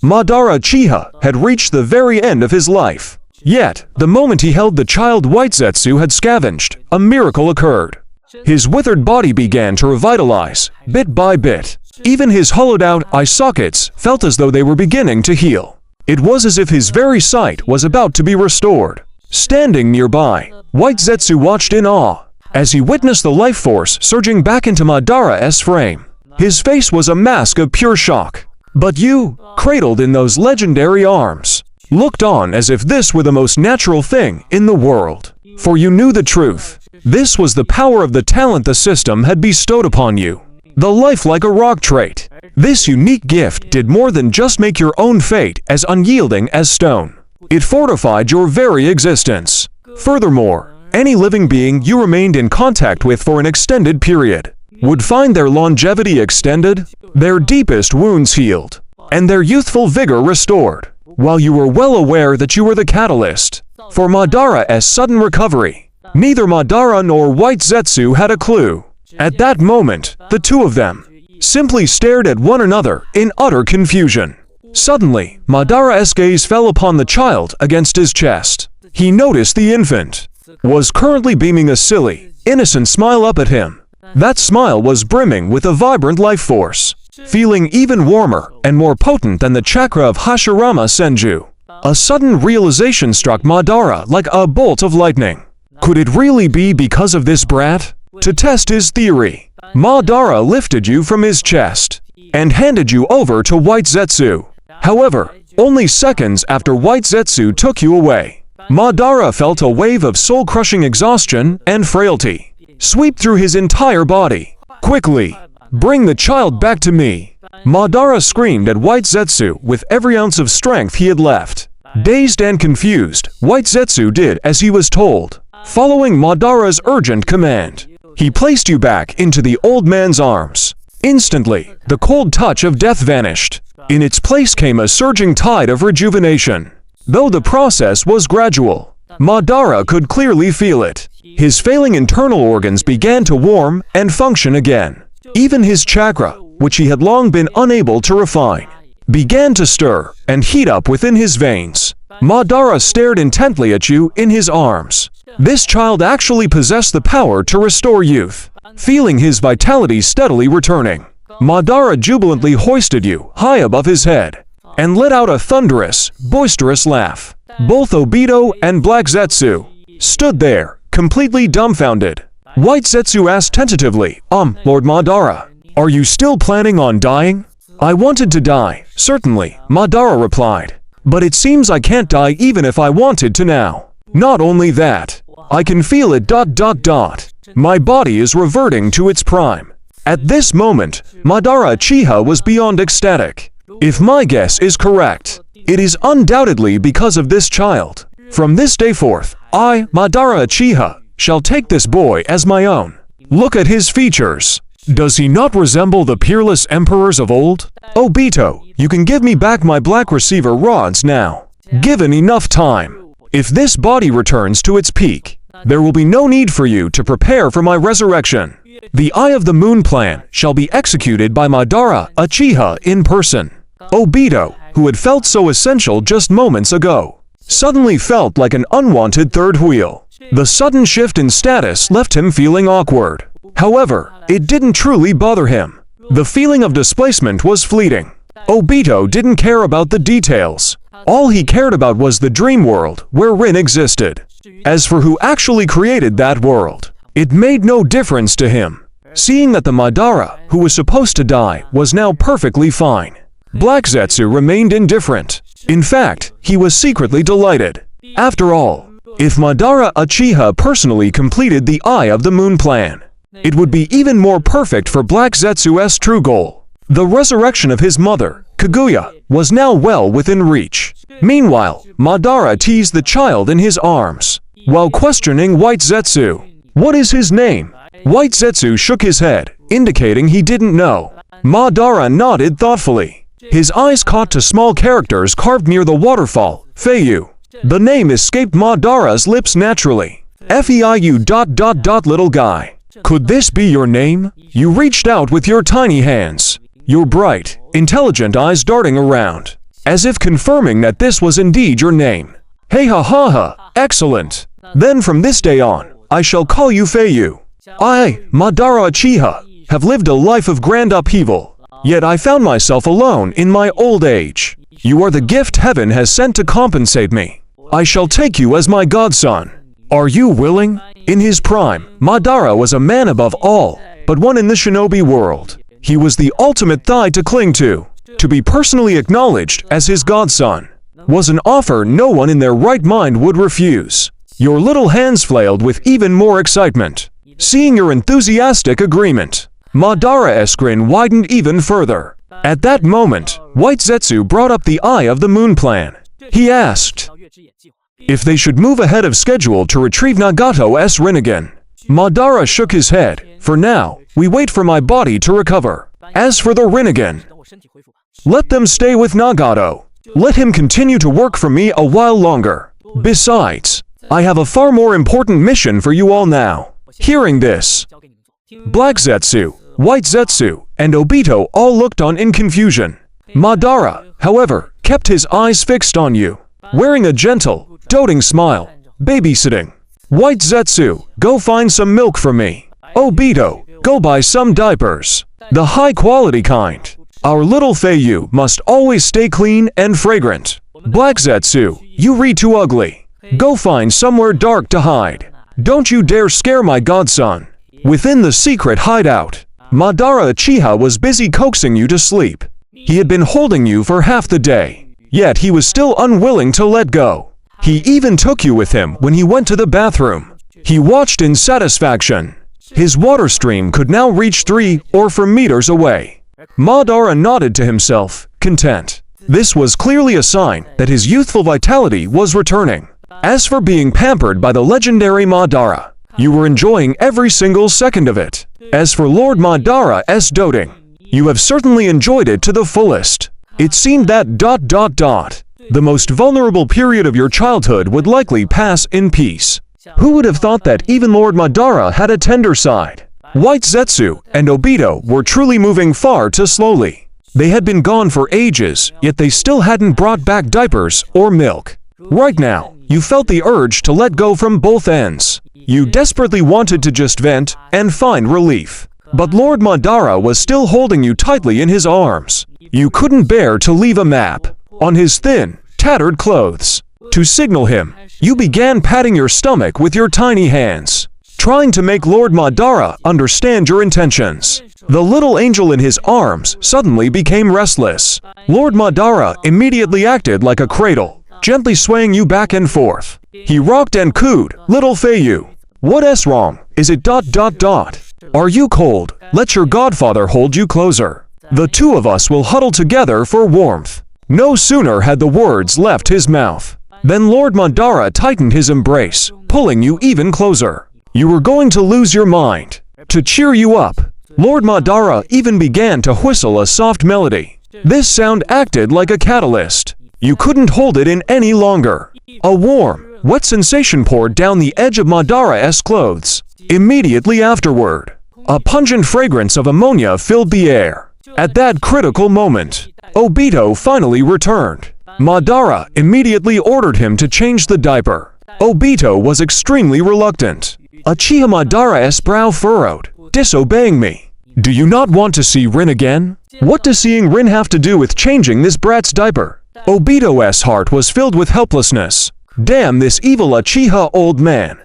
Madara Uchiha had reached the very end of his life. Yet, the moment he held the child White Zetsu had scavenged, a miracle occurred. His withered body began to revitalize, bit by bit. Even his hollowed-out eye sockets felt as though they were beginning to heal. It was as if his very sight was about to be restored. Standing nearby, White Zetsu watched in awe as he witnessed the life force surging back into Madara's frame. His face was a mask of pure shock. But you, cradled in those legendary arms, looked on as if this were the most natural thing in the world. For you knew the truth. This was the power of the talent the system had bestowed upon you. The life like a rock trait. This unique gift did more than just make your own fate as unyielding as stone. It fortified your very existence. Furthermore, any living being you remained in contact with for an extended period would find their longevity extended, their deepest wounds healed, and their youthful vigor restored, while you were well aware that you were the catalyst for Madara's sudden recovery. Neither Madara nor White Zetsu had a clue. At that moment, the two of them simply stared at one another in utter confusion. Suddenly, Madara's gaze fell upon the child against his chest. He noticed the infant was currently beaming a silly, innocent smile up at him. That smile was brimming with a vibrant life force, feeling even warmer and more potent than the chakra of Hashirama Senju. A sudden realization struck Madara like a bolt of lightning. Could it really be because of this brat? To test his theory, Madara lifted you from his chest and handed you over to White Zetsu. However, only seconds after White Zetsu took you away, Madara felt a wave of soul-crushing exhaustion and frailty sweep through his entire body. Quickly, bring the child back to me. Madara screamed at White Zetsu with every ounce of strength he had left. Dazed and confused, White Zetsu did as he was told. Following Madara's urgent command, he placed you back into the old man's arms. Instantly, the cold touch of death vanished. In its place came a surging tide of rejuvenation. Though the process was gradual, Madara could clearly feel it. His failing internal organs began to warm and function again. Even his chakra, which he had long been unable to refine, began to stir and heat up within his veins. Madara stared intently at you in his arms. This child actually possessed the power to restore youth. Feeling his vitality steadily returning, Madara jubilantly hoisted you high above his head and let out a thunderous, boisterous laugh. Both Obito and Black Zetsu stood there, completely dumbfounded. White Zetsu asked tentatively, Lord Madara, are you still planning on dying? I wanted to die, certainly, Madara replied. But it seems I can't die even if I wanted to now. Not only that, I can feel it ... My body is reverting to its prime. At this moment, Madara Uchiha was beyond ecstatic. If my guess is correct, it is undoubtedly because of this child. From this day forth, I, Madara Uchiha, shall take this boy as my own. Look at his features. Does he not resemble the peerless emperors of old? Obito, you can give me back my black receiver rods now. Given enough time, if this body returns to its peak, there will be no need for you to prepare for my resurrection. The Eye of the Moon plan shall be executed by Madara Uchiha in person. Obito, who had felt so essential just moments ago, suddenly felt like an unwanted third wheel. The sudden shift in status left him feeling awkward. However, it didn't truly bother him. The feeling of displacement was fleeting. Obito didn't care about the details. All he cared about was the dream world where Rin existed. As for who actually created that world, it made no difference to him, seeing that the Madara, who was supposed to die, was now perfectly fine. Black Zetsu remained indifferent. In fact, he was secretly delighted. After all, if Madara Uchiha personally completed the Eye of the Moon plan, it would be even more perfect for Black Zetsu's true goal. The resurrection of his mother, Kaguya, was now well within reach. Meanwhile, Madara teased the child in his arms, while questioning White Zetsu. What is his name? White Zetsu shook his head, indicating he didn't know. Madara nodded thoughtfully. His eyes caught to small characters carved near the waterfall, Feiyu. The name escaped Madara's lips naturally. Feiyu ... little guy. Could this be your name? You reached out with your tiny hands, your bright, intelligent eyes darting around. as if confirming that this was indeed your name. Hey ha ha ha, excellent. Then from this day on, I shall call you Feiyu. I, Madara Uchiha, have lived a life of grand upheaval, yet I found myself alone in my old age. You are the gift heaven has sent to compensate me. I shall take you as my godson. Are you willing? In his prime, Madara was a man above all, but one in the shinobi world. He was the ultimate thigh to cling to. To be personally acknowledged as his godson was an offer no one in their right mind would refuse. Your little hands flailed with even more excitement. Seeing your enthusiastic agreement, Madara's grin widened even further. At that moment, White Zetsu brought up the Eye of the Moon plan. He asked if they should move ahead of schedule to retrieve Nagato's Rinnegan. Madara shook his head. For now, we wait for my body to recover. As for the Rinnegan, let them stay with Nagato. Let him continue to work for me a while longer. Besides, I have a far more important mission for you all now. Hearing this, Black Zetsu, White Zetsu, and Obito all looked on in confusion. Madara, however, kept his eyes fixed on you, wearing a gentle, doting smile. Babysitting. White Zetsu, go find some milk for me. Obito, go buy some diapers. The high-quality kind. Our little Feiyu must always stay clean and fragrant. Black Zetsu, you read too ugly. Go find somewhere dark to hide. Don't you dare scare my godson. Within the secret hideout, Madara Uchiha was busy coaxing you to sleep. He had been holding you for half the day, yet he was still unwilling to let go. He even took you with him when he went to the bathroom. He watched in satisfaction. His water stream could now reach 3 or 4 meters away. Madara nodded to himself, content. This was clearly a sign that his youthful vitality was returning. As for being pampered by the legendary Madara, you were enjoying every single second of it. As for Lord Madara's doting, you have certainly enjoyed it to the fullest. It seemed that ... the most vulnerable period of your childhood would likely pass in peace. Who would have thought that even Lord Madara had a tender side? White Zetsu and Obito were truly moving far too slowly. They had been gone for ages, yet they still hadn't brought back diapers or milk. Right now, you felt the urge to let go from both ends. You desperately wanted to just vent and find relief. But Lord Madara was still holding you tightly in his arms. You couldn't bear to leave a map on his thin, tattered clothes. To signal him, you began patting your stomach with your tiny hands, trying to make Lord Madara understand your intentions. The little angel in his arms suddenly became restless. Lord Madara immediately acted like a cradle, gently swaying you back and forth. He rocked and cooed, "Little Feiyu, what's wrong? Is it ... Are you cold? Let your godfather hold you closer. The two of us will huddle together for warmth." No sooner had the words left his mouth than Lord Madara tightened his embrace, pulling you even closer. You were going to lose your mind. To cheer you up, Lord Madara even began to whistle a soft melody. This sound acted like a catalyst. You couldn't hold it in any longer. A warm, wet sensation poured down the edge of Madara's clothes. Immediately afterward, a pungent fragrance of ammonia filled the air. At that critical moment, Obito finally returned. Madara immediately ordered him to change the diaper. Obito was extremely reluctant. Uchiha Madara's brow furrowed. "Disobeying me? Do you not want to see Rin again? What does seeing Rin have to do with changing this brat's diaper?" Obito's heart was filled with helplessness. Damn this evil Uchiha old man.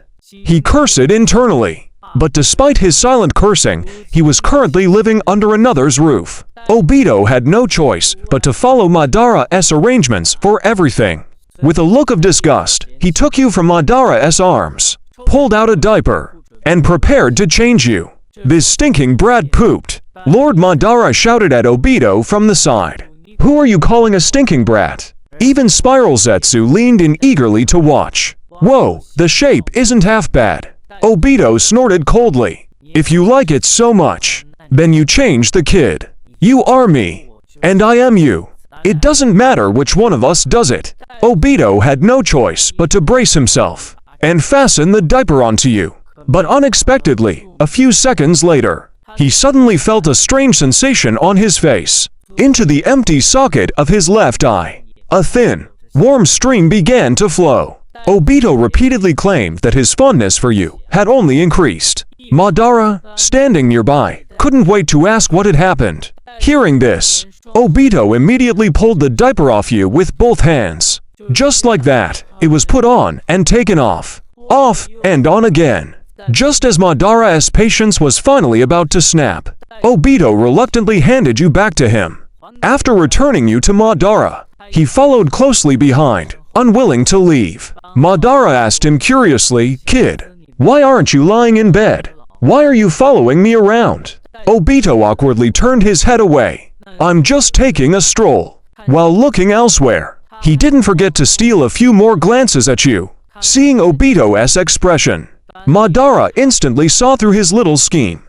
He cursed internally. But despite his silent cursing, he was currently living under another's roof. Obito had no choice but to follow Madara's arrangements for everything. With a look of disgust, he took you from Madara's arms, pulled out a diaper, and prepared to change you. "This stinking brat pooped." Lord Madara shouted at Obito from the side. "Who are you calling a stinking brat?" Even Spiral Zetsu leaned in eagerly to watch. "Whoa, the shape isn't half bad." Obito snorted coldly. "If you like it so much, then you change the kid. You are me, and I am you. It doesn't matter which one of us does it." Obito had no choice but to brace himself and fasten the diaper onto you. But unexpectedly, a few seconds later, he suddenly felt a strange sensation on his face. Into the empty socket of his left eye, A thin, warm stream began to flow. Obito repeatedly claimed that his fondness for you had only increased. Madara, standing nearby, couldn't wait to ask what had happened. Hearing this, Obito immediately pulled the diaper off you with both hands. Just like that, it was put on and taken off and on again. Just as Madara's patience was finally about to snap, Obito reluctantly handed you back to him. After returning you to Madara, he followed closely behind, unwilling to leave. Madara asked him curiously, "Kid, why aren't you lying in bed? Why are you following me around?" Obito awkwardly turned his head away. "I'm just taking a stroll." While looking elsewhere, he didn't forget to steal a few more glances at you. Seeing Obito's expression, Madara instantly saw through his little scheme.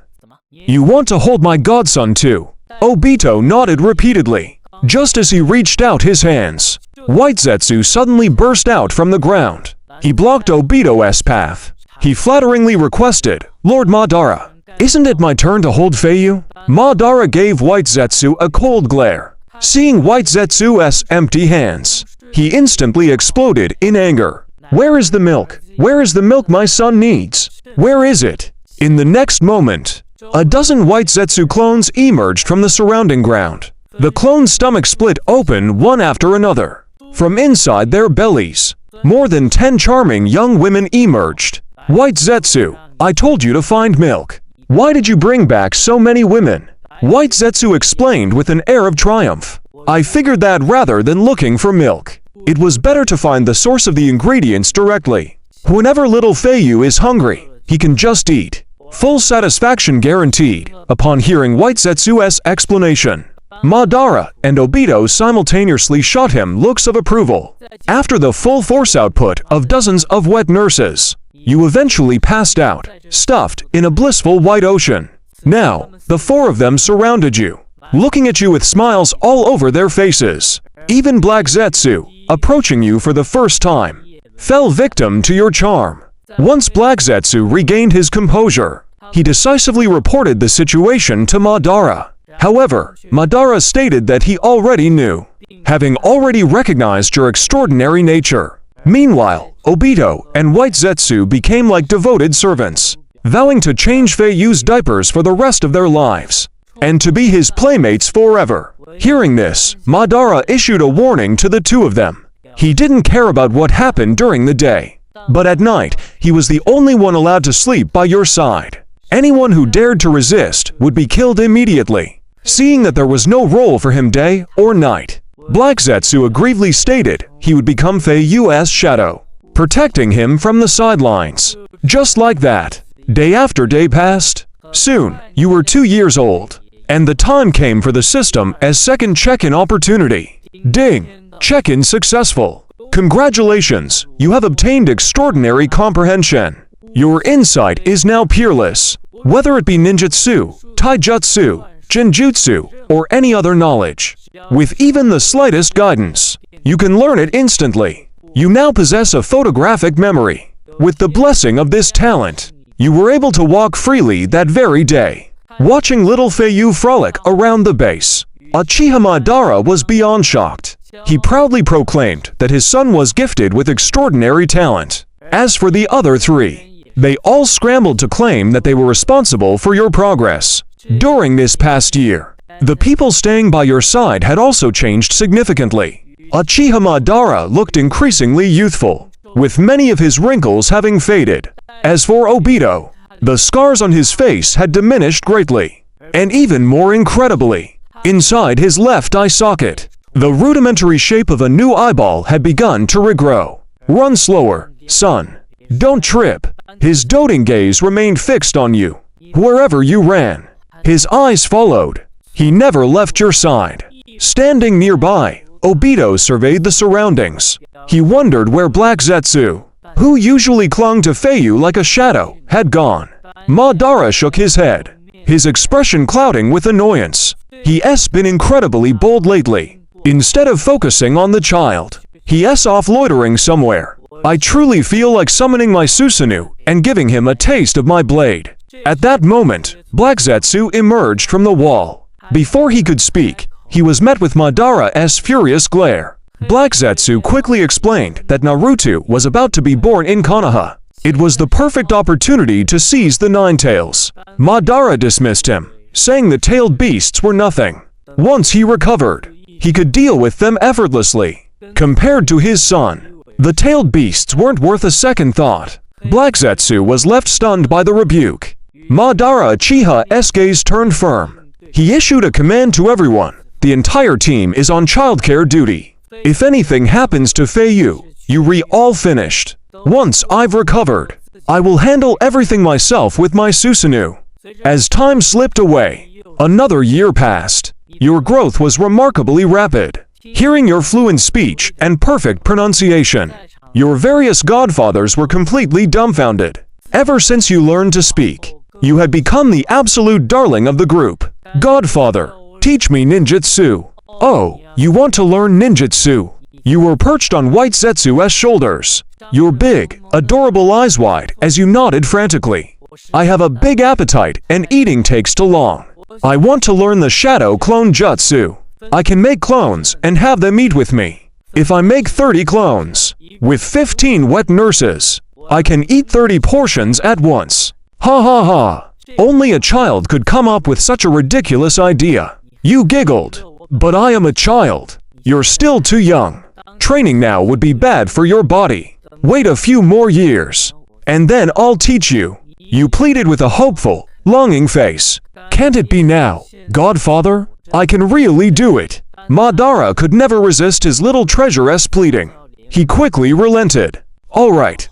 "You want to hold my godson too?" Obito nodded repeatedly. Just as he reached out his hands, White Zetsu suddenly burst out from the ground. He blocked Obito's path. He flatteringly requested, "Lord Madara, isn't it my turn to hold Feiyu?" Madara gave White Zetsu a cold glare. Seeing White Zetsu's empty hands, he instantly exploded in anger. "Where is the milk? Where is the milk my son needs? Where is it?" In the next moment, a dozen White Zetsu clones emerged from the surrounding ground. The clones' stomachs split open one after another. From inside their bellies, more than 10 charming young women emerged. "White Zetsu, I told you to find milk. Why did you bring back so many women?" White Zetsu explained with an air of triumph. "I figured that rather than looking for milk, it was better to find the source of the ingredients directly. Whenever little Feiyu is hungry, he can just eat. Full satisfaction guaranteed." Upon hearing White Zetsu's explanation, Madara and Obito simultaneously shot him looks of approval. After the full force output of dozens of wet nurses, you eventually passed out, stuffed in a blissful white ocean. Now, the 4 of them surrounded you, looking at you with smiles all over their faces. Even Black Zetsu, approaching you for the first time, fell victim to your charm. Once Black Zetsu regained his composure, he decisively reported the situation to Madara. However, Madara stated that he already knew, having already recognized your extraordinary nature. Meanwhile, Obito and White Zetsu became like devoted servants, vowing to change Feiyu's diapers for the rest of their lives, and to be his playmates forever. Hearing this, Madara issued a warning to the 2 of them. He didn't care about what happened during the day, but at night, he was the only one allowed to sleep by your side. Anyone who dared to resist would be killed immediately. Seeing that there was no role for him day or night, Black Zetsu aggressively stated he would become Feiyu's shadow, protecting him from the sidelines. Just like that, day after day passed. Soon, you were 2 years old, and the time came for the system as second check-in opportunity. Ding! Check-in successful. Congratulations, you have obtained extraordinary comprehension. Your insight is now peerless. Whether it be ninjutsu, taijutsu, genjutsu, or any other knowledge, with even the slightest guidance, you can learn it instantly. You now possess a photographic memory. With the blessing of this talent, you were able to walk freely that very day, watching little Feiyu frolic around the base. Uchiha Madara was beyond shocked. He proudly proclaimed that his son was gifted with extraordinary talent. As for the other 3, they all scrambled to claim that they were responsible for your progress. During this past year, the people staying by your side had also changed significantly. Uchiha Madara looked increasingly youthful, with many of his wrinkles having faded. As for Obito, the scars on his face had diminished greatly, and even more incredibly, inside his left eye socket, the rudimentary shape of a new eyeball had begun to regrow. "Run slower, son. Don't trip." His doting gaze remained fixed on you. Wherever you ran, his eyes followed. He never left your side. Standing nearby, Obito surveyed the surroundings. He wondered where Black Zetsu, who usually clung to Feiyu like a shadow, had gone. Madara shook his head, his expression clouding with annoyance. He's been incredibly bold lately. Instead of focusing on the child, he's off loitering somewhere. I truly feel like summoning my Susanoo and giving him a taste of my blade. At that moment, Black Zetsu emerged from the wall. Before he could speak, he was met with Madara's furious glare. Black Zetsu quickly explained that Naruto was about to be born in Konoha. It was the perfect opportunity to seize the nine tails. Madara dismissed him, saying the tailed beasts were nothing. Once he recovered, he could deal with them effortlessly. Compared to his son, the tailed beasts weren't worth a second thought. Black Zetsu was left stunned by the rebuke. Madara Uchiha's gaze turned firm. He issued a command to everyone. The entire team is on childcare duty. If anything happens to Feiyu, you all finished. Once I've recovered, I will handle everything myself with my Susanoo. As time slipped away, another year passed. Your growth was remarkably rapid. Hearing your fluent speech and perfect pronunciation, your various godfathers were completely dumbfounded. Ever since you learned to speak, you had become the absolute darling of the group. Godfather, teach me ninjutsu. Oh, you want to learn ninjutsu? You were perched on White Zetsu's shoulders, your big, adorable eyes wide as you nodded frantically. I have a big appetite and eating takes too long. I want to learn the shadow clone jutsu. I can make clones and have them eat with me. If I make 30 clones, with 15 wet nurses, I can eat 30 portions at once. Ha ha ha. Only a child could come up with such a ridiculous idea. You giggled. But I am a child. You're still too young. Training now would be bad for your body. Wait a few more years, and then I'll teach you. You pleaded with a hopeful, longing face. Can't it be now, Godfather? I can really do it. Madara could never resist his little treasure's pleading. He quickly relented. All right,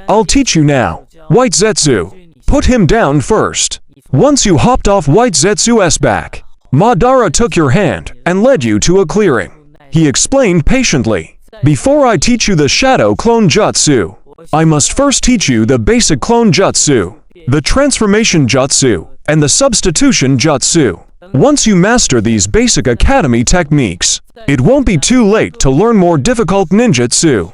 I'll teach you now. White Zetsu, put him down first. Once you hopped off White Zetsu's back, Madara took your hand and led you to a clearing. He explained patiently. Before I teach you the shadow clone jutsu, I must first teach you the basic clone jutsu, the transformation jutsu, and the substitution jutsu. Once you master these basic academy techniques, it won't be too late to learn more difficult ninjutsu.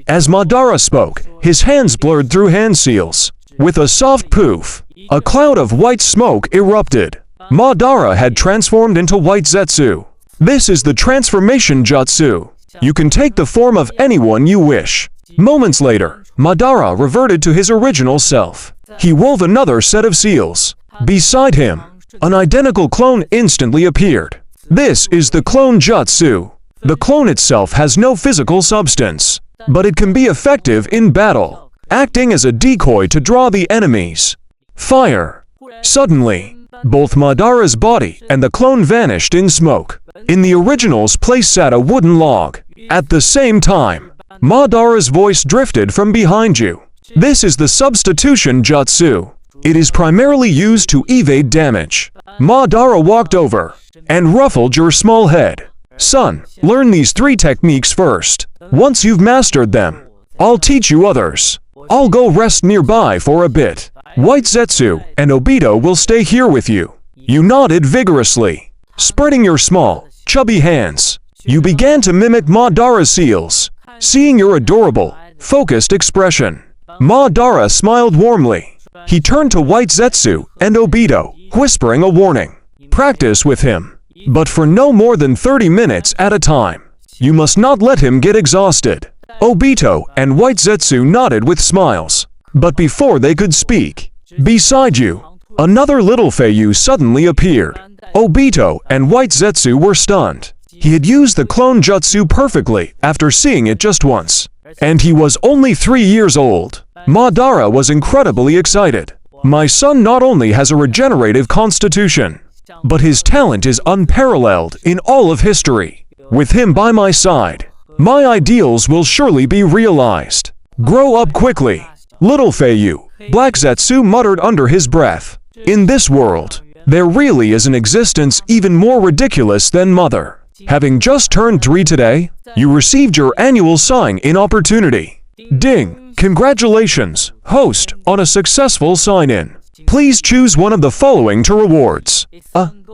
As Madara spoke, his hands blurred through hand seals. With a soft poof, a cloud of white smoke erupted. Madara had transformed into White Zetsu. This is the transformation jutsu. You can take the form of anyone you wish. Moments later, Madara reverted to his original self. He wove another set of seals. Beside him, an identical clone instantly appeared. This is the clone jutsu. The clone itself has no physical substance, but it can be effective in battle, acting as a decoy to draw the enemies. Fire. Suddenly, both Madara's body and the clone vanished in smoke. In the original's place sat a wooden log. At the same time, Madara's voice drifted from behind you. This is the substitution jutsu. It is primarily used to evade damage. Madara walked over and ruffled your small head. Son, learn these 3 techniques first. Once you've mastered them, I'll teach you others. I'll go rest nearby for a bit. White Zetsu and Obito will stay here with you. You nodded vigorously. Spreading your small, chubby hands, you began to mimic Madara's seals. Seeing your adorable, focused expression, Madara smiled warmly. He turned to White Zetsu and Obito, whispering a warning. Practice with him, but for no more than 30 minutes at a time. You must not let him get exhausted. Obito and White Zetsu nodded with smiles. But before they could speak, beside you, another little Feiyu suddenly appeared. Obito and White Zetsu were stunned. He had used the clone jutsu perfectly after seeing it just once. And he was only 3 years old. Madara was incredibly excited. My son not only has a regenerative constitution, but his talent is unparalleled in all of history. With him by my side, my ideals will surely be realized. Grow up quickly. Little Feiyu, Black Zetsu muttered under his breath. In this world, there really is an existence even more ridiculous than mother. Having just turned 3 today, you received your annual sign-in opportunity. Ding! Congratulations, host, on a successful sign-in. Please choose one of the following to rewards.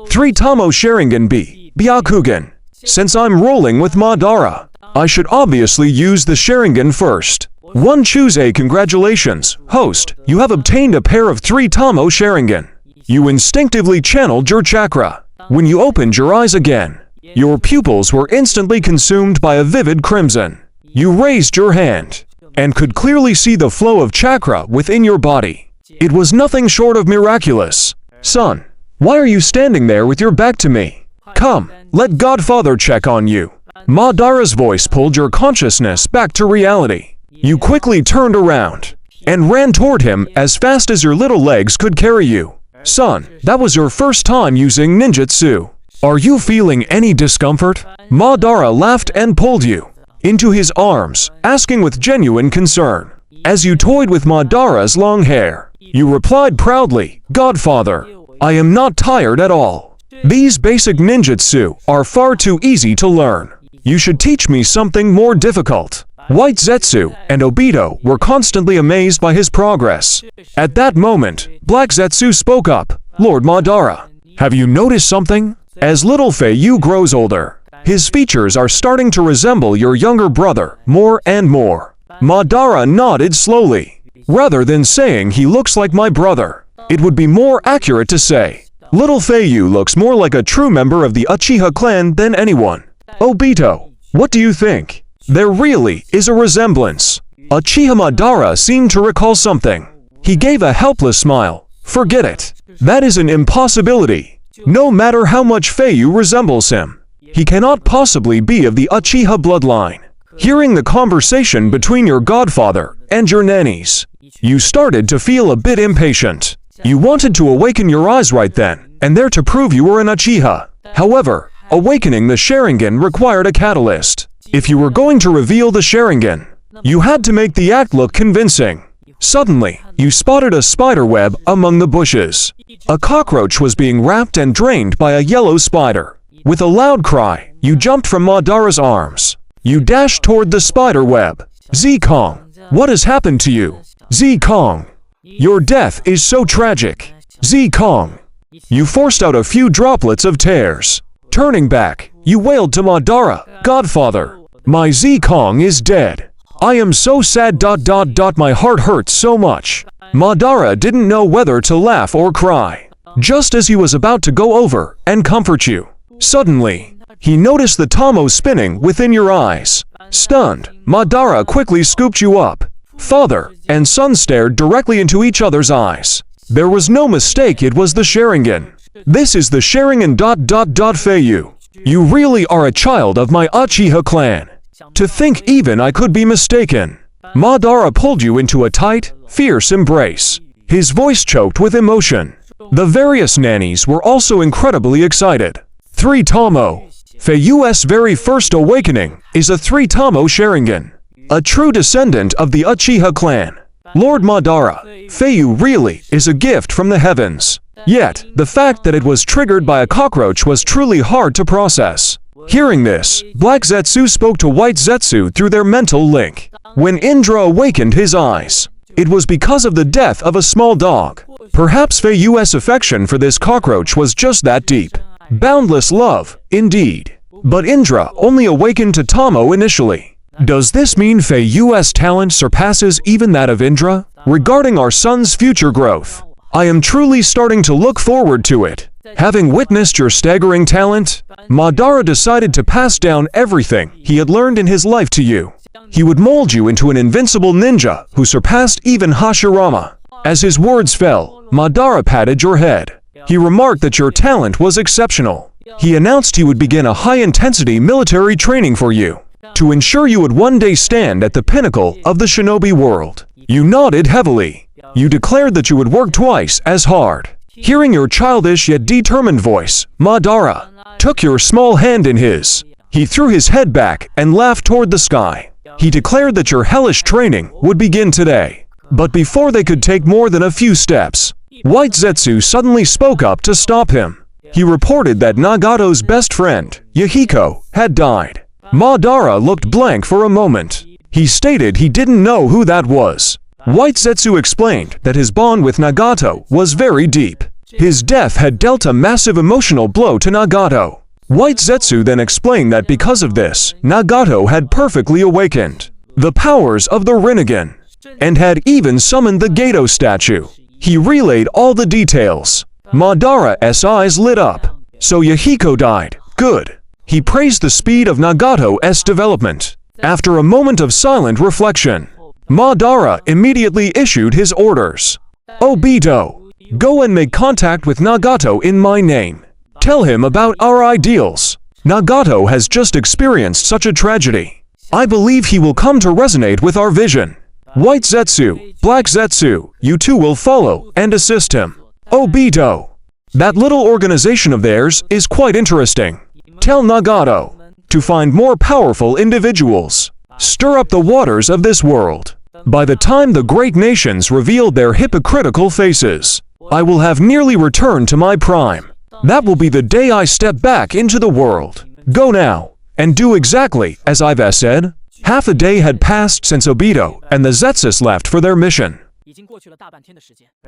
3 Tamo Sharingan Byakugan. Since I'm rolling with Madara, I should obviously use the Sharingan first. 1 Choose a Congratulations, host, you have obtained a pair of 3 Tamo Sharingan. You instinctively channeled your chakra. When you opened your eyes again, Your pupils were instantly consumed by a vivid crimson. You raised your hand and could clearly see the flow of chakra within your body. It was nothing short of miraculous. Son, why are you standing there with your back to me? Come, let Godfather check on you. Madara's voice pulled your consciousness back to reality. You quickly turned around and ran toward him as fast as your little legs could carry you. Son, that was your first time using ninjutsu. Are you feeling any discomfort? Madara laughed and pulled you into his arms, asking with genuine concern. As you toyed with Madara's long hair, you replied proudly, Godfather, I am not tired at all. These basic ninjutsu are far too easy to learn. You should teach me something more difficult. White Zetsu and Obito were constantly amazed by his progress. At that moment, Black Zetsu spoke up, Lord Madara, have you noticed something? As little Feiyu grows older, his features are starting to resemble your younger brother more and more. Madara nodded slowly. Rather than saying he looks like my brother, it would be more accurate to say, little Feiyu looks more like a true member of the Uchiha clan than anyone. Obito, what do you think? There really is a resemblance. Uchiha Madara seemed to recall something. He gave a helpless smile. Forget it. That is an impossibility. No matter how much Feiyu resembles him, he cannot possibly be of the Uchiha bloodline. Hearing the conversation between your godfather and your nannies, you started to feel a bit impatient. You wanted to awaken your eyes right then and there to prove you were an Uchiha. However, awakening the Sharingan required a catalyst. If you were going to reveal the Sharingan, you had to make the act look convincing. Suddenly, you spotted a spider web among the bushes. A cockroach was being wrapped and drained by a yellow spider. With a loud cry, you jumped from Madara's arms. You dashed toward the spider web. Z-Kong, what has happened to you? Z-Kong, your death is so tragic. Z-Kong, you forced out a few droplets of tears. Turning back, you wailed to Madara, Godfather, my Z-Kong is dead. I am so sad. My heart hurts so much. Madara didn't know whether to laugh or cry. Just as he was about to go over and comfort you, suddenly, he noticed the Tomo spinning within your eyes. Stunned, Madara quickly scooped you up. Father and son stared directly into each other's eyes. There was no mistake, it was the Sharingan. This is the Sharingan. Feiyu. You really are a child of my Uchiha clan. To think even I could be mistaken. Madara pulled you into a tight, fierce embrace. His voice choked with emotion. The various nannies were also incredibly excited. 3 Tomo. Feiyu's very first awakening is a 3 Tomo Sharingan. A true descendant of the Uchiha clan. Lord Madara, Feiyu really is a gift from the heavens. Yet, the fact that it was triggered by a cockroach was truly hard to process. Hearing this, Black Zetsu spoke to White Zetsu through their mental link. When Indra awakened his eyes, it was because of the death of a small dog. Perhaps Feiyu's affection for this cockroach was just that deep. Boundless love, indeed. But Indra only awakened to Tomo initially. Does this mean Feiyu's talent surpasses even that of Indra? Regarding our son's future growth, I am truly starting to look forward to it. Having witnessed your staggering talent, Madara decided to pass down everything he had learned in his life to you. He would mold you into an invincible ninja who surpassed even Hashirama. As his words fell, Madara patted your head. He remarked that your talent was exceptional. He announced he would begin a high-intensity military training for you, to ensure you would one day stand at the pinnacle of the shinobi world. You nodded heavily. You declared that you would work twice as hard. Hearing your childish yet determined voice, Madara took your small hand in his. He threw his head back and laughed toward the sky. He declared that your hellish training would begin today. But before they could take more than a few steps, White Zetsu suddenly spoke up to stop him. He reported that Nagato's best friend, Yahiko, had died. Madara looked blank for a moment. He stated he didn't know who that was. White Zetsu explained that his bond with Nagato was very deep. His death had dealt a massive emotional blow to Nagato. White Zetsu then explained that because of this, Nagato had perfectly awakened the powers of the Rinnegan, and had even summoned the Gato statue. He relayed all the details. Madara's eyes lit up. So Yahiko died. Good. He praised the speed of Nagato's development. After a moment of silent reflection, Madara immediately issued his orders. Obito, go and make contact with Nagato in my name. Tell him about our ideals. Nagato has just experienced such a tragedy. I believe he will come to resonate with our vision. White Zetsu, Black Zetsu, you two will follow and assist him. Obito, that little organization of theirs is quite interesting. Tell Nagato to find more powerful individuals. Stir up the waters of this world. By the time the great nations reveal their hypocritical faces, I will have nearly returned to my prime. That will be the day I step back into the world. Go now, and do exactly as I've said. Half a day had passed since Obito and the Zetsus left for their mission.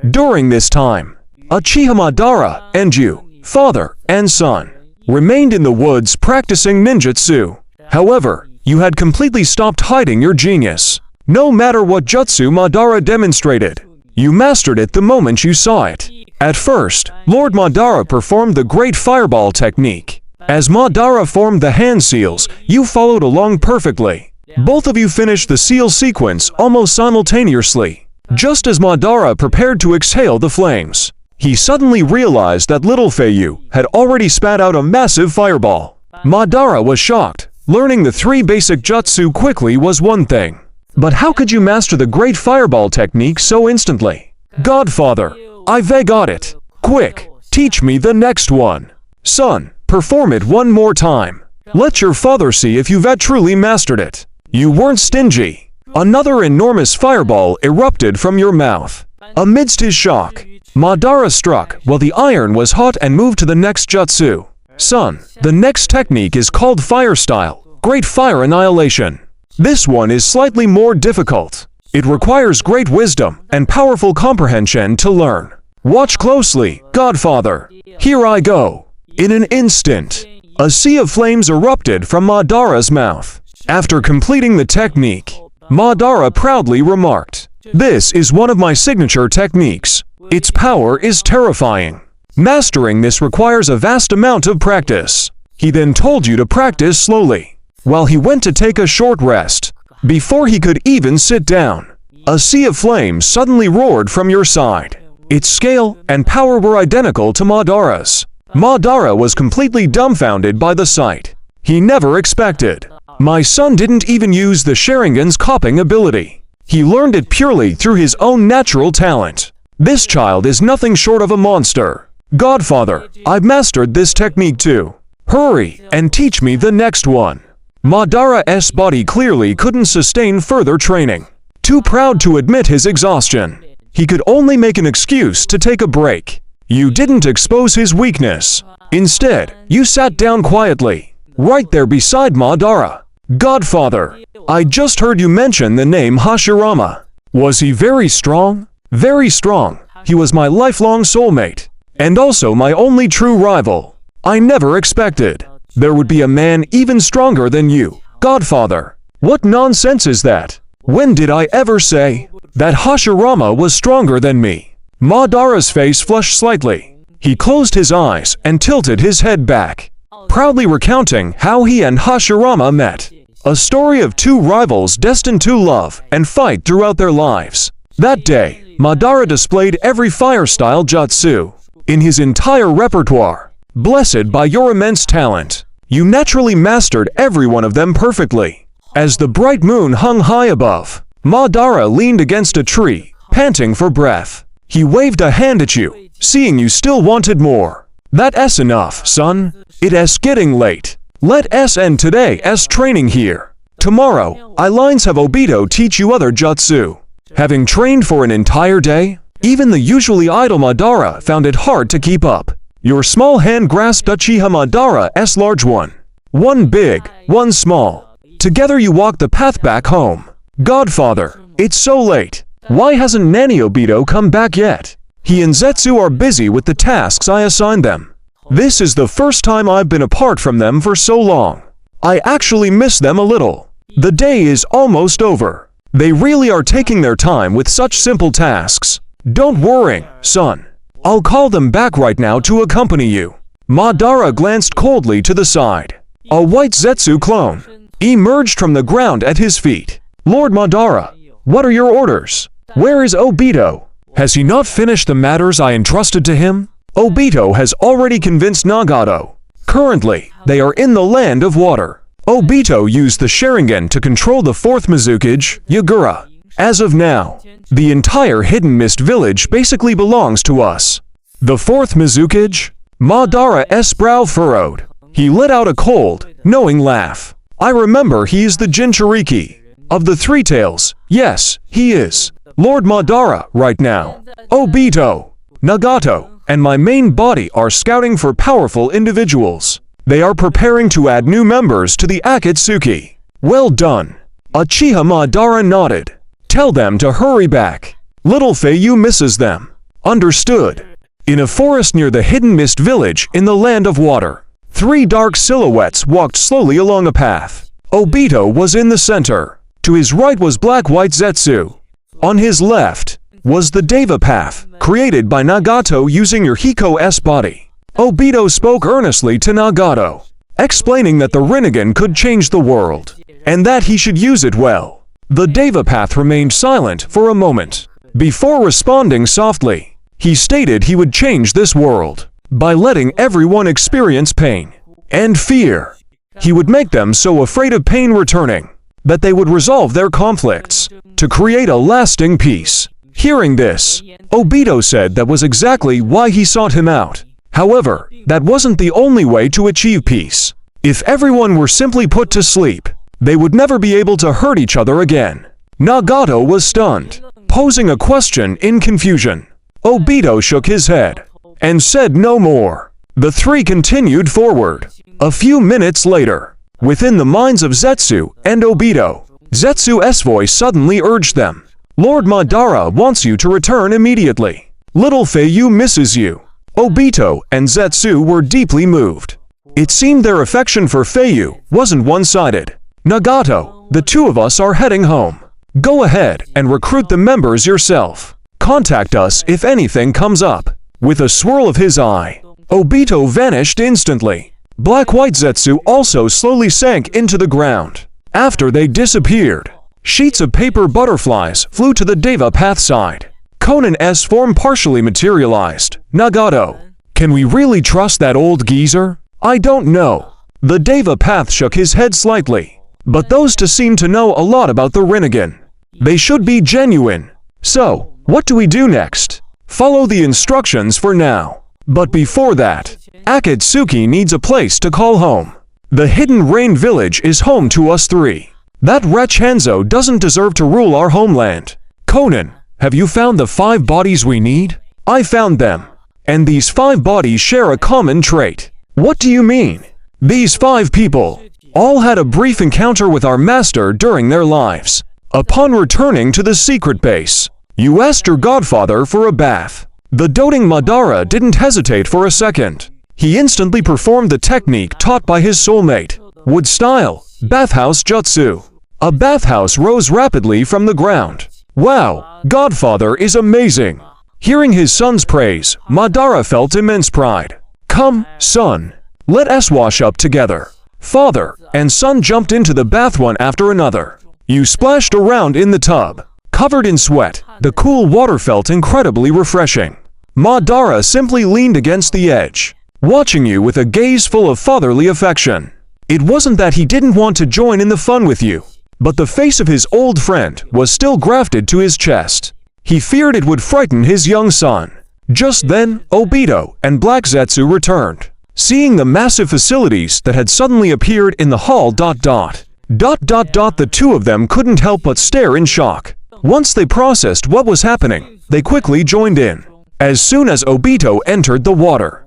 During this time, Uchiha Madara and you, father and son, remained in the woods practicing ninjutsu. However, you had completely stopped hiding your genius. No matter what jutsu Madara demonstrated, you mastered it the moment you saw it. At first, Lord Madara performed the Great Fireball technique. As Madara formed the hand seals, you followed along perfectly. Both of you finished the seal sequence almost simultaneously. Just as Madara prepared to exhale the flames, he suddenly realized that little Feiyu had already spat out a massive fireball. Madara was shocked. Learning the three basic jutsu quickly was one thing. But how could you master the Great Fireball technique so instantly? Godfather, I've got it. Quick, teach me the next one. Son, perform it one more time. Let your father see if you've truly mastered it. You weren't stingy. Another enormous fireball erupted from your mouth. Amidst his shock, Madara struck while the iron was hot and moved to the next jutsu. Son, the next technique is called Fire Style, Great Fire Annihilation. This one is slightly more difficult. It requires great wisdom and powerful comprehension to learn. Watch closely, Godfather. Here I go. In an instant, a sea of flames erupted from Madara's mouth. After completing the technique, Madara proudly remarked, "This is one of my signature techniques. Its power is terrifying. Mastering this requires a vast amount of practice." He then told you to practice slowly, while he went to take a short rest. Before he could even sit down, a sea of flames suddenly roared from your side. Its scale and power were identical to Madara's. Madara was completely dumbfounded by the sight. He never expected. My son didn't even use the Sharingan's copying ability. He learned it purely through his own natural talent. This child is nothing short of a monster. Godfather, I've mastered this technique too. Hurry and teach me the next one. Madara's body clearly couldn't sustain further training. Too proud to admit his exhaustion, he could only make an excuse to take a break. You didn't expose his weakness. Instead, you sat down quietly, right there beside Madara. Godfather, I just heard you mention the name Hashirama. Was he very strong? Very strong. He was my lifelong soulmate, and also my only true rival. I never expected there would be a man even stronger than you. Godfather, what nonsense is that? When did I ever say that Hashirama was stronger than me? Madara's face flushed slightly. He closed his eyes and tilted his head back, proudly recounting how he and Hashirama met. A story of two rivals destined to love and fight throughout their lives. That day, Madara displayed every fire-style jutsu in his entire repertoire. Blessed by your immense talent, you naturally mastered every one of them perfectly. As the bright moon hung high above, Madara leaned against a tree, panting for breath. He waved a hand at you, seeing you still wanted more. That's enough, son. It's getting late. Let us end today's training here. Tomorrow, I lines have Obito teach you other jutsu. Having trained for an entire day, even the usually idle Madara found it hard to keep up. Your small hand grasped Uchiha Madara's large one. One big, one small. Together you walked the path back home. Godfather, it's so late. Why hasn't Nanny Obito come back yet? He and Zetsu are busy with the tasks I assigned them. This is the first time I've been apart from them for so long. I actually miss them a little. The day is almost over. They really are taking their time with such simple tasks. Don't worry, son. I'll call them back right now to accompany you. Madara glanced coldly to the side. A white Zetsu clone emerged from the ground at his feet. Lord Madara, what are your orders? Where is Obito? Has he not finished the matters I entrusted to him? Obito has already convinced Nagato. Currently, they are in the land of water. Obito used the Sharingan to control the fourth Mizukage, Yagura. As of now, the entire Hidden Mist village basically belongs to us. The fourth Mizukage? Madara's brow furrowed. He let out a cold, knowing laugh. I remember he is the Jinchuriki. Of the three tails, yes, he is. Lord Madara right now. Obito, Nagato, and my main body are scouting for powerful individuals. They are preparing to add new members to the Akatsuki. Well done. Uchiha Madara nodded. Tell them to hurry back. Little Feiyu misses them. Understood. In a forest near the Hidden Mist village in the land of water, three dark silhouettes walked slowly along a path. Obito was in the center. To his right was Black-White Zetsu. On his left was the Deva path, created by Nagato using your Hiko's body. Obito spoke earnestly to Nagato, explaining that the Rinnegan could change the world, and that he should use it well. The Deva path remained silent for a moment. Before responding softly, he stated he would change this world by letting everyone experience pain and fear. He would make them so afraid of pain returning that they would resolve their conflicts to create a lasting peace. Hearing this, Obito said that was exactly why he sought him out. However, that wasn't the only way to achieve peace. If everyone were simply put to sleep, they would never be able to hurt each other again. Nagato was stunned, posing a question in confusion. Obito shook his head and said no more. The three continued forward. A few minutes later, within the minds of Zetsu and Obito, Zetsu's voice suddenly urged them. Lord Madara wants you to return immediately. Little Feiyu misses you. Obito and Zetsu were deeply moved. It seemed their affection for Feiyu wasn't one-sided. Nagato, the two of us are heading home. Go ahead and recruit the members yourself. Contact us if anything comes up. With a swirl of his eye, Obito vanished instantly. Black-White Zetsu also slowly sank into the ground. After they disappeared, sheets of paper butterflies flew to the Deva path side. Conan's form partially materialized. Nagato, can we really trust that old geezer? I don't know. The Deva path shook his head slightly. But those two seem to know a lot about the Rinnegan. They should be genuine. So, what do we do next? Follow the instructions for now. But before that, Akatsuki needs a place to call home. The Hidden Rain Village is home to us three. That wretch Hanzo doesn't deserve to rule our homeland. Conan, have you found the 5 bodies we need? I found them. And these 5 bodies share a common trait. What do you mean? These 5 people all had a brief encounter with our master during their lives. Upon returning to the secret base, you asked your godfather for a bath. The doting Madara didn't hesitate for a second. He instantly performed the technique taught by his soulmate, Wood Style, Bathhouse Jutsu. A bathhouse rose rapidly from the ground. Wow, Godfather is amazing. Hearing his son's praise, Madara felt immense pride. Come, son, let us wash up together. Father and son jumped into the bath one after another. You splashed around in the tub. Covered in sweat, the cool water felt incredibly refreshing. Madara simply leaned against the edge, watching you with a gaze full of fatherly affection. It wasn't that he didn't want to join in the fun with you, but the face of his old friend was still grafted to his chest. He feared it would frighten his young son. Just then, Obito and Black Zetsu returned, seeing the massive facilities that had suddenly appeared in the hall. The two of them couldn't help but stare in shock. Once they processed what was happening, they quickly joined in. As soon as Obito entered the water,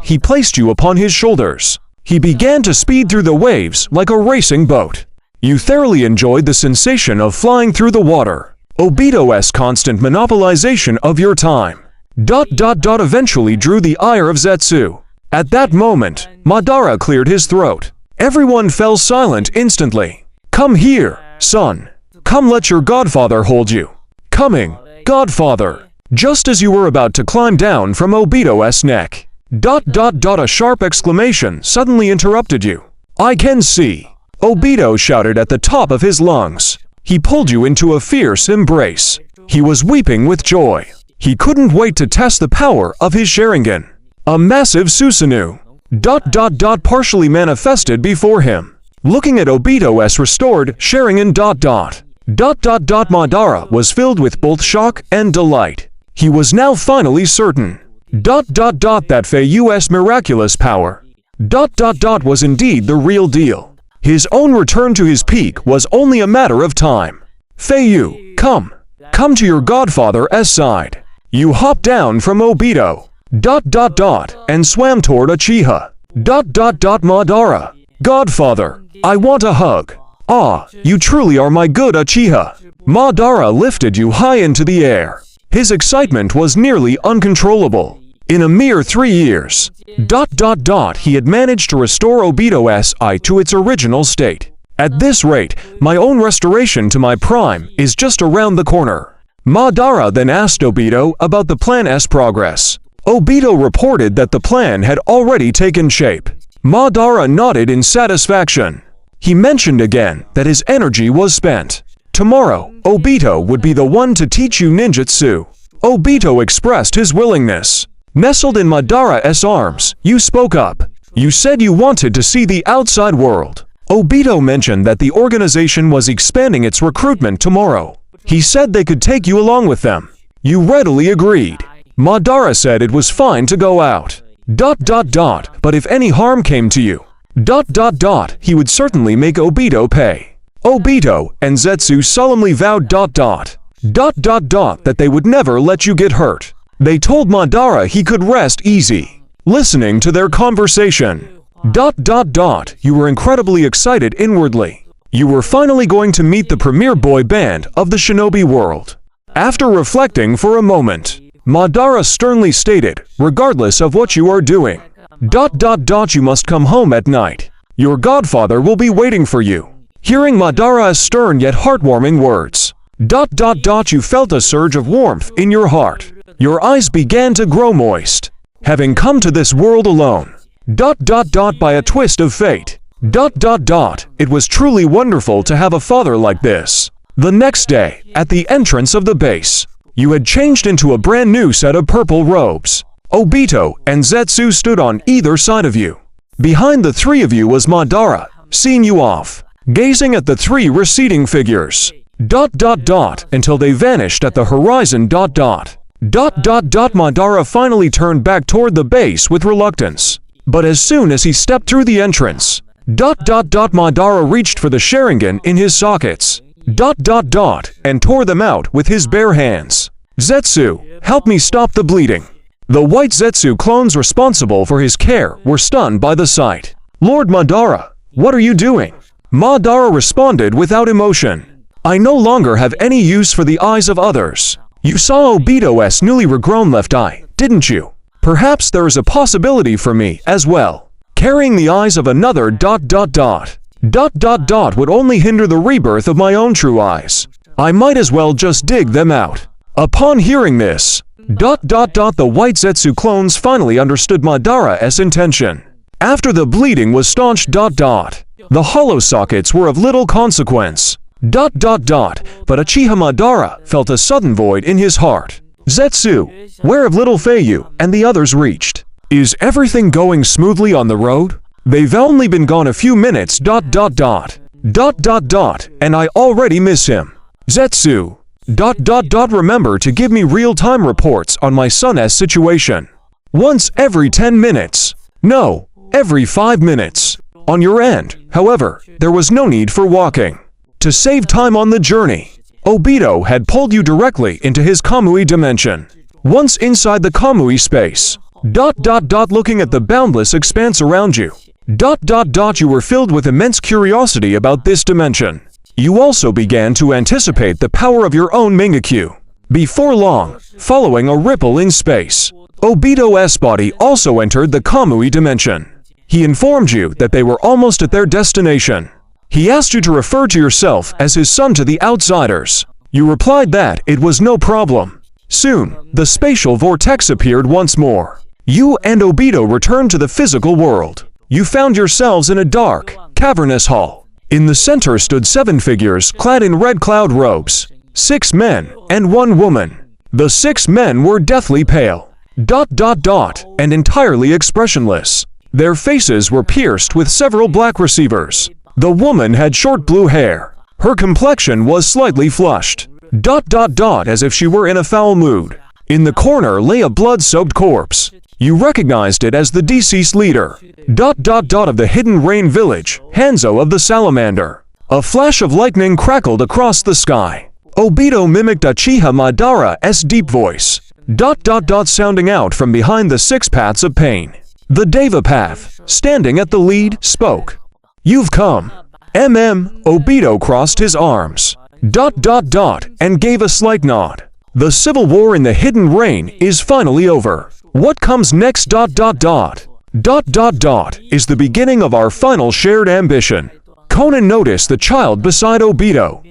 he placed you upon his shoulders. He began to speed through the waves like a racing boat. You thoroughly enjoyed the sensation of flying through the water. Obito's constant monopolization of your time. Eventually drew the ire of Zetsu. At that moment, Madara cleared his throat. Everyone fell silent instantly. Come here, son. Come, let your godfather hold you. Coming, godfather. Just as you were about to climb down from Obito's neck, A sharp exclamation suddenly interrupted you. I can see. Obito shouted at the top of his lungs. He pulled you into a fierce embrace. He was weeping with joy. He couldn't wait to test the power of his Sharingan. A massive Susanoo. Partially manifested before him. Looking at Obito's restored Sharingan. Madara was filled with both shock and delight. He was now finally certain. That Fei's miraculous power. Was indeed the real deal. His own return to his peak was only a matter of time. Feiyu, come. Come to your godfather's side. You hopped down from Obito. And swam toward Uchiha. Madara. Godfather, I want a hug. Ah, you truly are my good Uchiha. Madara lifted you high into the air. His excitement was nearly uncontrollable. In a mere 3 years, he had managed to restore Obito's eye to its original state. At this rate, my own restoration to my prime is just around the corner. Madara then asked Obito about the plan's progress. Obito reported that the plan had already taken shape. Madara nodded in satisfaction. He mentioned again that his energy was spent. Tomorrow, Obito would be the one to teach you ninjutsu. Obito expressed his willingness. Nestled in Madara's arms, you spoke up. You said you wanted to see the outside world. Obito mentioned that the organization was expanding its recruitment tomorrow. He said they could take you along with them. You readily agreed. Madara said it was fine to go out. But if any harm came to you, he would certainly make Obito pay. Obito and Zetsu solemnly vowed that they would never let you get hurt. They told Madara he could rest easy. Listening to their conversation. You were incredibly excited inwardly. You were finally going to meet the premier boy band of the shinobi world. After reflecting for a moment, Madara sternly stated, regardless of what you are doing, you must come home at night. Your godfather will be waiting for you. Hearing Madara's stern yet heartwarming words, you felt a surge of warmth in your heart. Your eyes began to grow moist. Having come to this world alone, by a twist of fate, it was truly wonderful to have a father like this. The next day, at the entrance of the base, you had changed into a brand new set of purple robes. Obito and Zetsu stood on either side of you. Behind the three of you was Madara, seeing you off, gazing at the three receding figures. Until they vanished at the horizon. Madara finally turned back toward the base with reluctance. But as soon as he stepped through the entrance, Madara reached for the Sharingan in his sockets. And tore them out with his bare hands. Zetsu, help me stop the bleeding. The white Zetsu clones responsible for his care were stunned by the sight. Lord Madara, what are you doing? Madara responded without emotion. I no longer have any use for the eyes of others. You saw Obito's newly regrown left eye, didn't you? Perhaps there is a possibility for me as well. Carrying the eyes of another. Would only hinder the rebirth of my own true eyes. I might as well just dig them out. Upon hearing this, the white Zetsu clones finally understood Madara's intention. After the bleeding was staunched. The hollow sockets were of little consequence. But Uchiha Madara felt a sudden void in his heart. Zetsu, where have little Feiyu and the others reached? Is everything going smoothly on the road? They've only been gone a few minutes. And I already miss him. Zetsu. Remember to give me real-time reports on my son's situation. Once every 10 minutes. No, every 5 minutes. On your end, however, there was no need for walking. To save time on the journey, Obito had pulled you directly into his Kamui dimension. Once inside the Kamui space, looking at the boundless expanse around you, you were filled with immense curiosity about this dimension. You also began to anticipate the power of your own Mingekyu. Before long, following a ripple in space, Obito's body also entered the Kamui dimension. He informed you that they were almost at their destination. He asked you to refer to yourself as his son to the outsiders. You replied that it was no problem. Soon, the spatial vortex appeared once more. You and Obito returned to the physical world. You found yourselves in a dark, cavernous hall. In the center stood 7 figures clad in red cloud robes, 6 men and 1 woman. The 6 men were deathly pale, and entirely expressionless. Their faces were pierced with several black receivers. The woman had short blue hair. Her complexion was slightly flushed, as if she were in a foul mood. In the corner lay a blood-soaked corpse. You recognized it as the deceased leader, of the Hidden Rain Village, Hanzo of the Salamander. A flash of lightning crackled across the sky. Obito mimicked Uchiha Madara's deep voice, sounding out from behind the 6 paths of pain. The Deva Path, standing at the lead, spoke. You've come. Obito crossed his arms, and gave a slight nod. The civil war in the Hidden Rain is finally over. What comes next, is the beginning of our final shared ambition. Conan noticed the child beside Obito,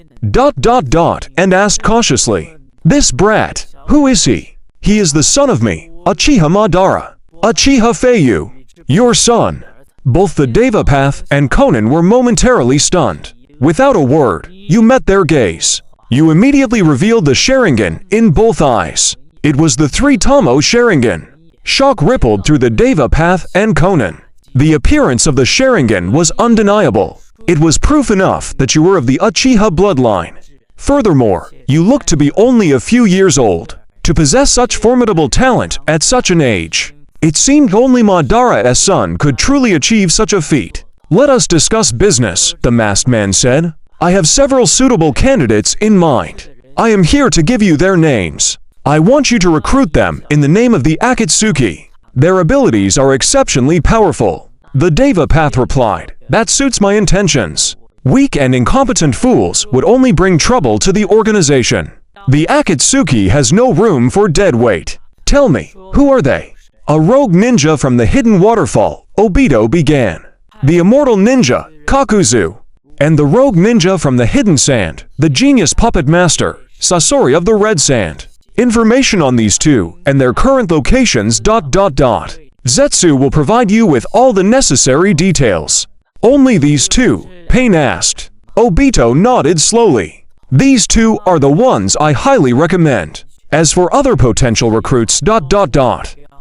and asked cautiously, This brat, who is he? He is the son of me, Uchiha Madara, Uchiha Feiyu, your son. Both the Deva Path and Conan were momentarily stunned. Without a word, you met their gaze. You immediately revealed the Sharingan in both eyes. It was the 3 Tomo Sharingan. Shock rippled through the Deva Path and Conan. The appearance of the Sharingan was undeniable. It was proof enough that you were of the Uchiha bloodline. Furthermore, you looked to be only a few years old. To possess such formidable talent at such an age, it seemed only Madara's son could truly achieve such a feat. Let us discuss business, the masked man said. I have several suitable candidates in mind. I am here to give you their names. I want you to recruit them in the name of the Akatsuki. Their abilities are exceptionally powerful. The Deva Path replied, That suits my intentions. Weak and incompetent fools would only bring trouble to the organization. The Akatsuki has no room for dead weight. Tell me, who are they? A rogue ninja from the hidden waterfall, Obito began. The immortal ninja, Kakuzu. And the rogue ninja from the hidden sand, the genius puppet master, Sasori of the red sand. Information on these 2 and their current locations. Zetsu will provide you with all the necessary details. Only these 2? Pain asked. Obito nodded slowly. These 2 are the ones I highly recommend. As for other potential recruits.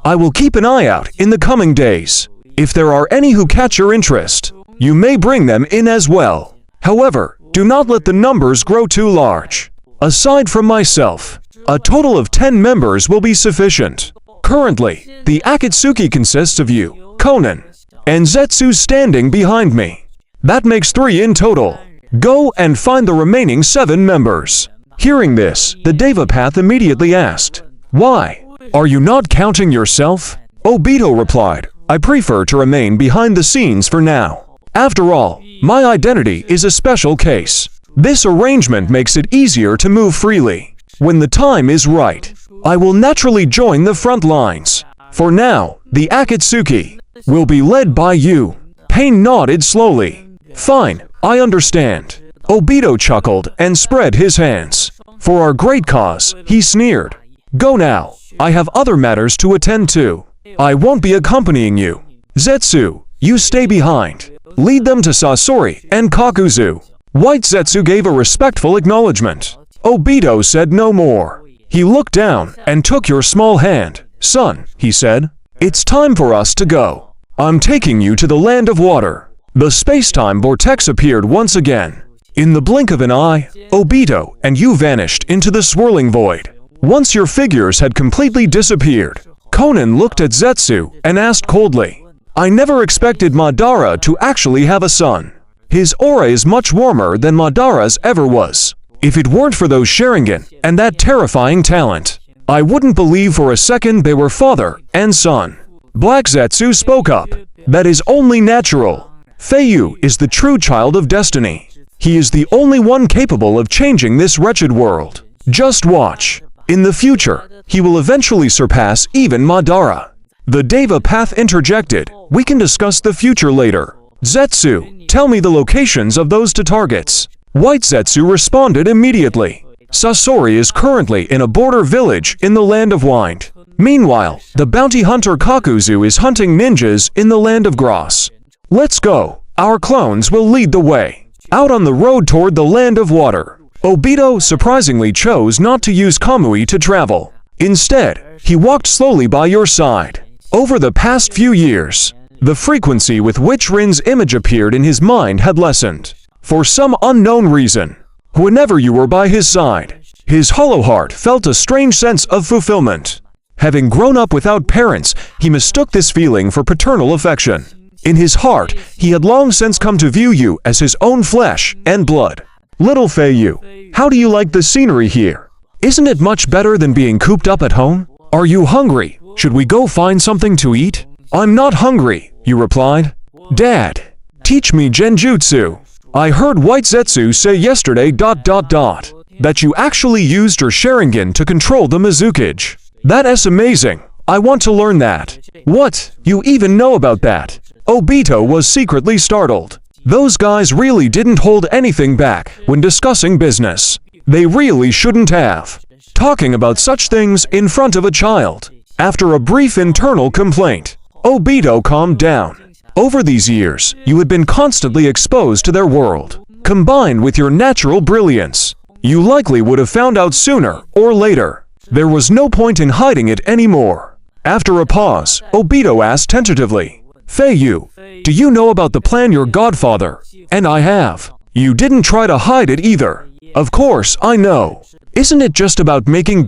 I will keep an eye out in the coming days. If there are any who catch your interest, you may bring them in as well. However, do not let the numbers grow too large. Aside from myself, a total of 10 members will be sufficient. Currently, the Akatsuki consists of you, Conan, and Zetsu standing behind me. That makes 3 in total. Go and find the remaining 7 members. Hearing this, the Deva Path immediately asked, Why? Are you not counting yourself? Obito replied, I prefer to remain behind the scenes for now. After all, my identity is a special case. This arrangement makes it easier to move freely. When the time is right, I will naturally join the front lines. For now, the Akatsuki will be led by you. Pain nodded slowly. Fine, I understand. Obito chuckled and spread his hands. For our great cause, he sneered. Go now. I have other matters to attend to. I won't be accompanying you. Zetsu, you stay behind. Lead them to Sasori and Kakuzu. White Zetsu gave a respectful acknowledgement. Obito said no more. He looked down and took your small hand. Son, he said, it's time for us to go. I'm taking you to the land of water. The space-time vortex appeared once again. In the blink of an eye, Obito and you vanished into the swirling void. Once your figures had completely disappeared, Conan looked at Zetsu and asked coldly, I never expected Madara to actually have a son. His aura is much warmer than Madara's ever was. If it weren't for those Sharingan and that terrifying talent, I wouldn't believe for a second they were father and son. Black Zetsu spoke up. That is only natural. Feiyu is the true child of destiny. He is the only one capable of changing this wretched world. Just watch. In the future, he will eventually surpass even Madara. The Deva Path interjected, we can discuss the future later. Zetsu, tell me the locations of those 2 targets. White Zetsu responded immediately. Sasori is currently in a border village in the Land of Wind. Meanwhile, the bounty hunter Kakuzu is hunting ninjas in the Land of Grass. Let's go. Our clones will lead the way. Out on the road toward the Land of Water, Obito surprisingly chose not to use Kamui to travel. Instead, he walked slowly by your side. Over the past few years, the frequency with which Rin's image appeared in his mind had lessened. For some unknown reason, whenever you were by his side, his hollow heart felt a strange sense of fulfillment. Having grown up without parents, he mistook this feeling for paternal affection. In his heart, he had long since come to view you as his own flesh and blood. Little Feiyu, how do you like the scenery here? Isn't it much better than being cooped up at home? Are you hungry? Should we go find something to eat? I'm not hungry, you replied. Dad, teach me genjutsu. I heard White Zetsu say yesterday ... that you actually used your Sharingan to control the Mizukage. That is amazing. I want to learn that. What? You even know about that? Obito was secretly startled. Those guys really didn't hold anything back when discussing business. They really shouldn't have. Talking about such things in front of a child. After a brief internal complaint, Obito calmed down. Over these years, you had been constantly exposed to their world. Combined with your natural brilliance, you likely would have found out sooner or later. There was no point in hiding it anymore. After a pause, Obito asked tentatively, Feiyu, do you know about the plan your godfather and I have? You didn't try to hide it either. Of course, I know. Isn't it just about making ...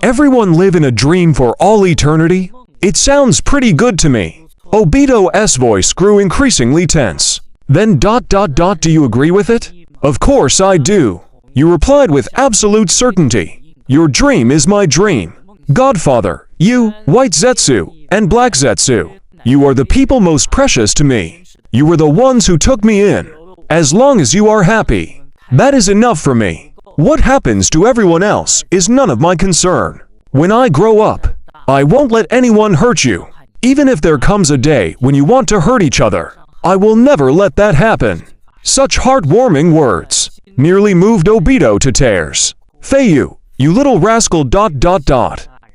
Everyone live in a dream for all eternity? It sounds pretty good to me. Obito's voice grew increasingly tense. Then ... do you agree with it? Of course I do. You replied with absolute certainty. Your dream is my dream. Godfather, you, White Zetsu, and Black Zetsu. You are the people most precious to me. You were the ones who took me in. As long as you are happy, that is enough for me. What happens to everyone else is none of my concern. When I grow up, I won't let anyone hurt you. Even if there comes a day when you want to hurt each other, I will never let that happen. Such heartwarming words nearly moved Obito to tears. Feiyu, you little rascal ...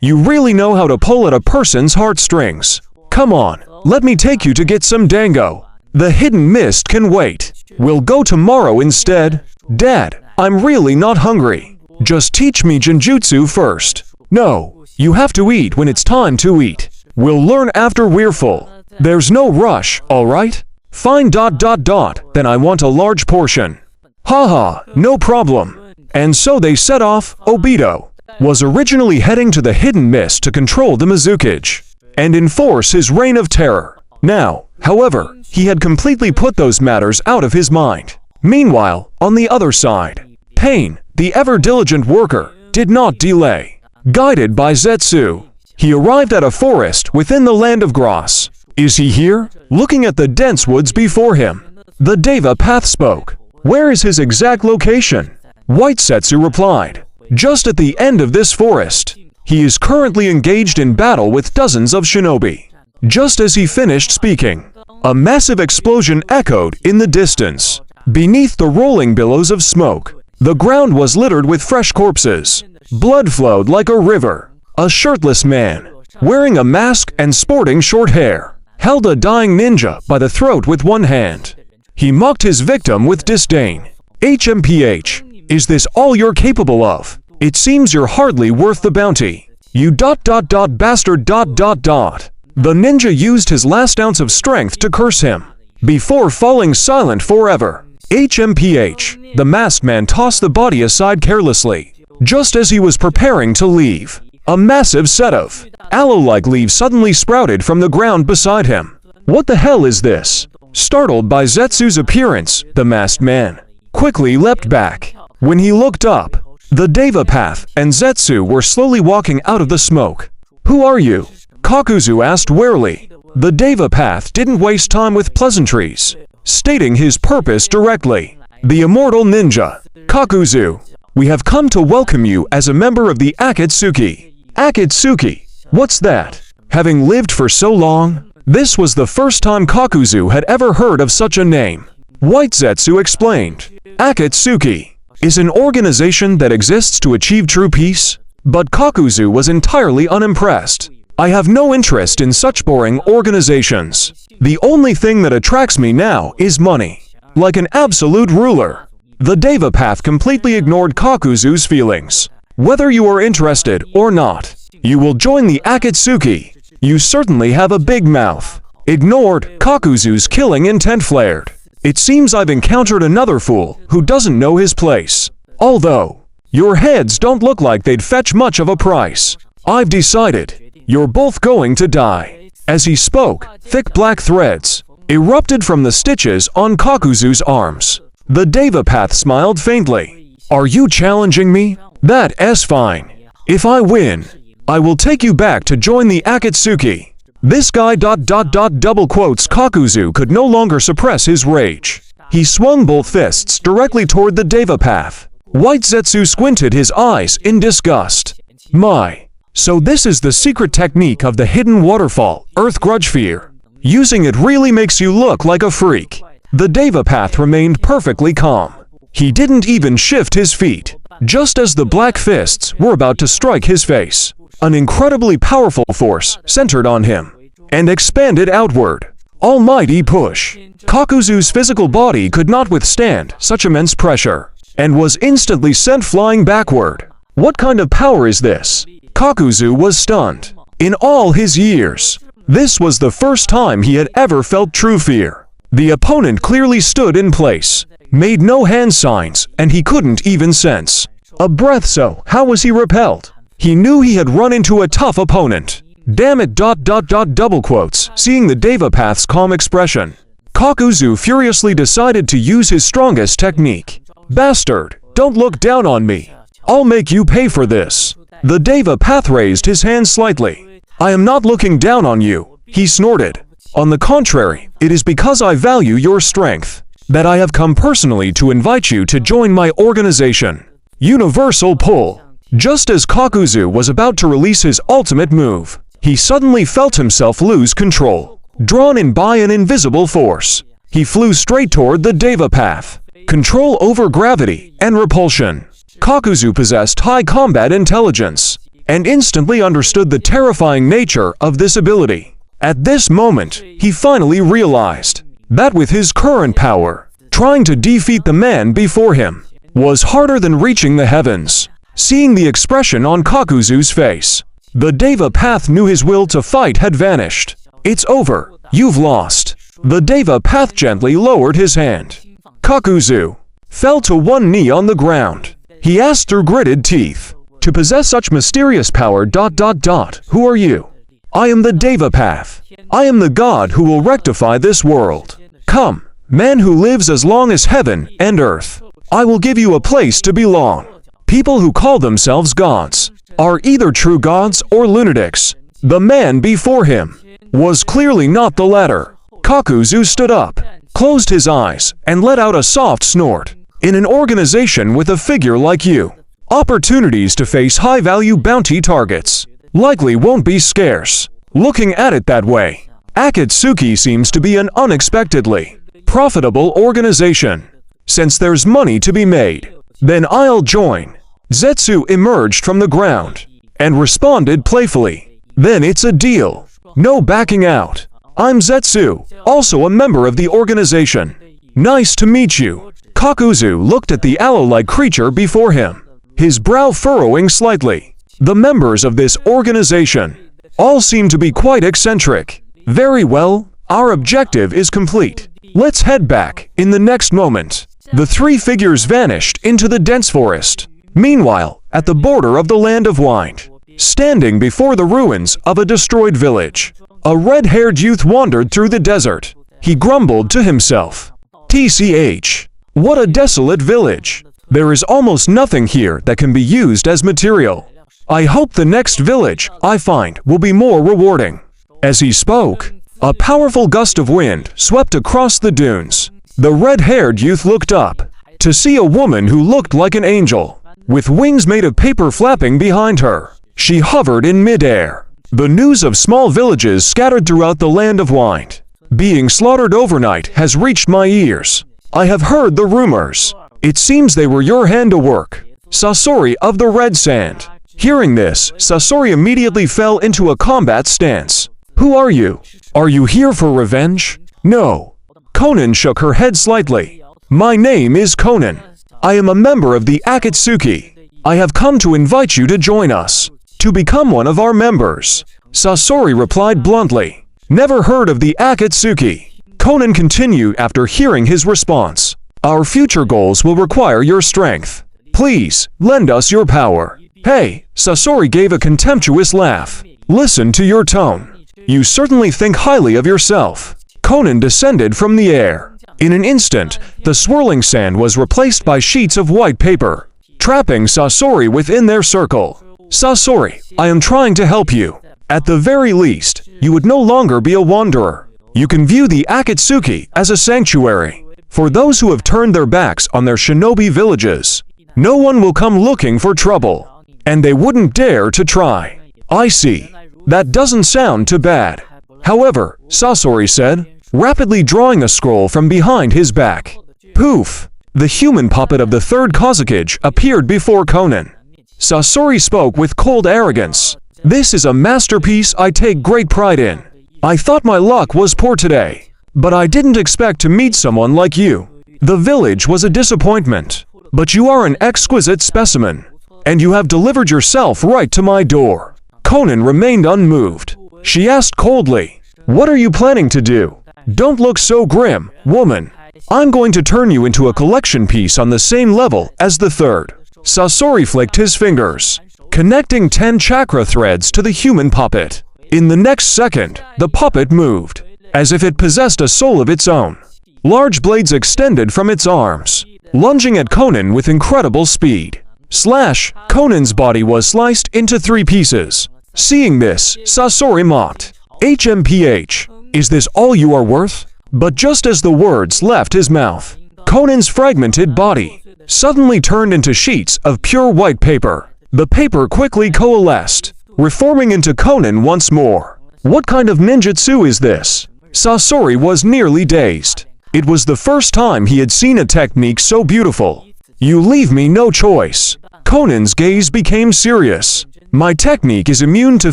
You really know how to pull at a person's heartstrings. Come on, let me take you to get some dango. The hidden mist can wait. We'll go tomorrow instead. Dad, I'm really not hungry. Just teach me genjutsu first. No, you have to eat when it's time to eat. We'll learn after we're full. There's no rush, alright? Fine ... then I want a large portion. Haha, no problem. And so they set off. Obito was originally heading to the hidden mist to control the Mizukage and enforce his reign of terror. Now, however, he had completely put those matters out of his mind. Meanwhile, on the other side, Pain, the ever-diligent worker, did not delay. Guided by Zetsu, he arrived at a forest within the Land of Grass. Is he here? Looking at the dense woods before him, the Deva Path spoke. Where is his exact location? White Zetsu replied. Just at the end of this forest. He is currently engaged in battle with dozens of shinobi. Just as he finished speaking, a massive explosion echoed in the distance. Beneath the rolling billows of smoke, the ground was littered with fresh corpses. Blood flowed like a river. A shirtless man, wearing a mask and sporting short hair, held a dying ninja by the throat with one hand. He mocked his victim with disdain. HMPH, is this all you're capable of? It seems you're hardly worth the bounty. You ... bastard ... The ninja used his last ounce of strength to curse him, before falling silent forever. HMPH, the masked man tossed the body aside carelessly. Just as he was preparing to leave, a massive set of aloe-like leaves suddenly sprouted from the ground beside him. What the hell is this? Startled by Zetsu's appearance, the masked man quickly leapt back. When he looked up, the Deva Path and Zetsu were slowly walking out of the smoke. Who are you? Kakuzu asked warily. The Deva Path didn't waste time with pleasantries, stating his purpose directly. The immortal ninja, Kakuzu, we have come to welcome you as a member of the Akatsuki. Akatsuki, what's that? Having lived for so long, this was the first time Kakuzu had ever heard of such a name. White Zetsu explained. Akatsuki. is an organization that exists to achieve true peace? But Kakuzu was entirely unimpressed. I have no interest in such boring organizations. The only thing that attracts me now is money. Like an absolute ruler. The Deva Path completely ignored Kakuzu's feelings. Whether you are interested or not, you will join the Akatsuki. You certainly have a big mouth. Ignored, Kakuzu's killing intent flared. It seems I've encountered another fool who doesn't know his place. Although, your heads don't look like they'd fetch much of a price. I've decided, you're both going to die. As he spoke, thick black threads erupted from the stitches on Kakuzu's arms. The Deva Path smiled faintly. Are you challenging me? That's fine. If I win, I will take you back to join the Akatsuki. This guy ... double quotes. Kakuzu could no longer suppress his rage. He swung both fists directly toward the Deva Path. White Zetsu squinted his eyes in disgust. My. So this is the secret technique of the hidden waterfall, Earth Grudge Fear. Using it really makes you look like a freak. The Deva Path remained perfectly calm. He didn't even shift his feet. Just as the black fists were about to strike his face, an incredibly powerful force centered on him and expanded outward. Almighty push. Kakuzu's physical body could not withstand such immense pressure and was instantly sent flying backward. What kind of power is this? Kakuzu was stunned. In all his years, this was the first time he had ever felt true fear. The opponent clearly stood in place, made no hand signs, and he couldn't even sense a breath. So how was he repelled? He knew he had run into a tough opponent. Damn it ... double quotes. Seeing the Deva Path's calm expression, Kakuzu furiously decided to use his strongest technique. Bastard, don't look down on me. I'll make you pay for this. The Deva Path raised his hand slightly. I am not looking down on you, he snorted. On the contrary, it is because I value your strength that I have come personally to invite you to join my organization. Universal Pull. Just as Kakuzu was about to release his ultimate move, he suddenly felt himself lose control. Drawn in by an invisible force, he flew straight toward the Deva Path. Control over gravity and repulsion. Kakuzu possessed high combat intelligence and instantly understood the terrifying nature of this ability. At this moment, he finally realized that with his current power, trying to defeat the man before him was harder than reaching the heavens. Seeing the expression on Kakuzu's face, the Deva Path knew his will to fight had vanished. It's over. You've lost. The Deva Path gently lowered his hand. Kakuzu fell to one knee on the ground. He asked through gritted teeth, to possess such mysterious power ... Who are you? I am the Deva Path. I am the god who will rectify this world. Come, man who lives as long as heaven and earth. I will give you a place to belong. People who call themselves gods are either true gods or lunatics. The man before him was clearly not the latter. Kakuzu stood up, closed his eyes, and let out a soft snort. In an organization with a figure like you, opportunities to face high-value bounty targets likely won't be scarce. Looking at it that way, Akatsuki seems to be an unexpectedly profitable organization. Since there's money to be made, then I'll join. Zetsu emerged from the ground and responded playfully. Then it's a deal. No backing out. I'm Zetsu, also a member of the organization. Nice to meet you. Kakuzu looked at the aloe-like creature before him, his brow furrowing slightly. The members of this organization all seem to be quite eccentric. Very well, our objective is complete. Let's head back. In the next moment, the three figures vanished into the dense forest. Meanwhile, at the border of the Land of Wind, standing before the ruins of a destroyed village, a red-haired youth wandered through the desert. He grumbled to himself, "TCH, what a desolate village. There is almost nothing here that can be used as material. I hope the next village I find will be more rewarding." As he spoke, a powerful gust of wind swept across the dunes. The red-haired youth looked up to see a woman who looked like an angel, with wings made of paper flapping behind her. She hovered in midair. The news of small villages scattered throughout the Land of Wind being slaughtered overnight has reached my ears. I have heard the rumors. It seems they were your handiwork. Sasori of the red sand. Hearing this, Sasori immediately fell into a combat stance. Who are you? Are you here for revenge? No. Konan shook her head slightly. My name is Konan. I am a member of the Akatsuki. I have come to invite you to join us, to become one of our members. Sasori replied bluntly. Never heard of the Akatsuki. Konan continued after hearing his response. Our future goals will require your strength. Please, lend us your power. Hey, Sasori gave a contemptuous laugh. Listen to your tone. You certainly think highly of yourself. Konan descended from the air. In an instant, the swirling sand was replaced by sheets of white paper, trapping Sasori within their circle. Sasori, I am trying to help you. At the very least, you would no longer be a wanderer. You can view the Akatsuki as a sanctuary. For those who have turned their backs on their shinobi villages, no one will come looking for trouble, and they wouldn't dare to try. I see. That doesn't sound too bad. However, Sasori said, rapidly drawing a scroll from behind his back. Poof! The human puppet of the third Kozakage appeared before Konan. Sasori spoke with cold arrogance. This is a masterpiece I take great pride in. I thought my luck was poor today, but I didn't expect to meet someone like you. The village was a disappointment, but you are an exquisite specimen, and you have delivered yourself right to my door. Konan remained unmoved. She asked coldly, what are you planning to do? Don't look so grim, woman. I'm going to turn you into a collection piece on the same level as the third. Sasori flicked his fingers, connecting 10 chakra threads to the human puppet. In the next second, the puppet moved, as if it possessed a soul of its own. Large blades extended from its arms, lunging at Konan with incredible speed. Slash! Konan's body was sliced into 3 pieces. Seeing this, Sasori mocked. HMPH, is this all you are worth? But just as the words left his mouth, Konan's fragmented body suddenly turned into sheets of pure white paper. The paper quickly coalesced, reforming into Konan once more. What kind of ninjutsu is this? Sasori was nearly dazed. It was the first time he had seen a technique so beautiful. You leave me no choice. Konan's gaze became serious. My technique is immune to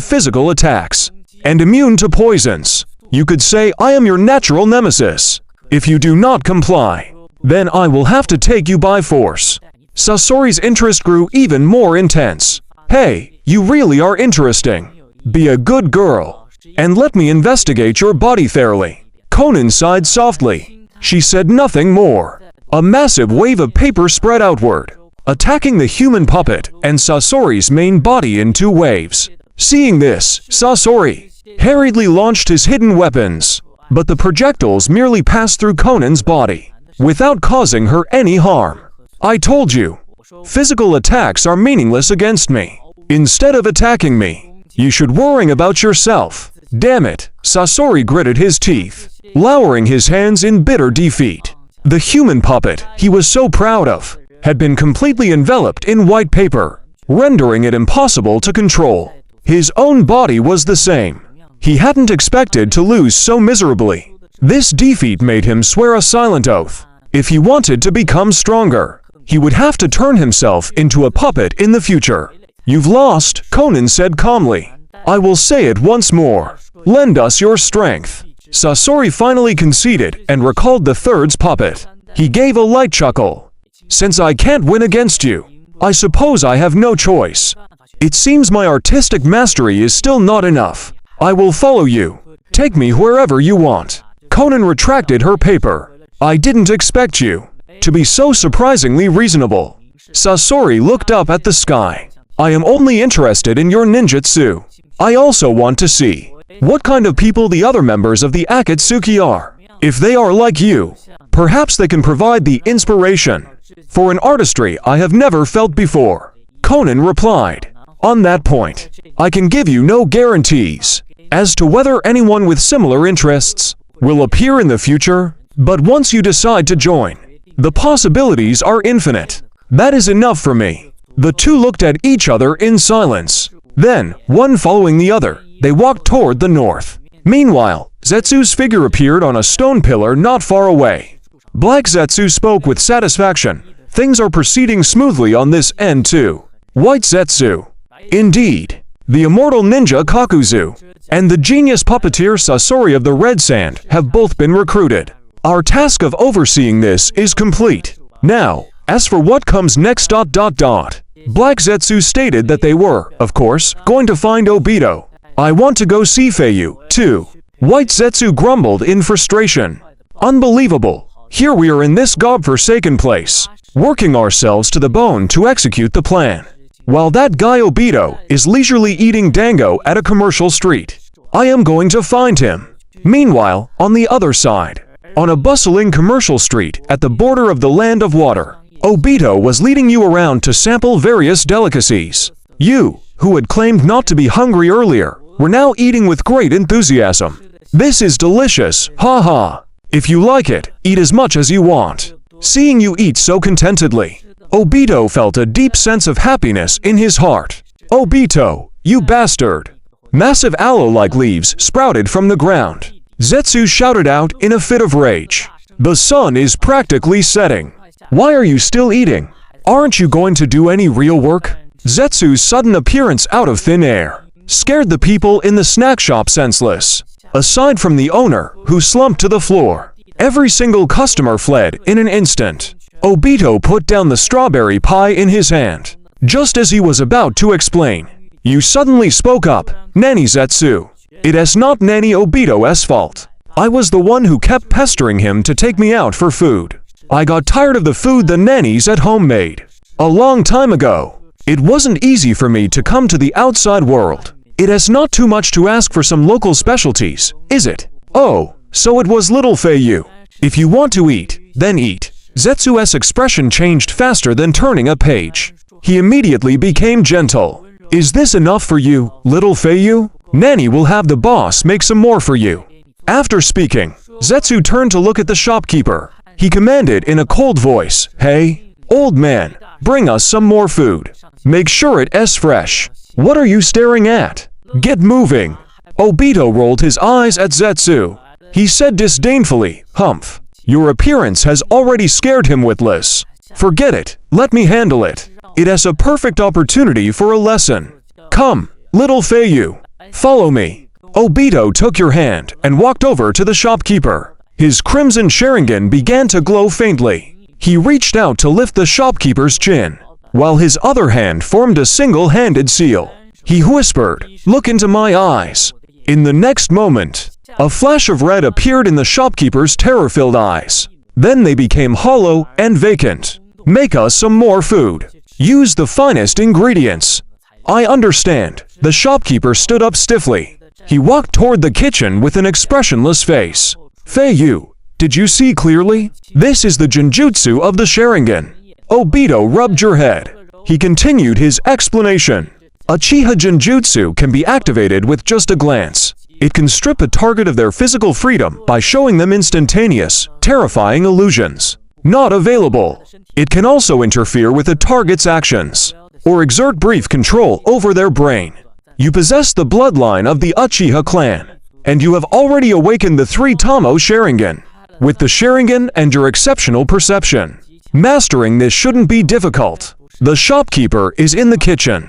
physical attacks, and immune to poisons. You could say I am your natural nemesis. If you do not comply, then I will have to take you by force. Sasori's interest grew even more intense. Hey, you really are interesting. Be a good girl, and let me investigate your body thoroughly. Konan sighed softly. She said nothing more. A massive wave of paper spread outward, attacking the human puppet and Sasori's main body in 2 waves. Seeing this, Sasori hurriedly launched his hidden weapons, but the projectiles merely passed through Konan's body, without causing her any harm. I told you, physical attacks are meaningless against me. Instead of attacking me, you should worry about yourself. Damn it, Sasori gritted his teeth, lowering his hands in bitter defeat. The human puppet he was so proud of had been completely enveloped in white paper, rendering it impossible to control. His own body was the same. He hadn't expected to lose so miserably. This defeat made him swear a silent oath. If he wanted to become stronger, he would have to turn himself into a puppet in the future. You've lost, Konan said calmly. I will say it once more. Lend us your strength. Sasori finally conceded and recalled the third's puppet. He gave a light chuckle. Since I can't win against you, I suppose I have no choice. It seems my artistic mastery is still not enough. I will follow you. Take me wherever you want. Konan retracted her paper. I didn't expect you to be so surprisingly reasonable. Sasori looked up at the sky. I am only interested in your ninjutsu. I also want to see what kind of people the other members of the Akatsuki are. If they are like you, perhaps they can provide the inspiration for an artistry I have never felt before. Konan replied. On that point, I can give you no guarantees as to whether anyone with similar interests will appear in the future, but once you decide to join, the possibilities are infinite. That is enough for me. The two looked at each other in silence. Then, one following the other, they walked toward the north. Meanwhile, Zetsu's figure appeared on a stone pillar not far away. Black Zetsu spoke with satisfaction. Things are proceeding smoothly on this end too. White Zetsu. Indeed. The immortal ninja Kakuzu and the genius puppeteer Sasori of the Red Sand have both been recruited. Our task of overseeing this is complete. Now, as for what comes next ... Black Zetsu stated that they were, of course, going to find Obito. I want to go see Feiyu, too. White Zetsu grumbled in frustration. Unbelievable. Here we are in this godforsaken place, working ourselves to the bone to execute the plan, while that guy Obito is leisurely eating dango at a commercial street. I am going to find him. Meanwhile, on the other side, on a bustling commercial street at the border of the Land of Water, Obito was leading you around to sample various delicacies. You, who had claimed not to be hungry earlier, were now eating with great enthusiasm. This is delicious, haha. If you like it, eat as much as you want. Seeing you eat so contentedly, Obito felt a deep sense of happiness in his heart. Obito, you bastard! Massive aloe-like leaves sprouted from the ground. Zetsu shouted out in a fit of rage. The sun is practically setting. Why are you still eating? Aren't you going to do any real work? Zetsu's sudden appearance out of thin air scared the people in the snack shop senseless. Aside from the owner, who slumped to the floor, every single customer fled in an instant. Obito put down the strawberry pie in his hand. Just as he was about to explain, you suddenly spoke up, Nanny Zetsu. It is not Nanny Obito's fault. I was the one who kept pestering him to take me out for food. I got tired of the food the nannies at home made. A long time ago. It wasn't easy for me to come to the outside world. It is not too much to ask for some local specialties, is it? Oh, so it was little Feiyu. If you want to eat, then eat. Zetsu's expression changed faster than turning a page. He immediately became gentle. Is this enough for you, little Feiyu? Nanny will have the boss make some more for you. After speaking, Zetsu turned to look at the shopkeeper. He commanded in a cold voice, Hey, old man, bring us some more food. Make sure it is fresh. What are you staring at? Get moving. Obito rolled his eyes at Zetsu. He said disdainfully, Humph. Your appearance has already scared him witless. Forget it, let me handle it. It is a perfect opportunity for a lesson. Come, little Feiyu. Follow me. Obito took your hand and walked over to the shopkeeper. His crimson Sharingan began to glow faintly. He reached out to lift the shopkeeper's chin, while his other hand formed a single-handed seal. He whispered, Look into my eyes. In the next moment, a flash of red appeared in the shopkeeper's terror-filled eyes. Then they became hollow and vacant. Make us some more food. Use the finest ingredients. I understand. The shopkeeper stood up stiffly. He walked toward the kitchen with an expressionless face. Feiyu, did you see clearly? This is the genjutsu of the Sharingan. Obito rubbed your head. He continued his explanation. Uchiha Genjutsu can be activated with just a glance. It can strip a target of their physical freedom by showing them instantaneous, terrifying illusions. Not available. It can also interfere with a target's actions, or exert brief control over their brain. You possess the bloodline of the Uchiha clan, and you have already awakened the 3 Tamo Sharingan. With the Sharingan and your exceptional perception, mastering this shouldn't be difficult. The shopkeeper is in the kitchen.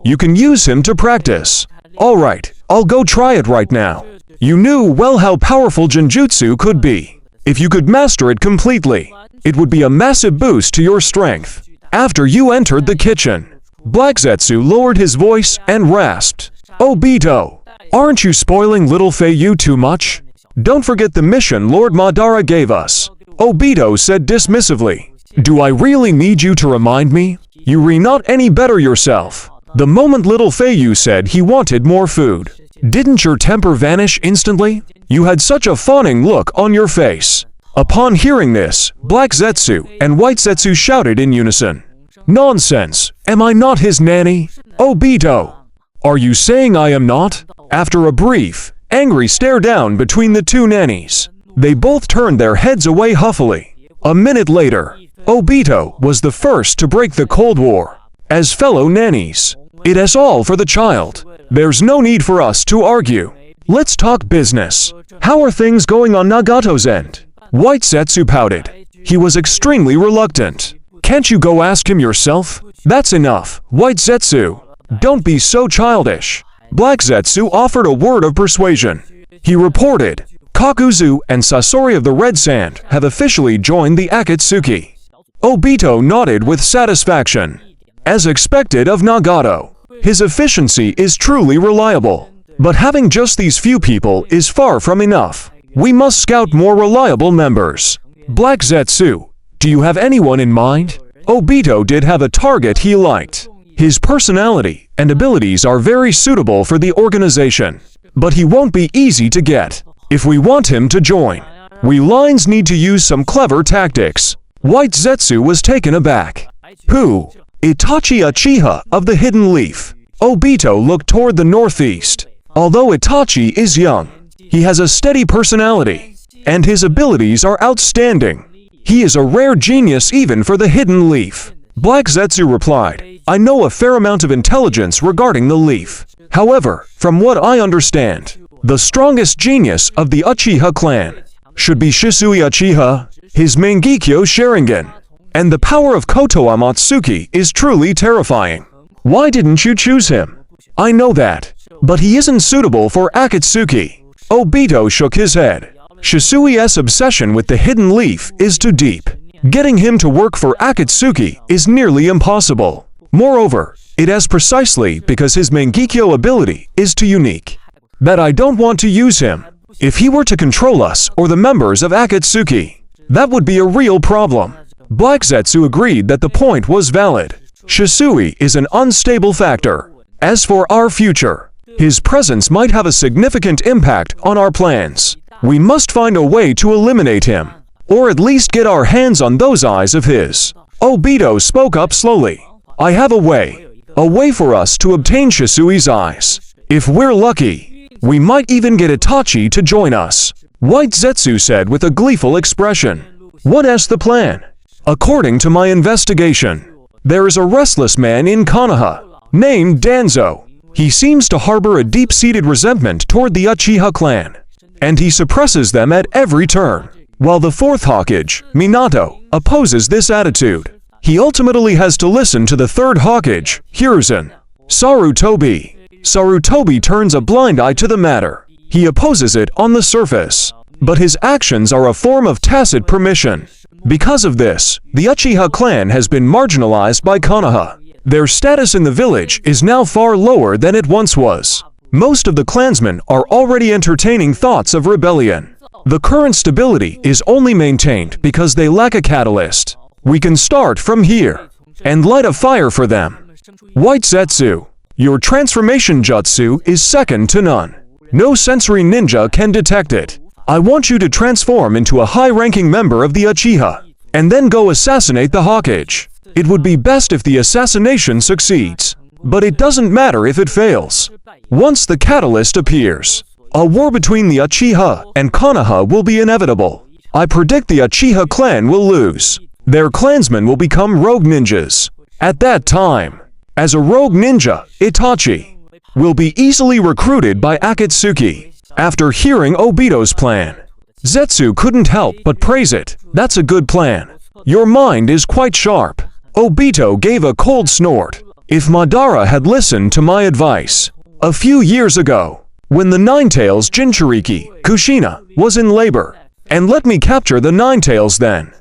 You can use him to practice. Alright, I'll go try it right now. You knew well how powerful Genjutsu could be. If you could master it completely, it would be a massive boost to your strength. After you entered the kitchen, Black Zetsu lowered his voice and rasped, Obito, aren't you spoiling little Feiyu too much? Don't forget the mission Lord Madara gave us. Obito said dismissively, Do I really need you to remind me? You re not any better yourself. The moment little Feiyu said he wanted more food, didn't your temper vanish instantly? You had such a fawning look on your face. Upon hearing this, Black Zetsu and White Zetsu shouted in unison. Nonsense! Am I not his nanny? Obito! Are you saying I am not? After a brief, angry stare down between the 2 nannies, they both turned their heads away huffily. A minute later, Obito was the first to break the Cold War. As fellow nannies, it is all for the child. There's no need for us to argue. Let's talk business. How are things going on Nagato's end? White Zetsu pouted. He was extremely reluctant. Can't you go ask him yourself? That's enough, White Zetsu. Don't be so childish. Black Zetsu offered a word of persuasion. He reported, Kakuzu and Sasori of the Red Sand have officially joined the Akatsuki. Obito nodded with satisfaction. As expected of Nagato, his efficiency is truly reliable. But having just these few people is far from enough. We must scout more reliable members. Black Zetsu, do you have anyone in mind? Obito did have a target he liked. His personality and abilities are very suitable for the organization. But he won't be easy to get. If we want him to join, we lines need to use some clever tactics. White Zetsu was taken aback. Who? Itachi Uchiha of the Hidden Leaf. Obito looked toward the northeast. Although Itachi is young, he has a steady personality, and his abilities are outstanding. He is a rare genius even for the Hidden Leaf. Black Zetsu replied, I know a fair amount of intelligence regarding the leaf. However, from what I understand, the strongest genius of the Uchiha clan should be Shisui Uchiha, his Mangekyo Sharingan, and the power of Koto Amatsuki is truly terrifying. Why didn't you choose him? I know that, but he isn't suitable for Akatsuki. Obito shook his head. Shisui's obsession with the Hidden Leaf is too deep. Getting him to work for Akatsuki is nearly impossible. Moreover, it is precisely because his Mangekyo ability is too unique that I don't want to use him. If he were to control us or the members of Akatsuki, that would be a real problem. Black Zetsu agreed that the point was valid. Shisui is an unstable factor. As for our future, his presence might have a significant impact on our plans. We must find a way to eliminate him, or at least get our hands on those eyes of his. Obito spoke up slowly. I have a way for us to obtain Shisui's eyes. If we're lucky, we might even get Itachi to join us. White Zetsu said with a gleeful expression. What is the plan? According to my investigation, there is a restless man in Konoha named Danzo. He seems to harbor a deep-seated resentment toward the Uchiha clan, and he suppresses them at every turn. While the fourth Hokage, Minato, opposes this attitude, he ultimately has to listen to the third Hokage, Hiruzen. Sarutobi. Sarutobi turns a blind eye to the matter. He opposes it on the surface, but his actions are a form of tacit permission. Because of this, the Uchiha clan has been marginalized by Konoha. Their status in the village is now far lower than it once was. Most of the clansmen are already entertaining thoughts of rebellion. The current stability is only maintained because they lack a catalyst. We can start from here and light a fire for them. White Zetsu, your transformation jutsu is second to none. No sensory ninja can detect it. I want you to transform into a high-ranking member of the Uchiha, and then go assassinate the Hokage. It would be best if the assassination succeeds, but it doesn't matter if it fails. Once the catalyst appears, a war between the Uchiha and Konoha will be inevitable. I predict the Uchiha clan will lose. Their clansmen will become rogue ninjas. At that time, as a rogue ninja, Itachi will be easily recruited by Akatsuki. After hearing Obito's plan, Zetsu couldn't help but praise it. That's a good plan. Your mind is quite sharp. Obito gave a cold snort. If Madara had listened to my advice a few years ago, when the Ninetales Jinchuriki, Kushina, was in labor, and let me capture the Ninetales then,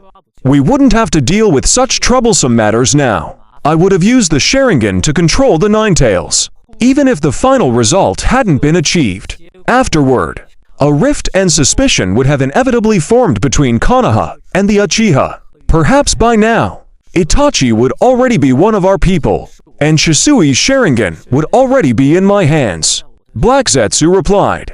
we wouldn't have to deal with such troublesome matters now. I would have used the Sharingan to control the Ninetales, even if the final result hadn't been achieved. Afterward, a rift and suspicion would have inevitably formed between Konoha and the Uchiha. Perhaps by now, Itachi would already be one of our people, and Shisui's Sharingan would already be in my hands. Black Zetsu replied,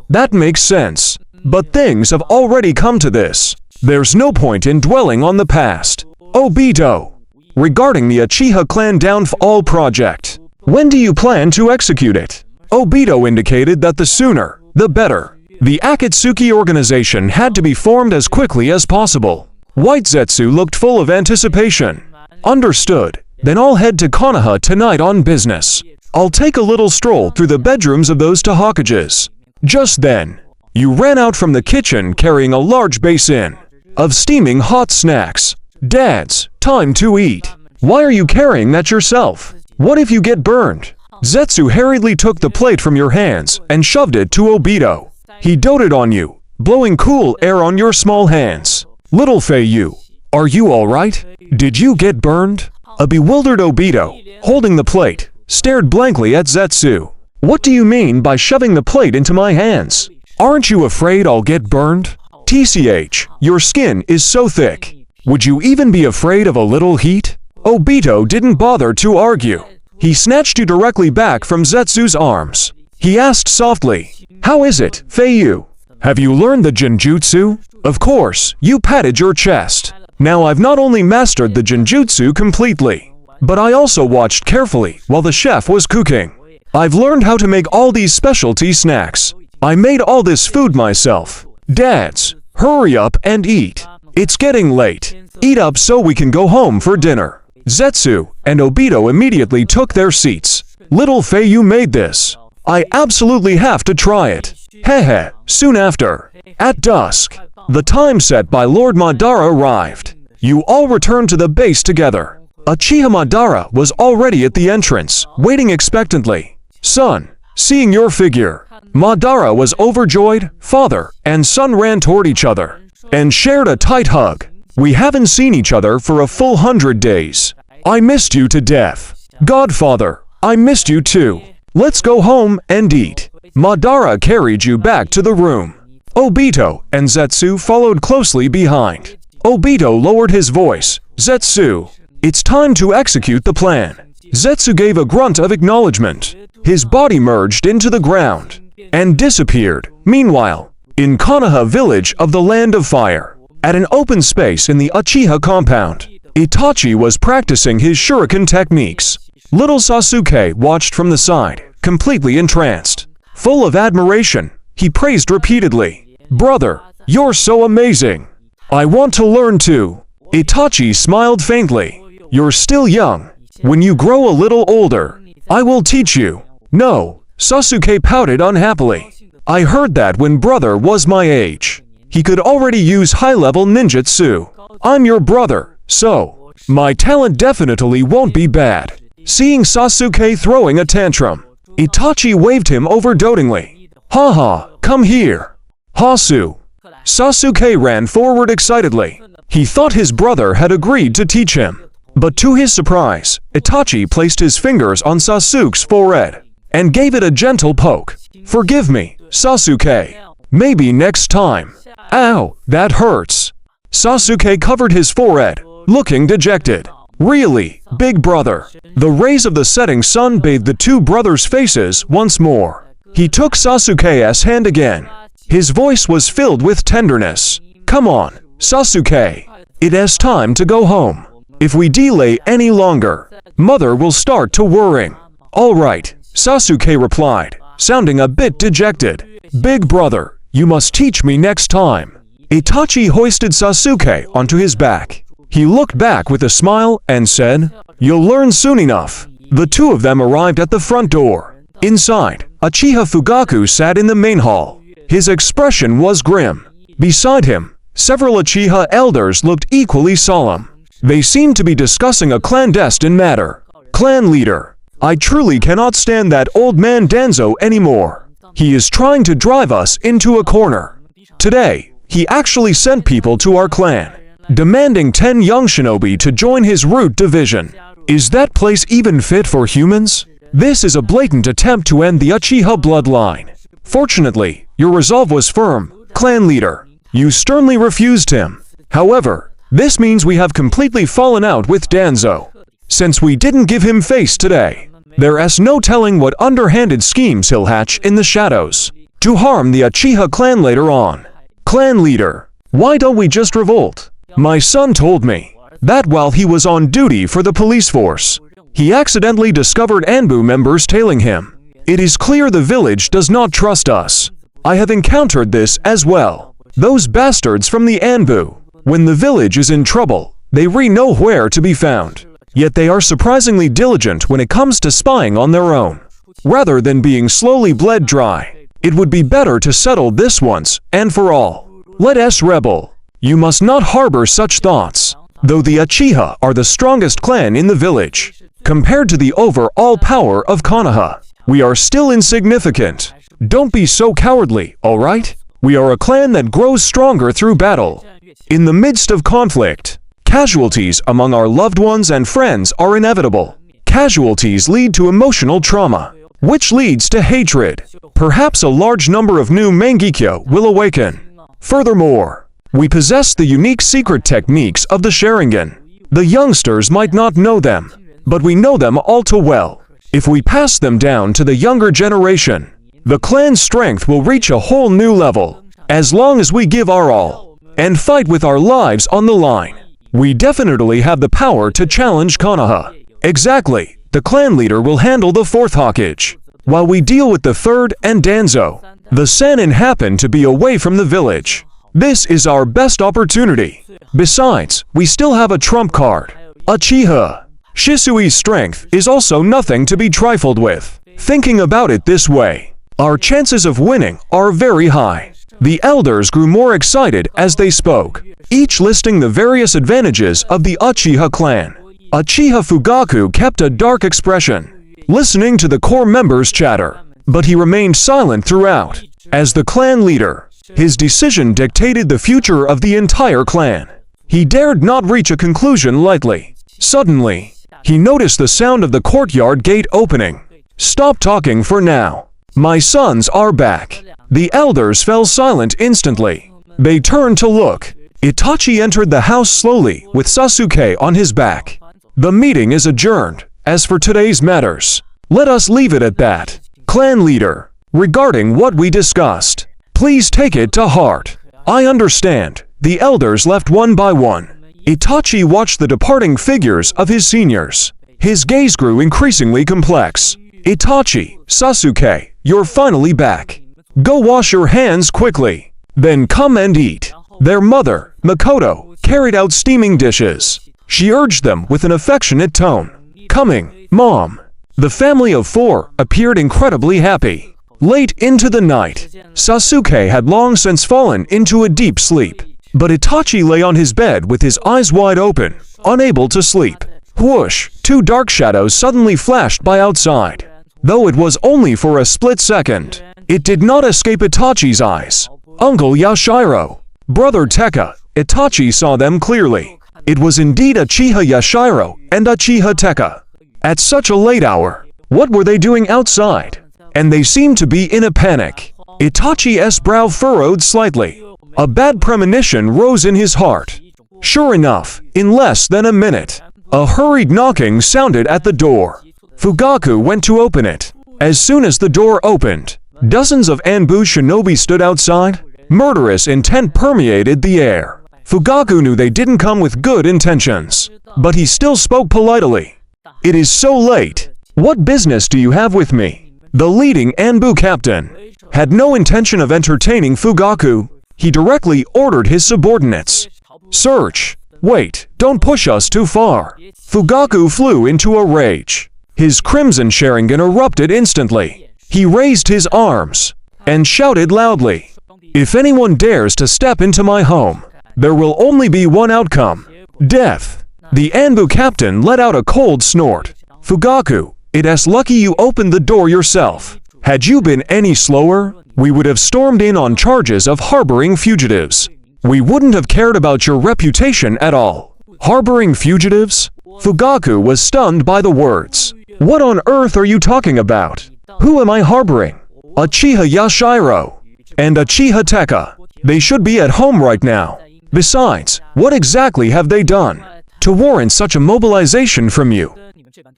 that makes sense. But things have already come to this. There's no point in dwelling on the past. Obito, regarding the Uchiha clan downfall project, when do you plan to execute it? Obito indicated that the sooner, the better. The Akatsuki organization had to be formed as quickly as possible. White Zetsu looked full of anticipation. Understood. Then I'll head to Konoha tonight on business. I'll take a little stroll through the bedrooms of those two Hokages. Just then, you ran out from the kitchen carrying a large basin of steaming hot snacks. Dads, time to eat. Why are you carrying that yourself? What if you get burned? Zetsu hurriedly took the plate from your hands and shoved it to Obito. He doted on you, blowing cool air on your small hands. Little Feiyu, are you alright? Did you get burned? A bewildered Obito, holding the plate, stared blankly at Zetsu. What do you mean by shoving the plate into my hands? Aren't you afraid I'll get burned? TCH, your skin is so thick. Would you even be afraid of a little heat? Obito didn't bother to argue. He snatched you directly back from Zetsu's arms. He asked softly, "How is it, Feiyu? Have you learned the Genjutsu?" Of course, you patted your chest. Now I've not only mastered the Genjutsu completely, but I also watched carefully while the chef was cooking. I've learned how to make all these specialty snacks. I made all this food myself. Dads, hurry up and eat. It's getting late. Eat up so we can go home for dinner. Zetsu and Obito immediately took their seats. Little Feiyu made this. I absolutely have to try it. Hehe. Soon after, at dusk, the time set by Lord Madara arrived. You all returned to the base together. Uchiha Madara was already at the entrance, waiting expectantly. Son, seeing your figure, Madara was overjoyed. Father and son ran toward each other and shared a tight hug. We haven't seen each other for a full 100 days. I missed you to death. Godfather, I missed you too. Let's go home and eat. Madara carried you back to the room. Obito and Zetsu followed closely behind. Obito lowered his voice. Zetsu, it's time to execute the plan. Zetsu gave a grunt of acknowledgement. His body merged into the ground and disappeared. Meanwhile, in Konoha village of the Land of Fire, at an open space in the Uchiha compound, Itachi was practicing his shuriken techniques. Little Sasuke watched from the side, completely entranced. Full of admiration, he praised repeatedly. Brother, you're so amazing. I want to learn too. Itachi smiled faintly. You're still young. When you grow a little older, I will teach you. No, Sasuke pouted unhappily. I heard that when brother was my age, he could already use high-level ninjutsu. I'm your brother, so my talent definitely won't be bad. Seeing Sasuke throwing a tantrum, Itachi waved him over dotingly. Haha, come here. Hasu. Sasuke ran forward excitedly. He thought his brother had agreed to teach him. But to his surprise, Itachi placed his fingers on Sasuke's forehead and gave it a gentle poke. Forgive me, Sasuke. Maybe next time. Ow, that hurts. Sasuke covered his forehead, looking dejected. Really, big brother. The rays of the setting sun bathed the two brothers' faces once more. He took Sasuke's hand again. His voice was filled with tenderness. Come on, Sasuke. It is time to go home. If we delay any longer, mother will start to worrying. All right, Sasuke replied, sounding a bit dejected. Big brother, you must teach me next time. Itachi hoisted Sasuke onto his back. He looked back with a smile and said, You'll learn soon enough. The two of them arrived at the front door. Inside, Uchiha Fugaku sat in the main hall. His expression was grim. Beside him, several Uchiha elders looked equally solemn. They seemed to be discussing a clandestine matter. Clan leader, I truly cannot stand that old man Danzo anymore. He is trying to drive us into a corner. Today, he actually sent people to our clan, demanding 10 young shinobi to join his root division. Is that place even fit for humans? This is a blatant attempt to end the Uchiha bloodline. Fortunately, your resolve was firm, clan leader. You sternly refused him. However, this means we have completely fallen out with Danzo. Since we didn't give him face today, there is no telling what underhanded schemes he'll hatch in the shadows to harm the Uchiha clan later on. Clan leader, why don't we just revolt? My son told me that while he was on duty for the police force, he accidentally discovered Anbu members tailing him. It is clear the village does not trust us. I have encountered this as well. Those bastards from the Anbu. When the village is in trouble, they know where to be found. Yet they are surprisingly diligent when it comes to spying on their own. Rather than being slowly bled dry, it would be better to settle this once and for all. Let us rebel. You must not harbor such thoughts. though the Uchiha are the strongest clan in the village. Compared to the overall power of Konoha, we are still insignificant. Don't be so cowardly, alright? We are a clan that grows stronger through battle. In the midst of conflict, casualties among our loved ones and friends are inevitable. Casualties lead to emotional trauma, which leads to hatred. Perhaps a large number of new Mangekyo will awaken. Furthermore, we possess the unique secret techniques of the Sharingan. The youngsters might not know them, but we know them all too well. If we pass them down to the younger generation, the clan's strength will reach a whole new level. As long as we give our all and fight with our lives on the line, we definitely have the power to challenge Konoha. Exactly, the clan leader will handle the fourth Hokage, while we deal with the third and Danzo. The Sannin happen to be away from the village. This is our best opportunity. Besides, we still have a trump card, Uchiha. Shisui's strength is also nothing to be trifled with. Thinking about it this way, our chances of winning are very high. The elders grew more excited as they spoke, each listing the various advantages of the Uchiha clan. Uchiha Fugaku kept a dark expression, listening to the core members' chatter, but he remained silent throughout. As the clan leader, his decision dictated the future of the entire clan. He dared not reach a conclusion lightly. Suddenly, he noticed the sound of the courtyard gate opening. Stop talking for now. My sons are back. The elders fell silent instantly. They turned to look. Itachi entered the house slowly with Sasuke on his back. The meeting is adjourned. As for today's matters, let us leave it at that. Clan leader, regarding what we discussed, please take it to heart. I understand. The elders left one by one. Itachi watched the departing figures of his seniors. His gaze grew increasingly complex. Itachi, Sasuke, you're finally back. Go wash your hands quickly. Then come and eat. Their mother, Makoto, carried out steaming dishes. She urged them with an affectionate tone. Coming, Mom. The family of four appeared incredibly happy. Late into the night, Sasuke had long since fallen into a deep sleep. But Itachi lay on his bed with his eyes wide open, unable to sleep. Whoosh! Two dark shadows suddenly flashed by outside. Though it was only for a split second, it did not escape Itachi's eyes. Uncle Yashiro, Brother Tekka, Itachi saw them clearly. It was indeed Uchiha Yashiro and Uchiha Tekka. At such a late hour, what were they doing outside? And they seemed to be in a panic. Itachi's brow furrowed slightly. A bad premonition rose in his heart. Sure enough, in less than a minute, a hurried knocking sounded at the door. Fugaku went to open it. As soon as the door opened, dozens of Anbu shinobi stood outside. Murderous intent permeated the air. Fugaku knew they didn't come with good intentions, but he still spoke politely. It is so late. What business do you have with me? The leading Anbu captain had no intention of entertaining Fugaku. He directly ordered his subordinates. Search. Wait, don't push us too far. Fugaku flew into a rage. His crimson Sharingan erupted instantly. He raised his arms and shouted loudly, "If anyone dares to step into my home, there will only be one outcome: death." The Anbu captain let out a cold snort. Fugaku, it's lucky you opened the door yourself. Had you been any slower, we would have stormed in on charges of harboring fugitives. We wouldn't have cared about your reputation at all. Harboring fugitives? Fugaku was stunned by the words. What on earth are you talking about? Who am I harboring? Uchiha Yashiro and Uchiha Tekka. They should be at home right now. Besides, what exactly have they done to warrant such a mobilization from you?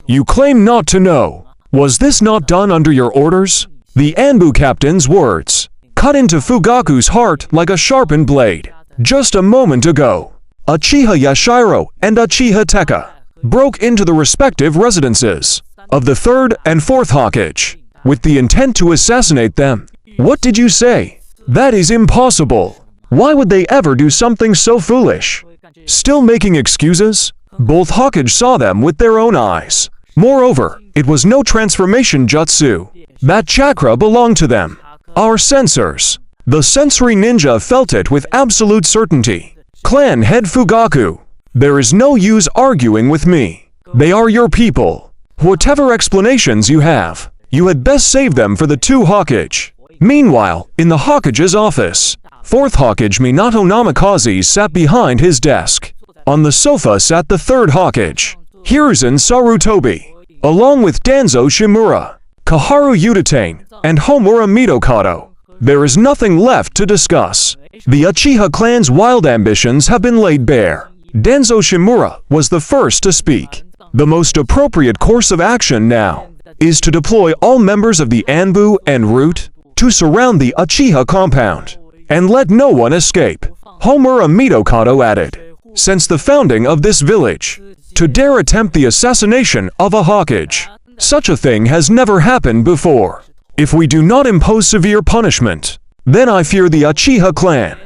You claim not to know. Was this not done under your orders? The Anbu captain's words cut into Fugaku's heart like a sharpened blade. Just a moment ago, Uchiha Yashiro and Uchiha Tekka broke into the respective residences of the third and fourth Hokage with the intent to assassinate them. What did you say? That is impossible. Why would they ever do something so foolish? Still making excuses? Both Hokage saw them with their own eyes. Moreover, it was no transformation jutsu. That chakra belonged to them. Our sensors. The sensory ninja felt it with absolute certainty. Clan head Fugaku. There is no use arguing with me. They are your people. Whatever explanations you have, you had best save them for the two Hokage. Meanwhile, in the Hokage's office, fourth Hokage Minato Namikaze sat behind his desk. On the sofa sat the third Hokage, Hiruzen Sarutobi, along with Danzo Shimura, Kaharu Udatane, and Homura Mitokado. There is nothing left to discuss. The Uchiha clan's wild ambitions have been laid bare. Danzo Shimura was the first to speak. The most appropriate course of action now is to deploy all members of the Anbu and Root to surround the Uchiha compound and let no one escape. Homura Mitokado added, since the founding of this village, to dare attempt the assassination of a Hokage, such a thing has never happened before. If we do not impose severe punishment, then I fear the Uchiha clan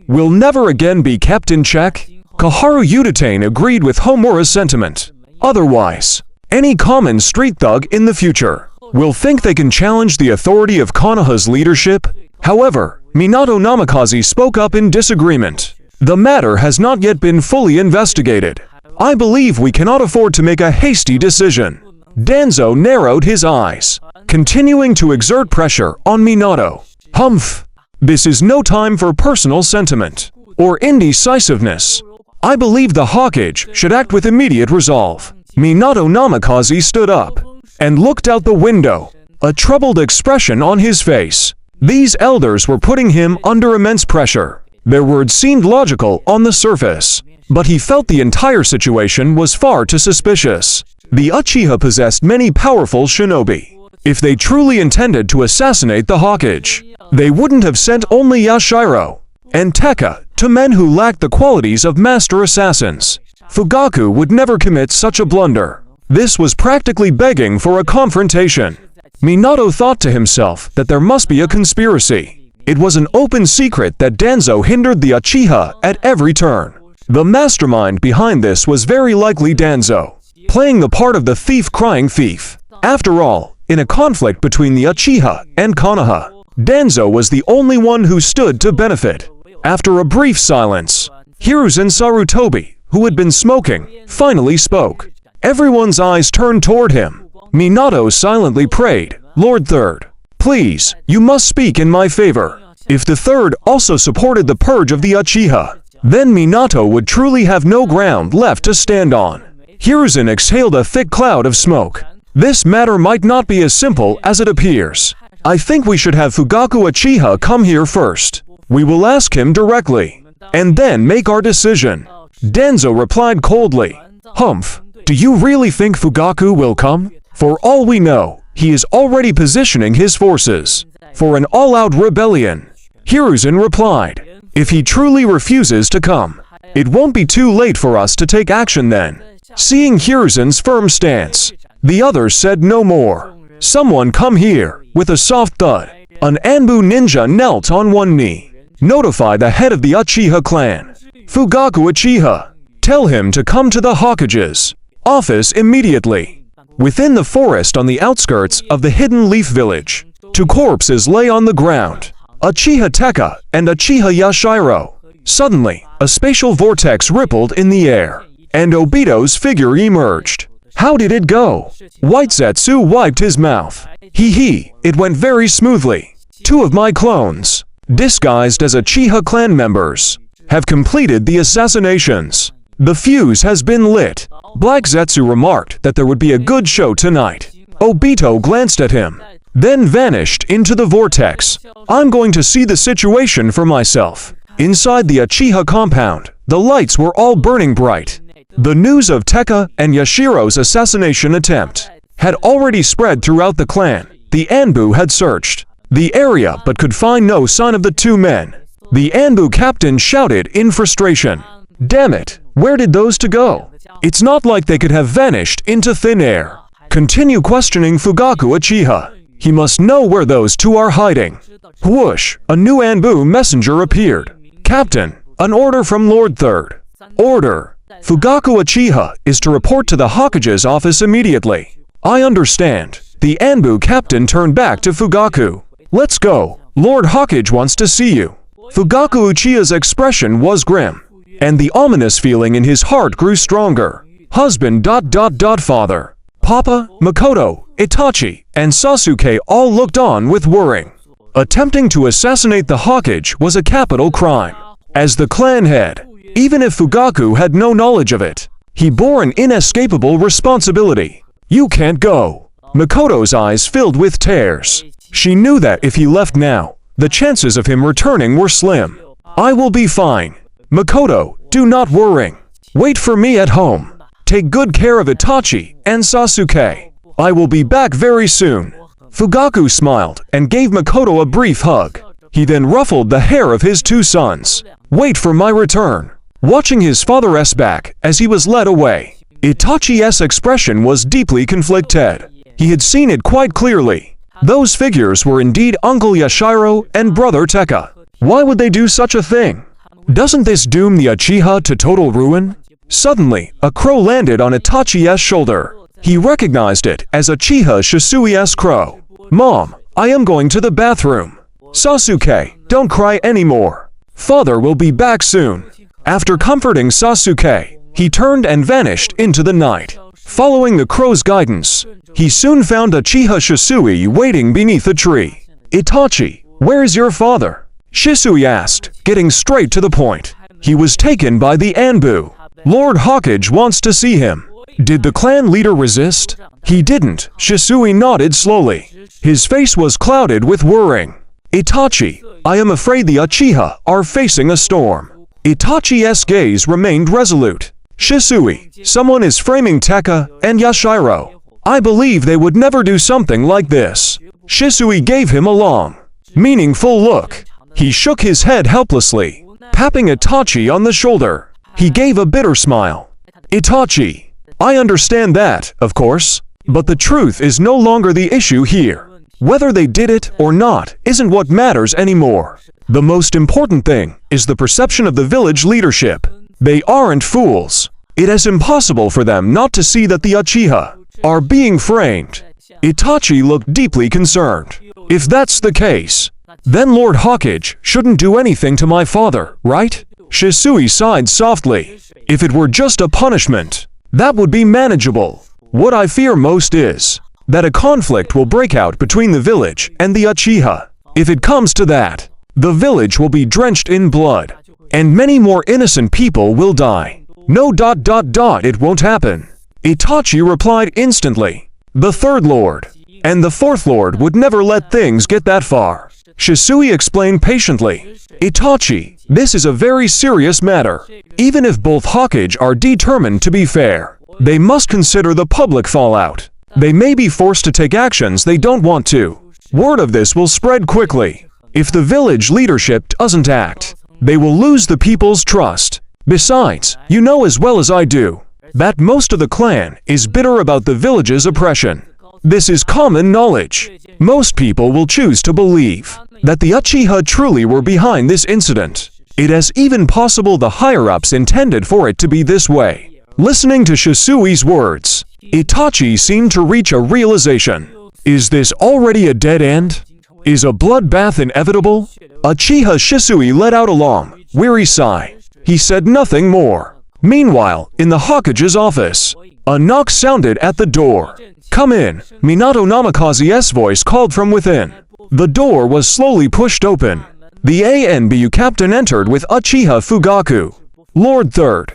will never again be kept in check. Kaharu Udatane agreed with Homura's sentiment. Otherwise, any common street thug in the future will think they can challenge the authority of Konoha's leadership. However, Minato Namikaze spoke up in disagreement. The matter has not yet been fully investigated. I believe we cannot afford to make a hasty decision. Danzo narrowed his eyes, continuing to exert pressure on Minato. Humph! This is no time for personal sentiment or indecisiveness. I believe the Hokage should act with immediate resolve. Minato Namikaze stood up and looked out the window, a troubled expression on his face. These elders were putting him under immense pressure. Their words seemed logical on the surface, but he felt the entire situation was far too suspicious. The Uchiha possessed many powerful shinobi. If they truly intended to assassinate the Hokage, they wouldn't have sent only Yashiro and Tekka to men who lacked the qualities of master assassins. Fugaku would never commit such a blunder. This was practically begging for a confrontation. Minato thought to himself that there must be a conspiracy. It was an open secret that Danzo hindered the Uchiha at every turn. The mastermind behind this was very likely Danzo, playing the part of the thief crying thief. After all, in a conflict between the Uchiha and Konoha, Danzo was the only one who stood to benefit. After a brief silence, Hiruzen Sarutobi, who had been smoking, finally spoke. Everyone's eyes turned toward him. Minato silently prayed, Lord Third, please, you must speak in my favor. If the Third also supported the purge of the Uchiha, then Minato would truly have no ground left to stand on. Hiruzen exhaled a thick cloud of smoke. This matter might not be as simple as it appears. I think we should have Fugaku Uchiha come here first. We will ask him directly, and then make our decision. Danzo replied coldly, Humph, do you really think Fugaku will come? For all we know, he is already positioning his forces for an all-out rebellion. Hiruzen replied, if he truly refuses to come, it won't be too late for us to take action then. Seeing Hiruzen's firm stance, the others said no more. Someone come here. With a soft thud, an Anbu ninja knelt on one knee. Notify the head of the Uchiha clan, Fugaku Uchiha. Tell him to come to the Hokage's office immediately. Within the forest on the outskirts of the Hidden Leaf Village, two corpses lay on the ground, Uchiha Tekka and Uchiha Yashiro. Suddenly, a spatial vortex rippled in the air, and Obito's figure emerged. How did it go? White Zetsu wiped his mouth. Hee, it went very smoothly. Two of my clones, disguised as Uchiha clan members, have completed the assassinations. The fuse has been lit. Black Zetsu remarked that there would be a good show tonight. Obito glanced at him, then vanished into the vortex. I'm going to see the situation for myself. Inside the Uchiha compound, the lights were all burning bright. The news of Tekka and Yashiro's assassination attempt had already spread throughout the clan. The Anbu had searched the area but could find no sign of the two men. The Anbu captain shouted in frustration, Damn it, where did those two go? It's not like they could have vanished into thin air. Continue questioning Fugaku Uchiha. He must know where those two are hiding. Whoosh, a new Anbu messenger appeared. Captain, an order from Lord Third. Order. Fugaku Uchiha is to report to the Hokage's office immediately. I understand. The Anbu captain turned back to Fugaku. Let's go. Lord Hokage wants to see you. Fugaku Uchiha's expression was grim. and the ominous feeling in his heart grew stronger. Husband ... father. Papa, Makoto, Itachi, and Sasuke all looked on with worrying. Attempting to assassinate the Hokage was a capital crime. As the clan head, even if Fugaku had no knowledge of it, he bore an inescapable responsibility. You can't go. Makoto's eyes filled with tears. She knew that if he left now, the chances of him returning were slim. I will be fine. Makoto, do not worry. Wait for me at home. Take good care of Itachi and Sasuke. I will be back very soon. Fugaku smiled and gave Makoto a brief hug. He then ruffled the hair of his two sons. Wait for my return. Watching his father's back as he was led away, Itachi's expression was deeply conflicted. He had seen it quite clearly. Those figures were indeed Uncle Yashiro and Brother Tekka. Why would they do such a thing? Doesn't this doom the Uchiha to total ruin? Suddenly, a crow landed on Itachi's shoulder. He recognized it as Uchiha Shisui's crow. Mom, I am going to the bathroom. Sasuke, don't cry anymore. Father will be back soon. After comforting Sasuke, he turned and vanished into the night. Following the crow's guidance, he soon found Uchiha Shisui waiting beneath a tree. Itachi, where is your father? Shisui asked, getting straight to the point. He was taken by the Anbu. Lord Hokage wants to see him. Did the clan leader resist? He didn't. Shisui nodded slowly. His face was clouded with worrying. Itachi, I am afraid the Uchiha are facing a storm. Itachi's gaze remained resolute. Shisui, someone is framing Tekka and Yashiro. I believe they would never do something like this. Shisui gave him a long, meaningful look. He shook his head helplessly, tapping Itachi on the shoulder. He gave a bitter smile. Itachi, I understand that, of course, but the truth is no longer the issue here. Whether they did it or not isn't what matters anymore. The most important thing is the perception of the village leadership. They aren't fools. It is impossible for them not to see that the Uchiha are being framed. Itachi looked deeply concerned. If that's the case, then Lord Hokage shouldn't do anything to my father, right? Shisui sighed softly. If it were just a punishment, that would be manageable. What I fear most is that a conflict will break out between the village and the Uchiha. If it comes to that, the village will be drenched in blood, and many more innocent people will die. No ... it won't happen. Itachi replied instantly. The third lord and the fourth lord would never let things get that far. Shisui explained patiently. Itachi, this is a very serious matter. Even if both Hokage are determined to be fair, they must consider the public fallout. They may be forced to take actions they don't want to. Word of this will spread quickly. If the village leadership doesn't act, they will lose the people's trust. Besides, you know as well as I do that most of the clan is bitter about the village's oppression. This is common knowledge. Most people will choose to believe that the Uchiha truly were behind this incident. It is even possible the higher-ups intended for it to be this way. Listening to Shisui's words, Itachi seemed to reach a realization. Is this already a dead end? Is a bloodbath inevitable? Uchiha Shisui let out a long, weary sigh. He said nothing more. Meanwhile, in the Hokage's office, a knock sounded at the door. Come in, Minato Namikaze's voice called from within. The door was slowly pushed open. The ANBU captain entered with Uchiha Fugaku. Lord Third.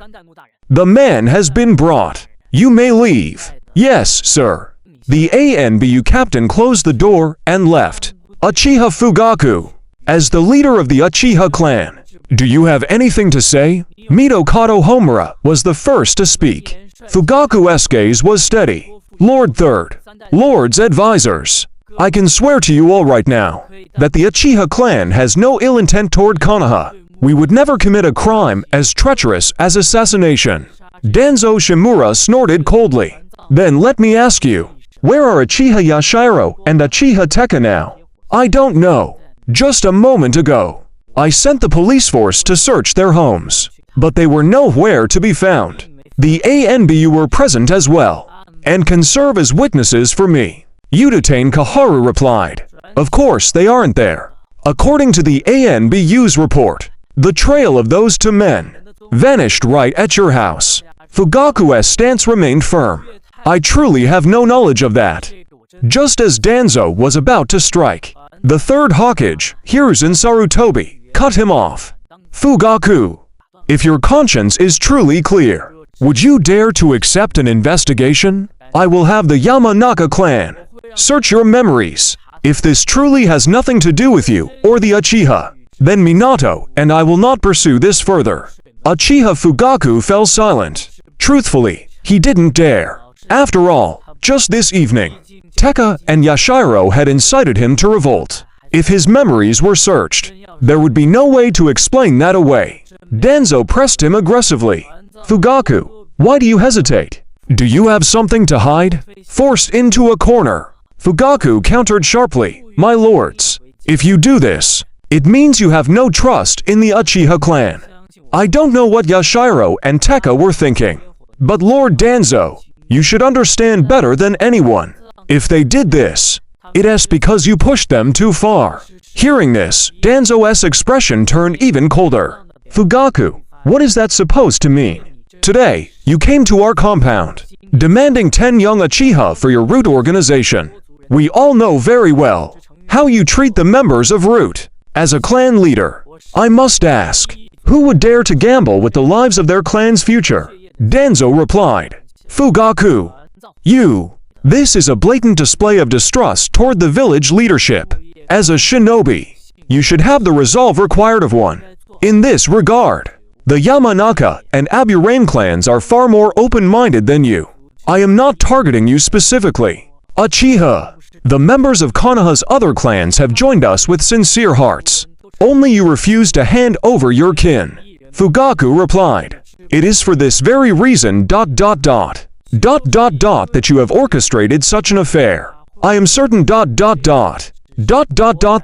The man has been brought. You may leave. Yes, sir. The ANBU captain closed the door and left. Uchiha Fugaku. As the leader of the Uchiha clan, do you have anything to say? Mitokado Homura was the first to speak. Fugaku's gaze was steady. Lord Third. Lord's advisors. I can swear to you all right now that the Uchiha clan has no ill intent toward Konoha. We would never commit a crime as treacherous as assassination. Danzo Shimura snorted coldly. Then let me ask you, where are Uchiha Yashiro and Uchiha Tekka now? I don't know. Just a moment ago, I sent the police force to search their homes, but they were nowhere to be found. The ANBU were present as well, and can serve as witnesses for me. Udatane Kaharu replied. Of course they aren't there. According to the ANBU's report, the trail of those two men vanished right at your house. Fugaku's stance remained firm. I truly have no knowledge of that. Just as Danzo was about to strike, the third Hokage, Hiruzen Sarutobi, cut him off. Fugaku, if your conscience is truly clear, would you dare to accept an investigation? I will have the Yamanaka clan search your memories. If this truly has nothing to do with you or the Uchiha, then Minato and I will not pursue this further. Uchiha Fugaku fell silent. Truthfully, he didn't dare. After all, just this evening, Tekka and Yashiro had incited him to revolt. If his memories were searched, there would be no way to explain that away. Danzo pressed him aggressively. Fugaku, why do you hesitate? Do you have something to hide? Forced into a corner, Fugaku countered sharply. My lords, if you do this, it means you have no trust in the Uchiha clan. I don't know what Yashiro and Tekka were thinking, but Lord Danzo, you should understand better than anyone. If they did this, it is because you pushed them too far. Hearing this, Danzo's expression turned even colder. Fugaku, what is that supposed to mean? Today, you came to our compound, demanding 10 young Uchiha for your Root organization. We all know very well how you treat the members of Root. As a clan leader, I must ask, who would dare to gamble with the lives of their clan's future? Danzo replied. Fugaku, you. This is a blatant display of distrust toward the village leadership. As a shinobi, you should have the resolve required of one. In this regard, the Yamanaka and Aburain clans are far more open-minded than you. I am not targeting you specifically. Uchiha, the members of Konoha's other clans have joined us with sincere hearts. Only you refuse to hand over your kin. Fugaku replied. It is for this very reason ... that you have orchestrated such an affair. I am certain ...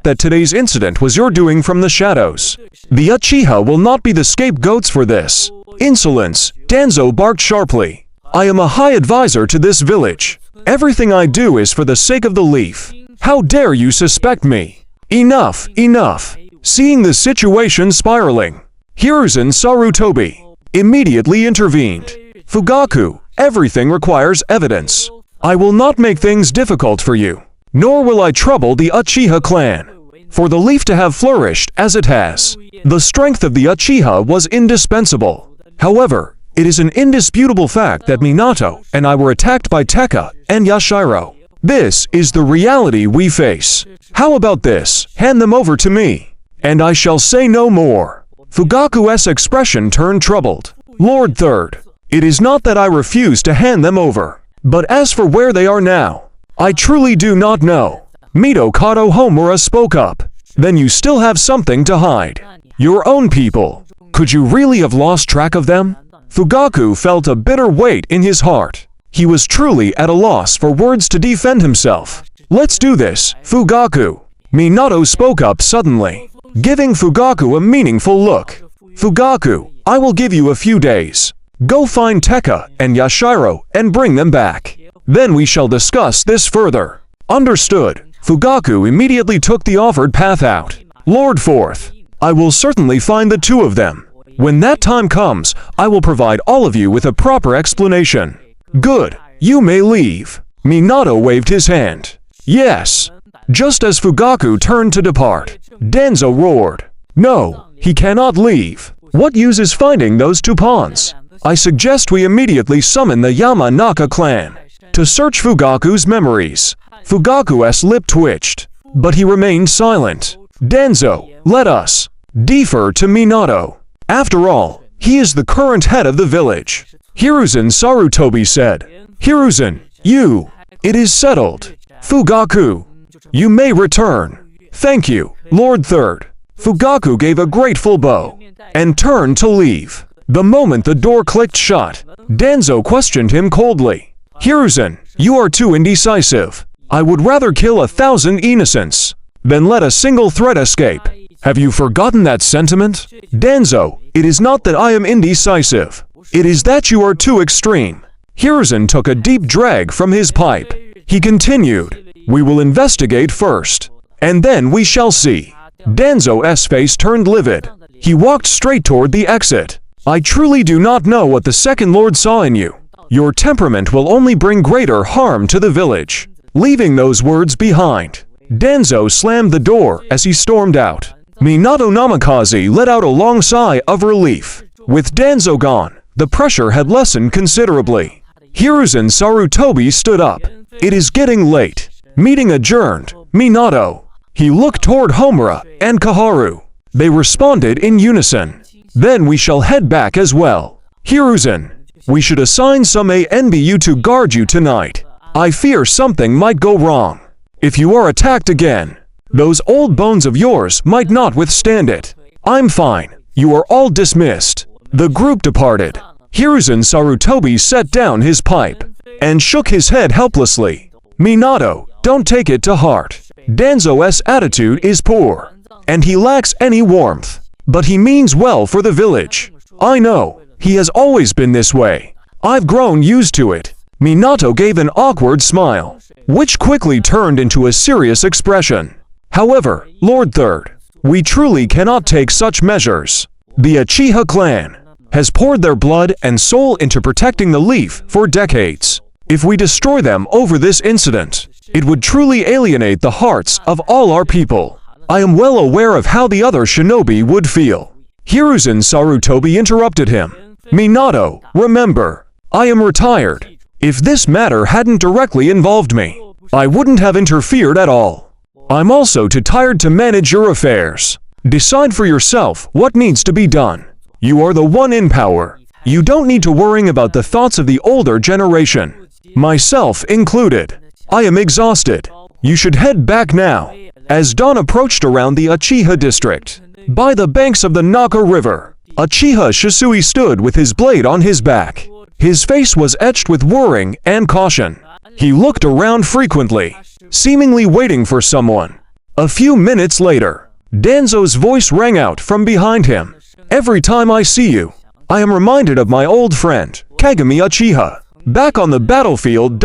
that today's incident was your doing from the shadows. The Uchiha will not be the scapegoats for this. Insolence, Danzo barked sharply. I am a high advisor to this village. Everything I do is for the sake of the leaf. How dare you suspect me? Enough, enough. Seeing the situation spiraling, Hiruzen Sarutobi immediately intervened. Fugaku, everything requires evidence. I will not make things difficult for you, nor will I trouble the Uchiha clan. For the leaf to have flourished as it has, the strength of the Uchiha was indispensable. However, it is an indisputable fact that Minato and I were attacked by Tekka and Yashiro. This is the reality we face. How about this? Hand them over to me, and I shall say no more. Fugaku's expression turned troubled. Lord Third, it is not that I refuse to hand them over, but as for where they are now, I truly do not know. Mito Kato Homura spoke up. Then you still have something to hide. Your own people. Could you really have lost track of them? Fugaku felt a bitter weight in his heart. He was truly at a loss for words to defend himself. Let's do this, Fugaku. Minato spoke up suddenly, giving Fugaku a meaningful look. Fugaku, I will give you a few days. Go find Tekka and Yashiro and bring them back. Then we shall discuss this further. Understood. Fugaku immediately took the offered path out. Lord Fourth, I will certainly find the two of them. When that time comes, I will provide all of you with a proper explanation. Good, you may leave. Minato waved his hand. Yes. Just as Fugaku turned to depart, Danzo roared. No, he cannot leave. What use is finding those two pawns? I suggest we immediately summon the Yamanaka clan to search Fugaku's memories. Fugaku's lip twitched, but he remained silent. Danzo, let us defer to Minato. After all, he is the current head of the village. Hiruzen Sarutobi said. Hiruzen, you. It is settled. Fugaku, you may return. Thank you, Lord Third. Fugaku gave a grateful bow and turned to leave. The moment the door clicked shut, Danzo questioned him coldly. Hiruzen, you are too indecisive. I would rather kill 1,000 innocents than let a single threat escape. Have you forgotten that sentiment? Danzo, it is not that I am indecisive. It is that you are too extreme. Hiruzen took a deep drag from his pipe. He continued, we will investigate first, and then we shall see. Danzo's face turned livid. He walked straight toward the exit. I truly do not know what the second lord saw in you. Your temperament will only bring greater harm to the village. Leaving those words behind, Danzo slammed the door as he stormed out. Minato Namikaze let out a long sigh of relief. With Danzo gone, the pressure had lessened considerably. Hiruzen Sarutobi stood up. It is getting late. Meeting adjourned. Minato. He looked toward Homura and Kaharu. They responded in unison. Then we shall head back as well. Hiruzen, we should assign some ANBU to guard you tonight. I fear something might go wrong. If you are attacked again, those old bones of yours might not withstand it. I'm fine. You are all dismissed. The group departed. Hiruzen Sarutobi set down his pipe and shook his head helplessly. Minato, don't take it to heart. Danzo's attitude is poor, and he lacks any warmth. But he means well for the village. I know, he has always been this way. I've grown used to it. Minato gave an awkward smile, which quickly turned into a serious expression. However, Lord Third, we truly cannot take such measures. The Uchiha clan has poured their blood and soul into protecting the leaf for decades. If we destroy them over this incident, it would truly alienate the hearts of all our people. I am well aware of how the other shinobi would feel. Hiruzen Sarutobi interrupted him. Minato, remember, I am retired. If this matter hadn't directly involved me, I wouldn't have interfered at all. I'm also too tired to manage your affairs. Decide for yourself what needs to be done. You are the one in power. You don't need to worry about the thoughts of the older generation, myself included. I am exhausted. You should head back now. As dawn approached around the Uchiha district, by the banks of the Naka River, Uchiha Shisui stood with his blade on his back. His face was etched with worrying and caution. He looked around frequently, seemingly waiting for someone. A few minutes later, Danzo's voice rang out from behind him. Every time I see you, I am reminded of my old friend, Kagami Uchiha. Back on the battlefield ...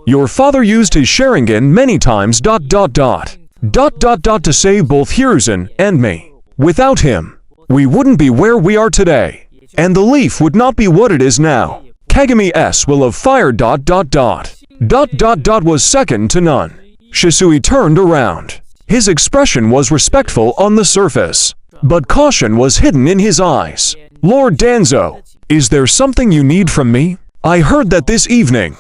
Your father used his Sharingan many times ... to save both Hiruzen and me. Without him, we wouldn't be where we are today. And the leaf would not be what it is now. Kagami S will have fired ... was second to none. Shisui turned around. His expression was respectful on the surface, but caution was hidden in his eyes. Lord Danzo, is there something you need from me? I heard that this evening,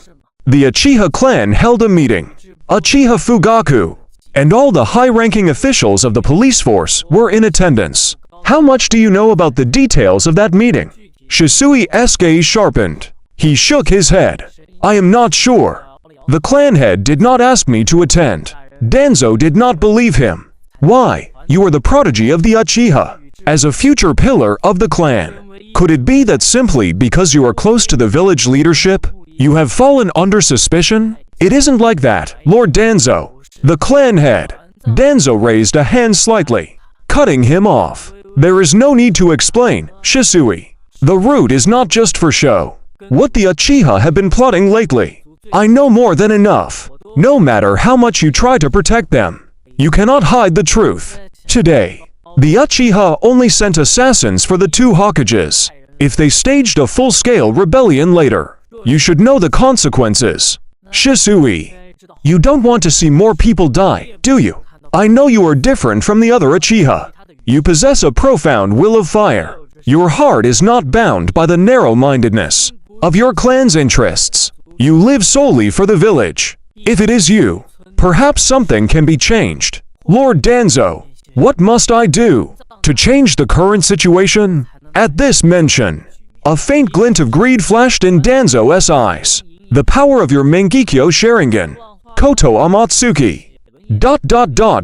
the Uchiha clan held a meeting. Uchiha Fugaku and all the high-ranking officials of the police force were in attendance. How much do you know about the details of that meeting? Shisui's gaze sharpened. He shook his head. I am not sure. The clan head did not ask me to attend. Danzo did not believe him. Why? You are the prodigy of the Uchiha. As a future pillar of the clan, could it be that simply because you are close to the village leadership, you have fallen under suspicion? It isn't like that, Lord Danzo. The clan head. Danzo raised a hand slightly, cutting him off. There is no need to explain, Shisui. The route is not just for show. What the Uchiha have been plotting lately, I know more than enough. No matter how much you try to protect them, you cannot hide the truth. Today, the Uchiha only sent assassins for the two Hokages. If they staged a full-scale rebellion later, you should know the consequences. Shisui, you don't want to see more people die, do you? I know you are different from the other Uchiha. You possess a profound will of fire. Your heart is not bound by the narrow-mindedness of your clan's interests. You live solely for the village. If it is you, perhaps something can be changed. Lord Danzo, what must I do to change the current situation? At this mention, a faint glint of greed flashed in Danzo's eyes. The power of your Mangekyo Sharingan, Koto Amatsuki, ...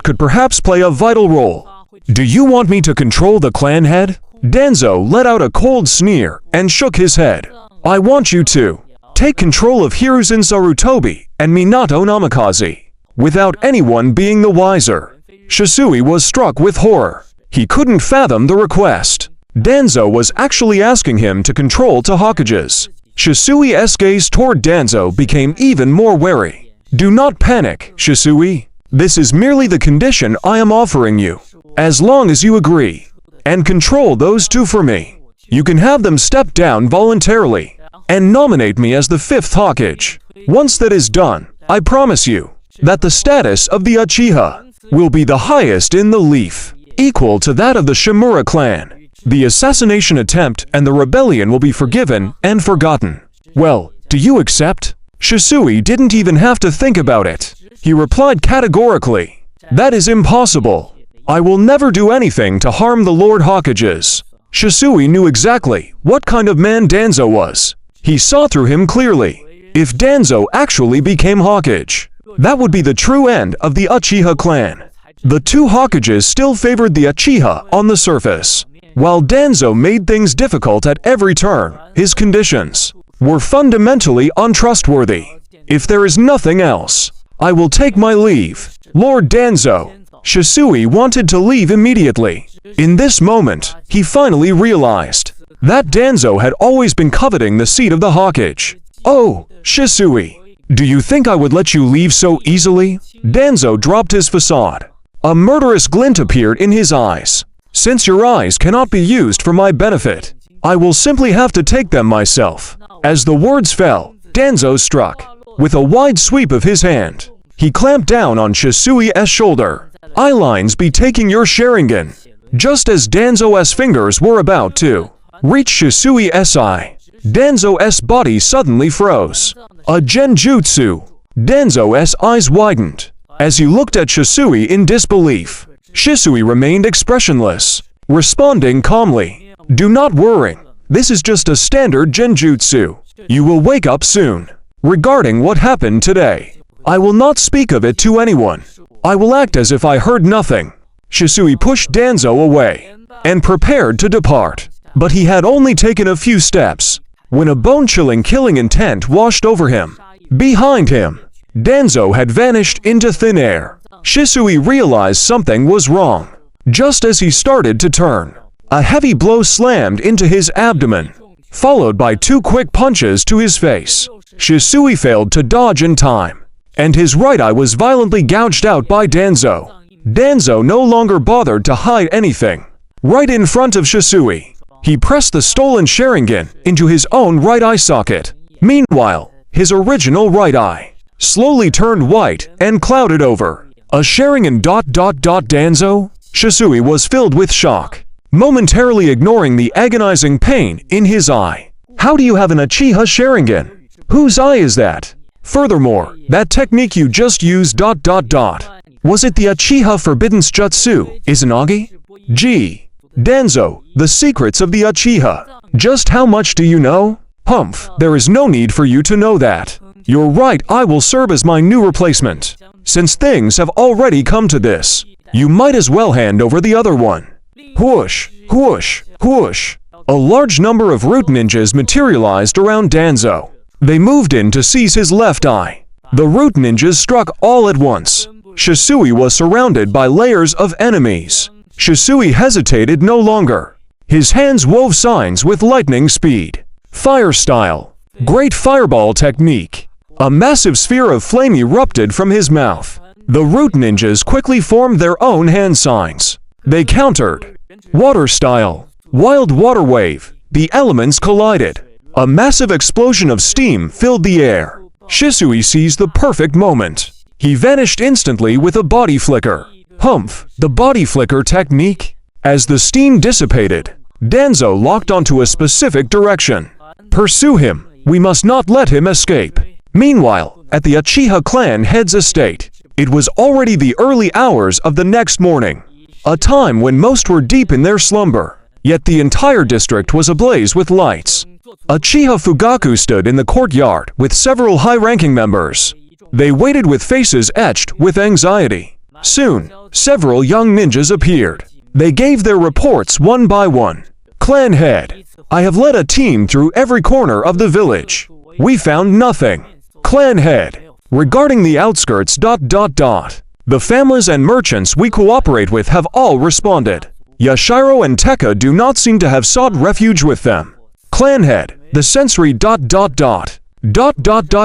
could perhaps play a vital role. Do you want me to control the clan head? Danzo let out a cold sneer and shook his head. I want you to take control of Hiruzen Sarutobi and Minato Namikaze, without anyone being the wiser. Shisui was struck with horror. He couldn't fathom the request. Danzo was actually asking him to control two Hokages. Shisui's gaze toward Danzo became even more wary. Do not panic, Shisui. This is merely the condition I am offering you. As long as you agree and control those two for me, You can have them step down voluntarily and nominate me as the 5th Hokage. Once that is done, I promise you that the status of the Uchiha will be the highest in the Leaf, equal to that of the Shimura clan. The assassination attempt and the rebellion will be forgiven and forgotten. Well, do you accept? Shisui didn't even have to think about it. He replied categorically, "That is impossible. I will never do anything to harm the Lord Hokages." Shisui knew exactly what kind of man Danzo was. He saw through him clearly. If Danzo actually became Hokage, that would be the true end of the Uchiha clan. The two Hokages still favored the Uchiha on the surface, while Danzo made things difficult at every turn. His conditions were fundamentally untrustworthy. If there is nothing else, I will take my leave. Lord Danzo. Shisui wanted to leave immediately. In this moment, he finally realized that Danzo had always been coveting the seat of the Hokage. "Oh, Shisui, do you think I would let you leave so easily?" Danzo dropped his facade. A murderous glint appeared in his eyes. "Since your eyes cannot be used for my benefit, I will simply have to take them myself." As the words fell, Danzo struck. With a wide sweep of his hand, he clamped down on Shisui's shoulder. "Eyelines be taking your Sharingan." Just as Danzo's fingers were about to reach Shisui's eye, Danzo's body suddenly froze. A genjutsu. Danzo's eyes widened as he looked at Shisui in disbelief. Shisui remained expressionless, responding calmly. "Do not worry. This is just a standard genjutsu. You will wake up soon. Regarding what happened today, I will not speak of it to anyone. I will act as if I heard nothing." Shisui pushed Danzo away and prepared to depart. But he had only taken a few steps when a bone-chilling killing intent washed over him. Behind him, Danzo had vanished into thin air. Shisui realized something was wrong. Just as he started to turn, a heavy blow slammed into his abdomen, followed by 2 quick punches to his face. Shisui failed to dodge in time, and his right eye was violently gouged out by Danzo. Danzo no longer bothered to hide anything. Right in front of Shisui, he pressed the stolen Sharingan into his own right eye socket. Meanwhile, his original right eye slowly turned white and clouded over. A Sharingan ... Danzo? Shisui was filled with shock, momentarily ignoring the agonizing pain in his eye. "How do you have an Uchiha Sharingan? Whose eye is that? Furthermore, that technique you just used ... Was it the Uchiha Forbidden Jutsu, Izanagi?" Gee, Danzo, the secrets of the Uchiha. Just how much do you know? Humph, there is no need for you to know that. Your right eye will serve as my new replacement. Since things have already come to this, you might as well hand over the other one. Whoosh, whoosh, whoosh. A large number of root ninjas materialized around Danzo. They moved in to seize his left eye. The root ninjas struck all at once. Shisui was surrounded by layers of enemies. Shisui hesitated no longer. His hands wove signs with lightning speed. Fire style. Great fireball technique. A massive sphere of flame erupted from his mouth. The root ninjas quickly formed their own hand signs. They countered. Water style. Wild water wave. The elements collided. A massive explosion of steam filled the air. Shisui seized the perfect moment. He vanished instantly with a body flicker. Humph, the body flicker technique? As the steam dissipated, Danzo locked onto a specific direction. Pursue him. We must not let him escape. Meanwhile, at the Uchiha clan head's estate, it was already the early hours of the next morning, a time when most were deep in their slumber. Yet the entire district was ablaze with lights. Uchiha Fugaku stood in the courtyard with several high-ranking members. They waited with faces etched with anxiety. Soon, several young ninjas appeared. They gave their reports one by one. "Clan head, I have led a team through every corner of the village. We found nothing." "Clan head, regarding the outskirts ... The families and merchants we cooperate with have all responded. Yashiro and Tekka do not seem to have sought refuge with them." "Clan head, the sensory ...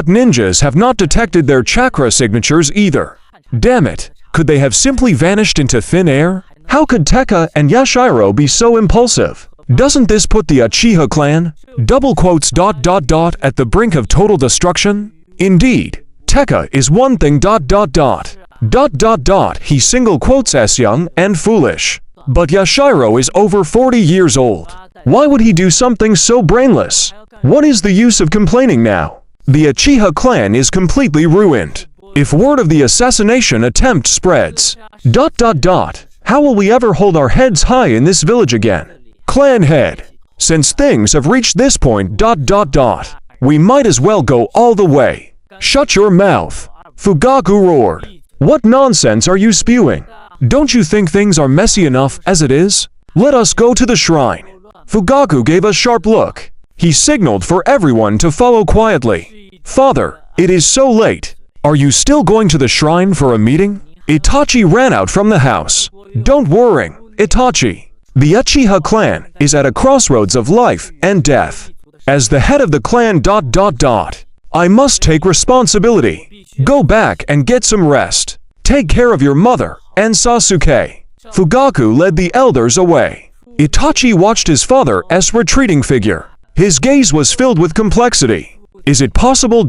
Ninjas have not detected their chakra signatures either. Damn it, could they have simply vanished into thin air? How could Tekka and Yashiro be so impulsive?" Doesn't this put the Uchiha clan, at the brink of total destruction? Indeed, Tekka is one thing, he single quotes as young and foolish. But Yashiro is over 40 years old. Why would he do something so brainless? What is the use of complaining now? The Uchiha clan is completely ruined. If word of the assassination attempt spreads, how will we ever hold our heads high in this village again? Clan head, since things have reached this point, we might as well go all the way. Shut your mouth. Fugaku roared. What nonsense are you spewing? Don't you think things are messy enough as it is? Let us go to the shrine. Fugaku gave a sharp look. He signaled for everyone to follow quietly. Father, it is so late. Are you still going to the shrine for a meeting? Itachi ran out from the house. Don't worry, Itachi. The Uchiha clan is at a crossroads of life and death. As the head of the clan, I must take responsibility. Go back and get some rest. Take care of your mother and Sasuke. Fugaku led the elders away. Itachi watched his father's retreating figure. His gaze was filled with complexity. Is it possible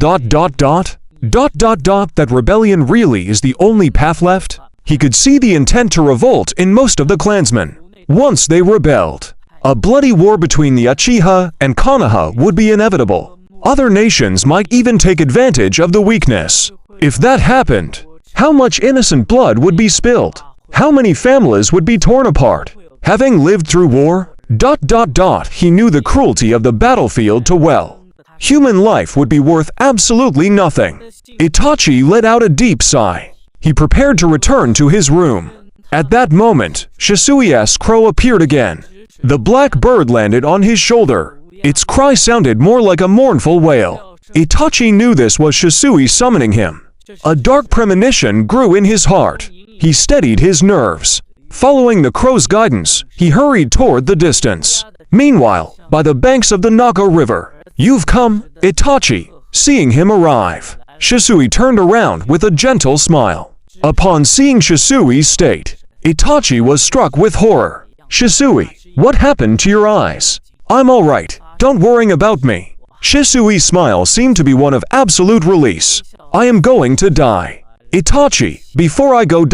that rebellion really is the only path left? He could see the intent to revolt in most of the clansmen. Once they rebelled, a bloody war between the Uchiha and Konoha would be inevitable. Other nations might even take advantage of the weakness. If that happened, how much innocent blood would be spilled? How many families would be torn apart? Having lived through war, he knew the cruelty of the battlefield too well. Human life would be worth absolutely nothing. Itachi let out a deep sigh. He prepared to return to his room. At that moment, Shisui's crow appeared again. The black bird landed on his shoulder. Its cry sounded more like a mournful wail. Itachi knew this was Shisui summoning him. A dark premonition grew in his heart. He steadied his nerves. Following the crow's guidance, he hurried toward the distance. Meanwhile, by the banks of the Naga River, "You've come, Itachi." Seeing him arrive, Shisui turned around with a gentle smile. Upon seeing Shisui's state, Itachi was struck with horror. "Shisui, what happened to your eyes?" "I'm all right, don't worry about me." Shisui's smile seemed to be one of absolute release. "I am going to die. Itachi, before I go,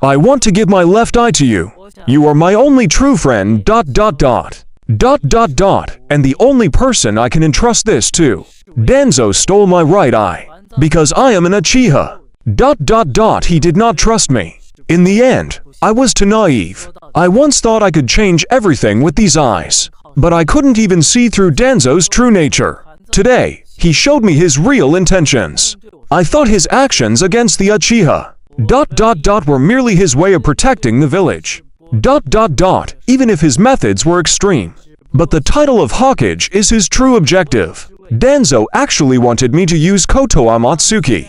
I want to give my left eye to you. You are my only true friend, and the only person I can entrust this to. Danzo stole my right eye, because I am an Uchiha. He did not trust me. In the end, I was too naive. I once thought I could change everything with these eyes, but I couldn't even see through Danzo's true nature. Today, he showed me his real intentions. I thought his actions against the Uchiha, were merely his way of protecting the village. Even if his methods were extreme. But the title of Hokage is his true objective. Danzo actually wanted me to use Koto Amatsuki,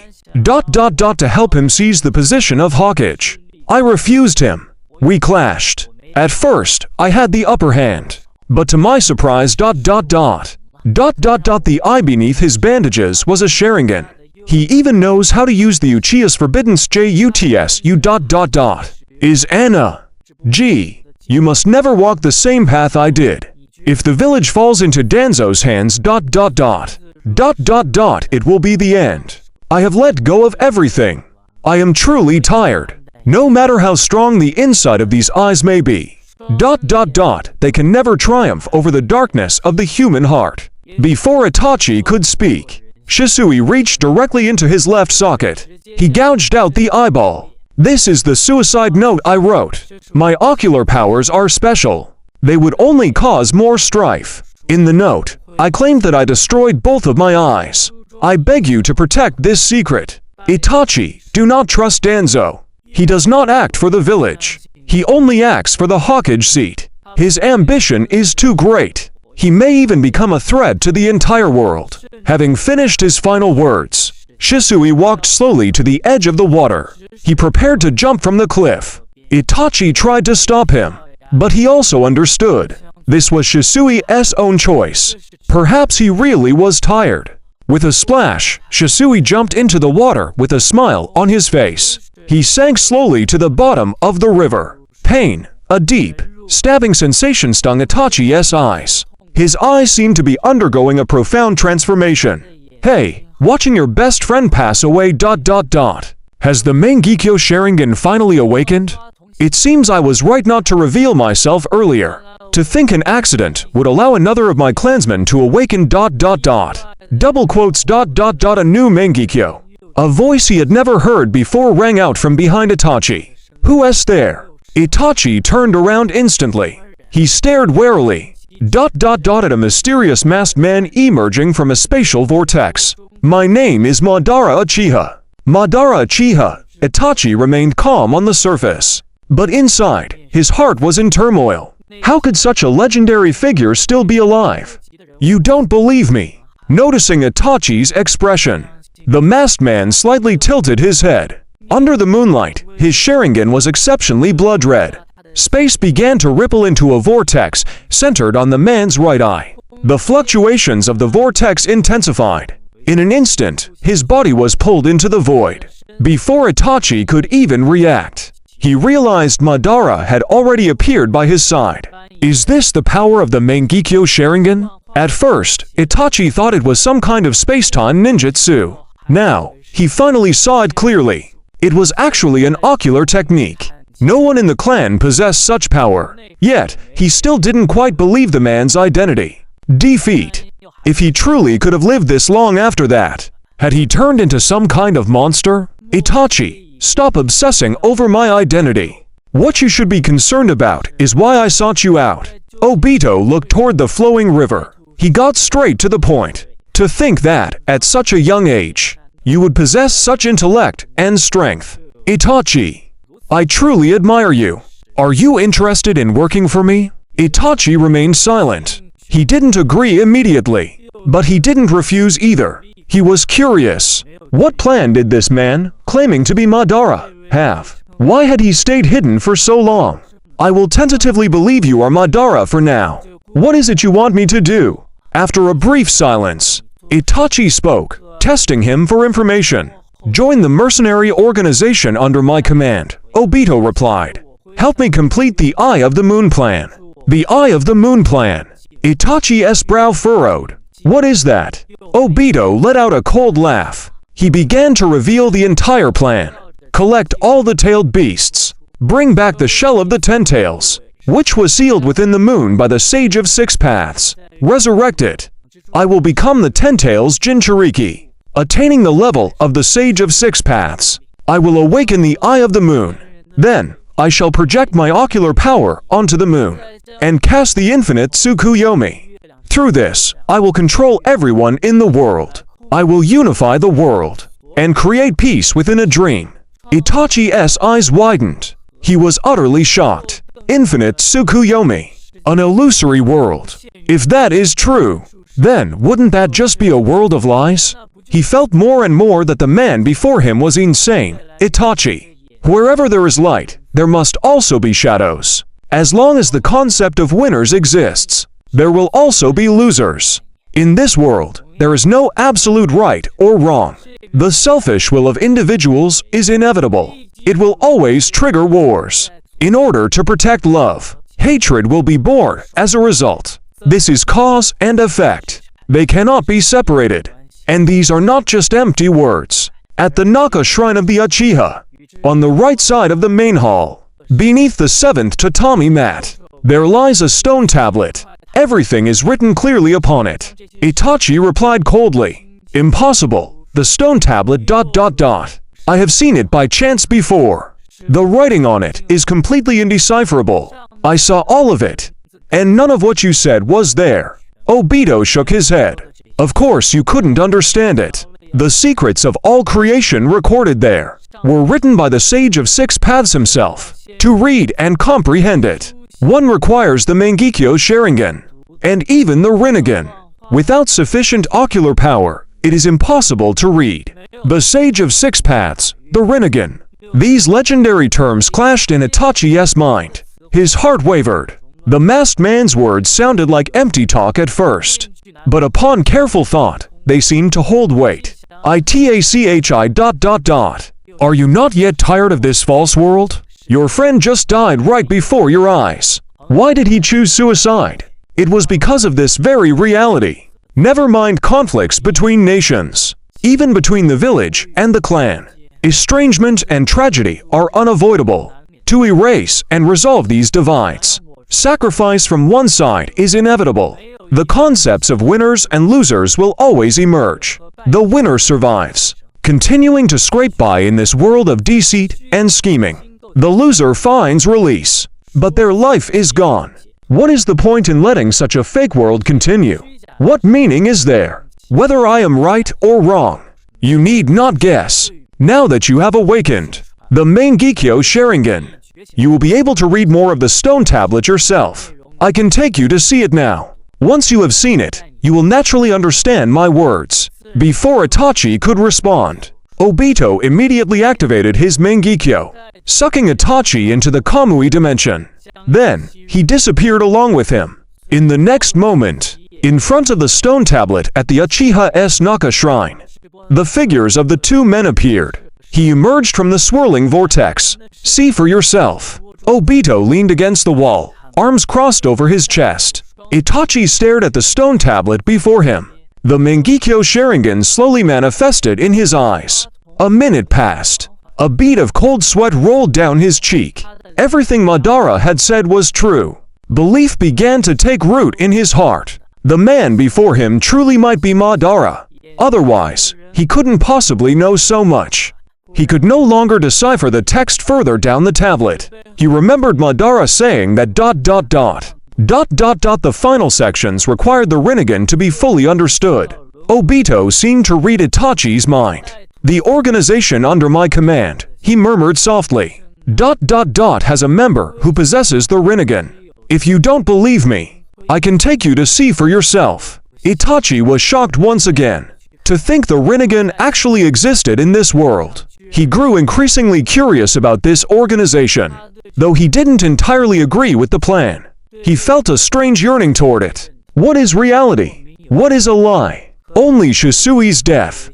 to help him seize the position of Hokage. I refused him. We clashed. At first, I had the upper hand. But to my surprise, the eye beneath his bandages was a Sharingan. He even knows how to use the Uchiha's forbidden jutsu. Is Anna. Gee, you must never walk the same path I did. If the village falls into Danzo's hands, it will be the end. I have let go of everything. I am truly tired. No matter how strong the inside of these eyes may be, they can never triumph over the darkness of the human heart. Before Itachi could speak, Shisui reached directly into his left socket. He gouged out the eyeball. "This is the suicide note I wrote. My ocular powers are special. They would only cause more strife. In the note, I claimed that I destroyed both of my eyes. I beg you to protect this secret. Itachi, do not trust Danzo. He does not act for the village. He only acts for the Hokage seat. His ambition is too great. He may even become a threat to the entire world." Having finished his final words, Shisui walked slowly to the edge of the water. He prepared to jump from the cliff. Itachi tried to stop him, but he also understood. This was Shisui's own choice. Perhaps he really was tired. With a splash, Shisui jumped into the water with a smile on his face. He sank slowly to the bottom of the river. Pain, a deep, Stabbing sensation stung Itachi's eyes. His eyes seemed to be undergoing a profound transformation. Hey, watching your best friend pass away ... Has the Mangekyo Sharingan finally awakened? It seems I was right not to reveal myself earlier. To think an accident would allow another of my clansmen to awaken ... Double quotes ... a new Mangekyo. A voice he had never heard before rang out from behind Itachi. Who is there? Itachi turned around instantly. He stared warily ... at a mysterious masked man emerging from a spatial vortex. My name is Madara Uchiha. Madara Uchiha. Itachi remained calm on the surface. But inside, his heart was in turmoil. How could such a legendary figure still be alive? You don't believe me. Noticing Itachi's expression, the masked man slightly tilted his head. Under the moonlight, his Sharingan was exceptionally blood red. Space began to ripple into a vortex centered on the man's right eye. The fluctuations of the vortex intensified. In an instant, his body was pulled into the void. Before Itachi could even react, he realized Madara had already appeared by his side. Is this the power of the Mangekyo Sharingan? At first, Itachi thought it was some kind of space-time ninjutsu. Now, he finally saw it clearly. It was actually an ocular technique. No one in the clan possessed such power. Yet, he still didn't quite believe the man's identity. Defeat. If he truly could have lived this long after that, had he turned into some kind of monster? Itachi, stop obsessing over my identity. What you should be concerned about is why I sought you out. Obito looked toward the flowing river. He got straight to the point. To think that, at such a young age, you would possess such intellect and strength. Itachi, I truly admire you. Are you interested in working for me? Itachi remained silent. He didn't agree immediately, but he didn't refuse either. He was curious. What plan did this man, claiming to be Madara, have? Why had he stayed hidden for so long? I will tentatively believe you are Madara for now. What is it you want me to do? After a brief silence, Itachi spoke, testing him for information. Join the mercenary organization under my command, Obito replied. Help me complete the Eye of the Moon plan. The Eye of the Moon plan. Itachi's brow furrowed. What is that? Obito let out a cold laugh. He began to reveal the entire plan. Collect all the tailed beasts. Bring back the shell of the Ten Tails, which was sealed within the moon by the Sage of Six Paths. Resurrect it. I will become the Ten Tails Jinchuriki. Attaining the level of the Sage of Six Paths, I will awaken the Eye of the Moon. Then, I shall project my ocular power onto the moon, and cast the infinite Tsukuyomi. Through this, I will control everyone in the world. I will unify the world, and create peace within a dream. Itachi's eyes widened. He was utterly shocked. Infinite Tsukuyomi. An illusory world. If that is true, then wouldn't that just be a world of lies? He felt more and more that the man before him was insane. Itachi. Wherever there is light, there must also be shadows. As long as the concept of winners exists, there will also be losers. In this world, there is no absolute right or wrong. The selfish will of individuals is inevitable. It will always trigger wars. In order to protect love, hatred will be born as a result. This is cause and effect. They cannot be separated. And these are not just empty words. At the Naka Shrine of the Uchiha, on the right side of the main hall, beneath the 7th tatami mat, there lies a stone tablet. Everything is written clearly upon it. Itachi replied coldly. Impossible. The stone tablet ... I have seen it by chance before. The writing on it is completely indecipherable. I saw all of it. And none of what you said was there. Obito shook his head. Of course you couldn't understand it. The secrets of all creation recorded there were written by the Sage of Six Paths himself. To read and comprehend it, one requires the Mangekyo Sharingan, and even the Rinnegan. Without sufficient ocular power, it is impossible to read. The Sage of Six Paths, the Rinnegan. These legendary terms clashed in Itachi's mind. His heart wavered. The masked man's words sounded like empty talk at first, but upon careful thought, they seemed to hold weight. Itachi ... Are you not yet tired of this false world? Your friend just died right before your eyes. Why did he choose suicide? It was because of this very reality. Never mind conflicts between nations. Even between the village and the clan, estrangement and tragedy are unavoidable. To erase and resolve these divides, sacrifice from one side is inevitable. The concepts of winners and losers will always emerge. The winner survives, continuing to scrape by in this world of deceit and scheming. The loser finds release, but their life is gone. What is the point in letting such a fake world continue? What meaning is there? Whether I am right or wrong, you need not guess. Now that you have awakened the Mangekyo Sharingan, you will be able to read more of the stone tablet yourself. I can take you to see it now. Once you have seen it, you will naturally understand my words. Before Itachi could respond, Obito immediately activated his Mangekyo, sucking Itachi into the Kamui dimension. Then, he disappeared along with him. In the next moment, in front of the stone tablet at the Uchiha Naka shrine, the figures of the two men appeared. He emerged from the swirling vortex. See for yourself. Obito leaned against the wall, arms crossed over his chest. Itachi stared at the stone tablet before him. The Mangekyo Sharingan slowly manifested in his eyes. A minute passed. A bead of cold sweat rolled down his cheek. Everything Madara had said was true. Belief began to take root in his heart. The man before him truly might be Madara. Otherwise, he couldn't possibly know so much. He could no longer decipher the text further down the tablet. He remembered Madara saying that ... The final sections required the Rinnegan to be fully understood. Obito seemed to read Itachi's mind. The organization under my command, he murmured softly, ... has a member who possesses the Rinnegan. If you don't believe me, I can take you to see for yourself. Itachi was shocked once again. To think the Rinnegan actually existed in this world. He grew increasingly curious about this organization. Though he didn't entirely agree with the plan, he felt a strange yearning toward it. What is reality? What is a lie? Only Shisui's death ...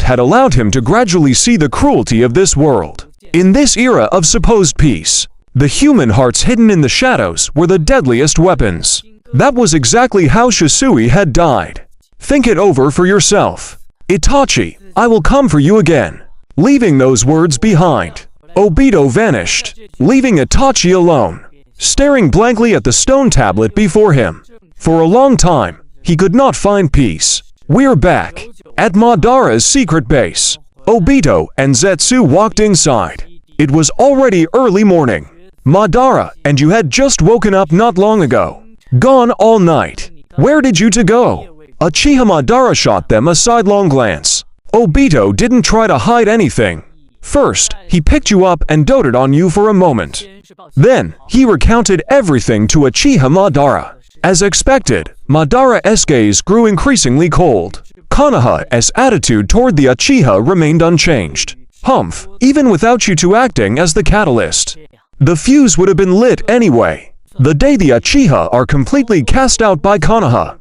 had allowed him to gradually see the cruelty of this world. In this era of supposed peace, the human hearts hidden in the shadows were the deadliest weapons. That was exactly how Shisui had died. Think it over for yourself. Itachi, I will come for you again. Leaving those words behind, Obito vanished, leaving Itachi alone, staring blankly at the stone tablet before him. For a long time, he could not find peace. We're back at Madara's secret base. Obito and Zetsu walked inside. It was already early morning. Madara, and you had just woken up not long ago. Gone all night. Where did you to go? Uchiha Madara shot them a sidelong glance. Obito didn't try to hide anything. First, he picked you up and doted on you for a moment. Then, he recounted everything to Uchiha Madara. As expected, Madara's gaze grew increasingly cold. Konoha's attitude toward the Uchiha remained unchanged. Humph, even without you two acting as the catalyst, the fuse would have been lit anyway. The day the Uchiha are completely cast out by Konoha ...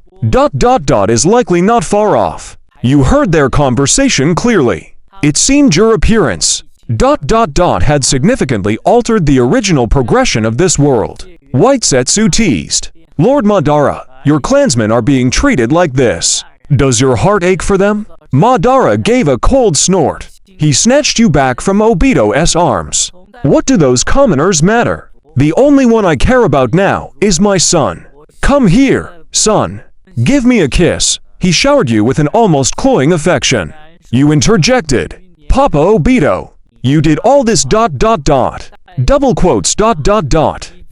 is likely not far off. You heard their conversation clearly. It seemed your appearance ... had significantly altered the original progression of this world. White Zetsu teased. Lord Madara, your clansmen are being treated like this. Does your heart ache for them? Madara gave a cold snort. He snatched you back from Obito's arms. What do those commoners matter? The only one I care about now is my son. Come here, son. Give me a kiss. He showered you with an almost cloying affection. You interjected. Papa Obito, you did all this ... double quotes ...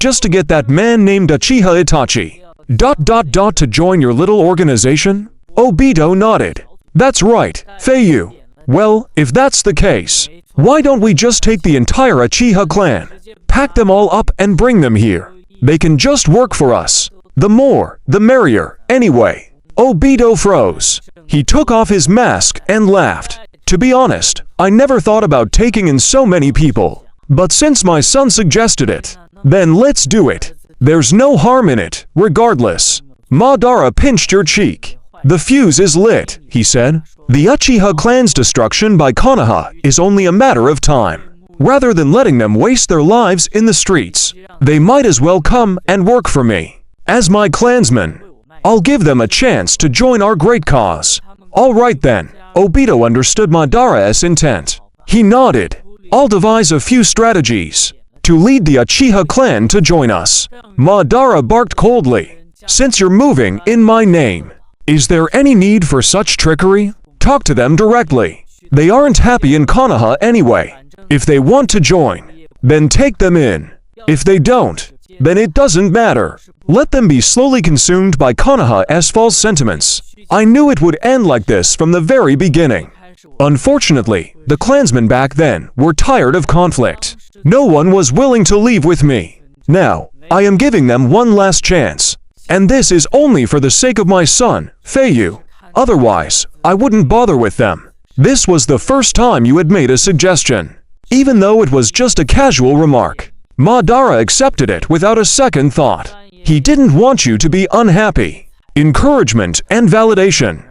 just to get that man named Uchiha Itachi ... to join your little organization? Obito nodded. That's right, Feiyu. Well, if that's the case, why don't we just take the entire Uchiha clan, pack them all up and bring them here? They can just work for us. The more, the merrier, anyway. Obito froze. He took off his mask and laughed. To be honest, I never thought about taking in so many people. But since my son suggested it, then let's do it. There's no harm in it, regardless. Madara pinched your cheek. The fuse is lit, he said. The Uchiha clan's destruction by Konoha is only a matter of time. Rather than letting them waste their lives in the streets, they might as well come and work for me. As my clansman, I'll give them a chance to join our great cause. All right then. Obito understood Madara's intent. He nodded. I'll devise a few strategies to lead the Uchiha clan to join us. Madara barked coldly. Since you're moving in my name, is there any need for such trickery? Talk to them directly. They aren't happy in Konoha anyway. If they want to join, then take them in. If they don't, then it doesn't matter. Let them be slowly consumed by Konoha's false sentiments. I knew it would end like this from the very beginning. Unfortunately, the clansmen back then were tired of conflict. No one was willing to leave with me. Now, I am giving them one last chance. And this is only for the sake of my son, Feiyu. Otherwise, I wouldn't bother with them. This was the first time you had made a suggestion. Even though it was just a casual remark, Madara accepted it without a second thought. He didn't want you to be unhappy. Encouragement and validation.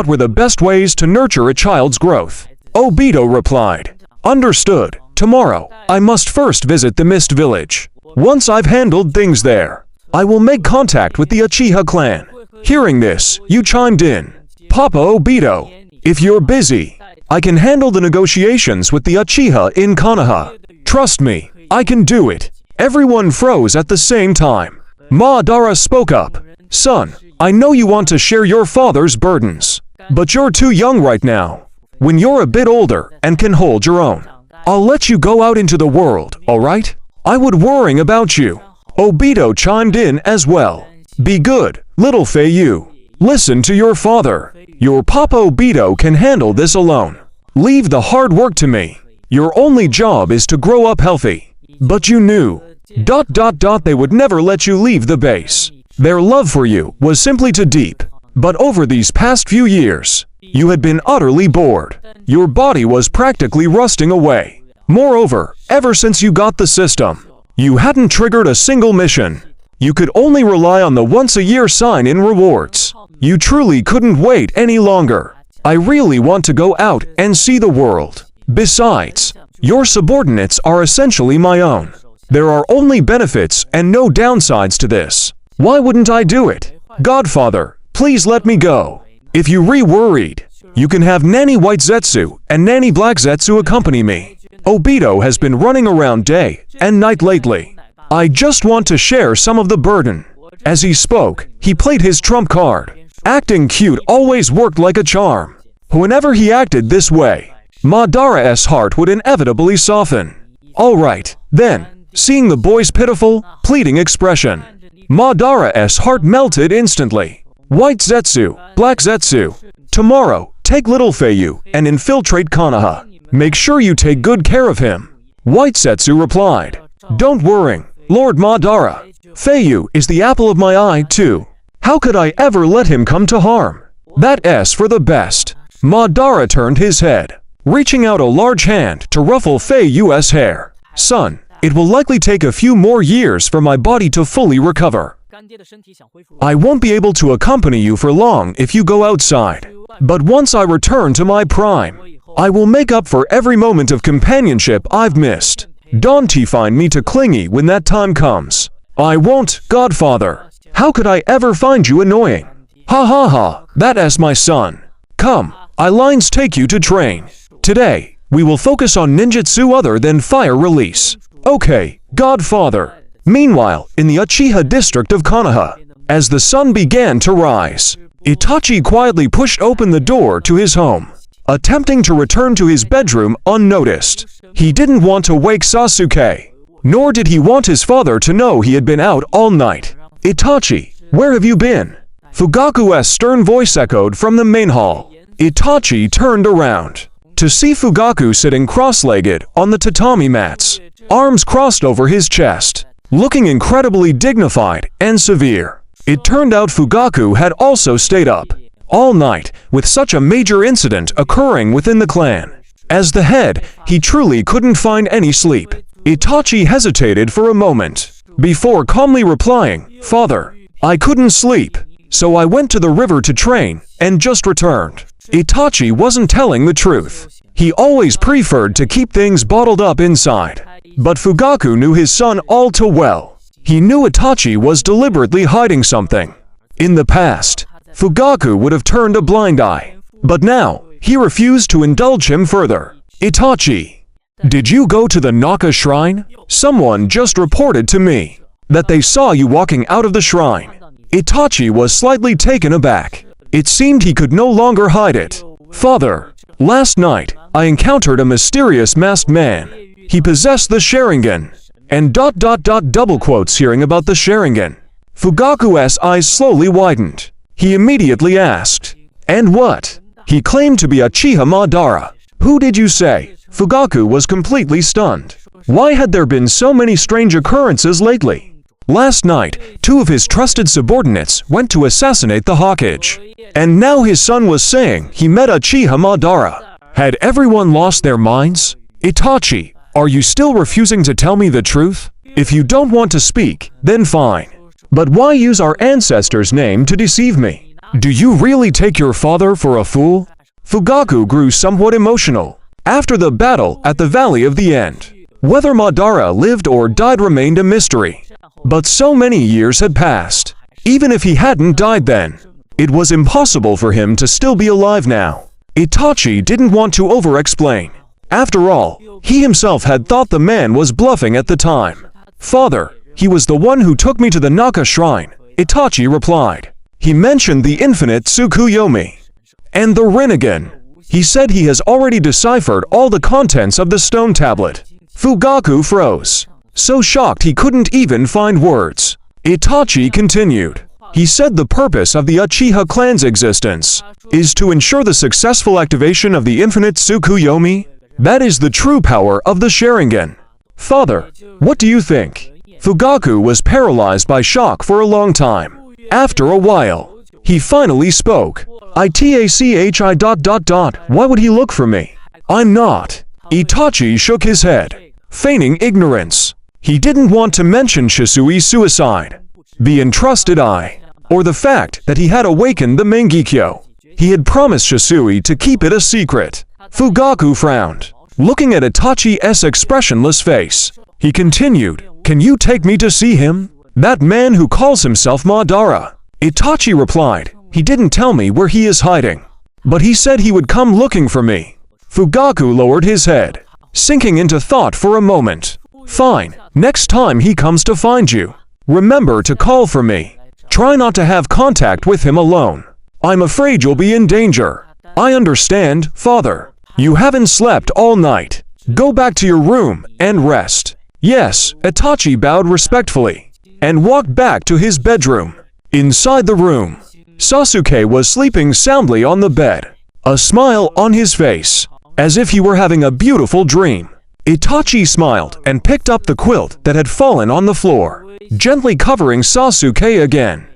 Were the best ways to nurture a child's growth. Obito replied. Understood. Tomorrow, I must first visit the Mist Village. Once I've handled things there, I will make contact with the Uchiha clan. Hearing this, you chimed in. Papa Obito, if you're busy, I can handle the negotiations with the Uchiha in Konoha. Trust me, I can do it. Everyone froze at the same time. Madara spoke up. Son, I know you want to share your father's burdens, but you're too young right now. When you're a bit older and can hold your own, I'll let you go out into the world, alright? I would worrying about you. Obito chimed in as well. Be good, little Feiyu. Listen to your father. Your Papa Obito can handle this alone. Leave the hard work to me. Your only job is to grow up healthy. But you knew. They would never let you leave the base. Their love for you was simply too deep. But over these past few years, you had been utterly bored. Your body was practically rusting away. Moreover, ever since you got the system, you hadn't triggered a single mission. You could only rely on the once-a-year sign-in rewards. You truly couldn't wait any longer. I really want to go out and see the world. Besides, your subordinates are essentially my own. There are only benefits and no downsides to this. Why wouldn't I do it? Godfather, please let me go. If you worried, you can have Nanny White Zetsu and Nanny Black Zetsu accompany me. Obito has been running around day and night lately. I just want to share some of the burden. As he spoke, he played his trump card. Acting cute always worked like a charm. Whenever he acted this way, Madara's heart would inevitably soften. Alright, then, seeing the boy's pitiful, pleading expression, Madara's heart melted instantly. White Zetsu, Black Zetsu. Tomorrow, take little Feiyu and infiltrate Konoha. Make sure you take good care of him. White Zetsu replied. Don't worry, Lord Madara. Feiyu is the apple of my eye too. How could I ever let him come to harm? That's for the best. Madara turned his head, reaching out a large hand to ruffle Feiyu's hair. Son, it will likely take a few more years for my body to fully recover. I won't be able to accompany you for long if you go outside. But once I return to my prime, I will make up for every moment of companionship I've missed. Don't find me too clingy when that time comes. I won't, Godfather. How could I ever find you annoying? Ha ha ha, that's my son. Come, I lines take you to train. Today, we will focus on ninjutsu other than fire release. Okay, Godfather. Meanwhile, in the Uchiha district of Konoha, as the sun began to rise, Itachi quietly pushed open the door to his home, attempting to return to his bedroom unnoticed. He didn't want to wake Sasuke, nor did he want his father to know he had been out all night. Itachi, where have you been? Fugaku's stern voice echoed from the main hall. Itachi turned around to see Fugaku sitting cross-legged on the tatami mats, arms crossed over his chest, looking incredibly dignified and severe. It turned out Fugaku had also stayed up all night with such a major incident occurring within the clan. As the head, he truly couldn't find any sleep. Itachi hesitated for a moment before calmly replying, Father, I couldn't sleep, so I went to the river to train and just returned. Itachi wasn't telling the truth. He always preferred to keep things bottled up inside. But Fugaku knew his son all too well. He knew Itachi was deliberately hiding something. In the past, Fugaku would have turned a blind eye. But now, he refused to indulge him further. Itachi, did you go to the Naka shrine? Someone just reported to me that they saw you walking out of the shrine. Itachi was slightly taken aback. It seemed he could no longer hide it. Father, last night, I encountered a mysterious masked man. He possessed the Sharingan. And double quotes hearing about the Sharingan. Fugaku's eyes slowly widened. He immediately asked, "And what?" He claimed to be Uchiha Madara. Who did you say? Fugaku was completely stunned. Why had there been so many strange occurrences lately? Last night, 2 of his trusted subordinates went to assassinate the Hokage. And now his son was saying he met Uchiha Madara. Had everyone lost their minds? Itachi, are you still refusing to tell me the truth? If you don't want to speak, then fine. But why use our ancestor's name to deceive me? Do you really take your father for a fool? Fugaku grew somewhat emotional. After the battle at the Valley of the End, whether Madara lived or died remained a mystery. But so many years had passed. Even if he hadn't died then, it was impossible for him to still be alive now. Itachi didn't want to over-explain. After all, he himself had thought the man was bluffing at the time. Father, he was the one who took me to the Naka shrine, Itachi replied. He mentioned the infinite Tsukuyomi and the Rinnegan. He said he has already deciphered all the contents of the stone tablet. Fugaku froze, so shocked he couldn't even find words. Itachi continued. He said the purpose of the Uchiha clan's existence is to ensure the successful activation of the infinite Tsukuyomi. That is the true power of the Sharingan. Father, what do you think? Fugaku was paralyzed by shock for a long time. After a while, he finally spoke. Itachi ... Why would he look for me? I'm not. Itachi shook his head, feigning ignorance. He didn't want to mention Shisui's suicide, the entrusted eye, or the fact that he had awakened the Mangekyo. He had promised Shisui to keep it a secret. Fugaku frowned, looking at Itachi's expressionless face. He continued, "Can you take me to see him? That man who calls himself Madara." Itachi replied, "He didn't tell me where he is hiding, but he said he would come looking for me." Fugaku lowered his head, sinking into thought for a moment. "Fine, next time he comes to find you, remember to call for me. Try not to have contact with him alone. I'm afraid you'll be in danger." "I understand, Father. You haven't slept all night. Go back to your room and rest." "Yes," Itachi bowed respectfully and walked back to his bedroom. Inside the room, Sasuke was sleeping soundly on the bed, a smile on his face, as if he were having a beautiful dream. Itachi smiled and picked up the quilt that had fallen on the floor, gently covering Sasuke again.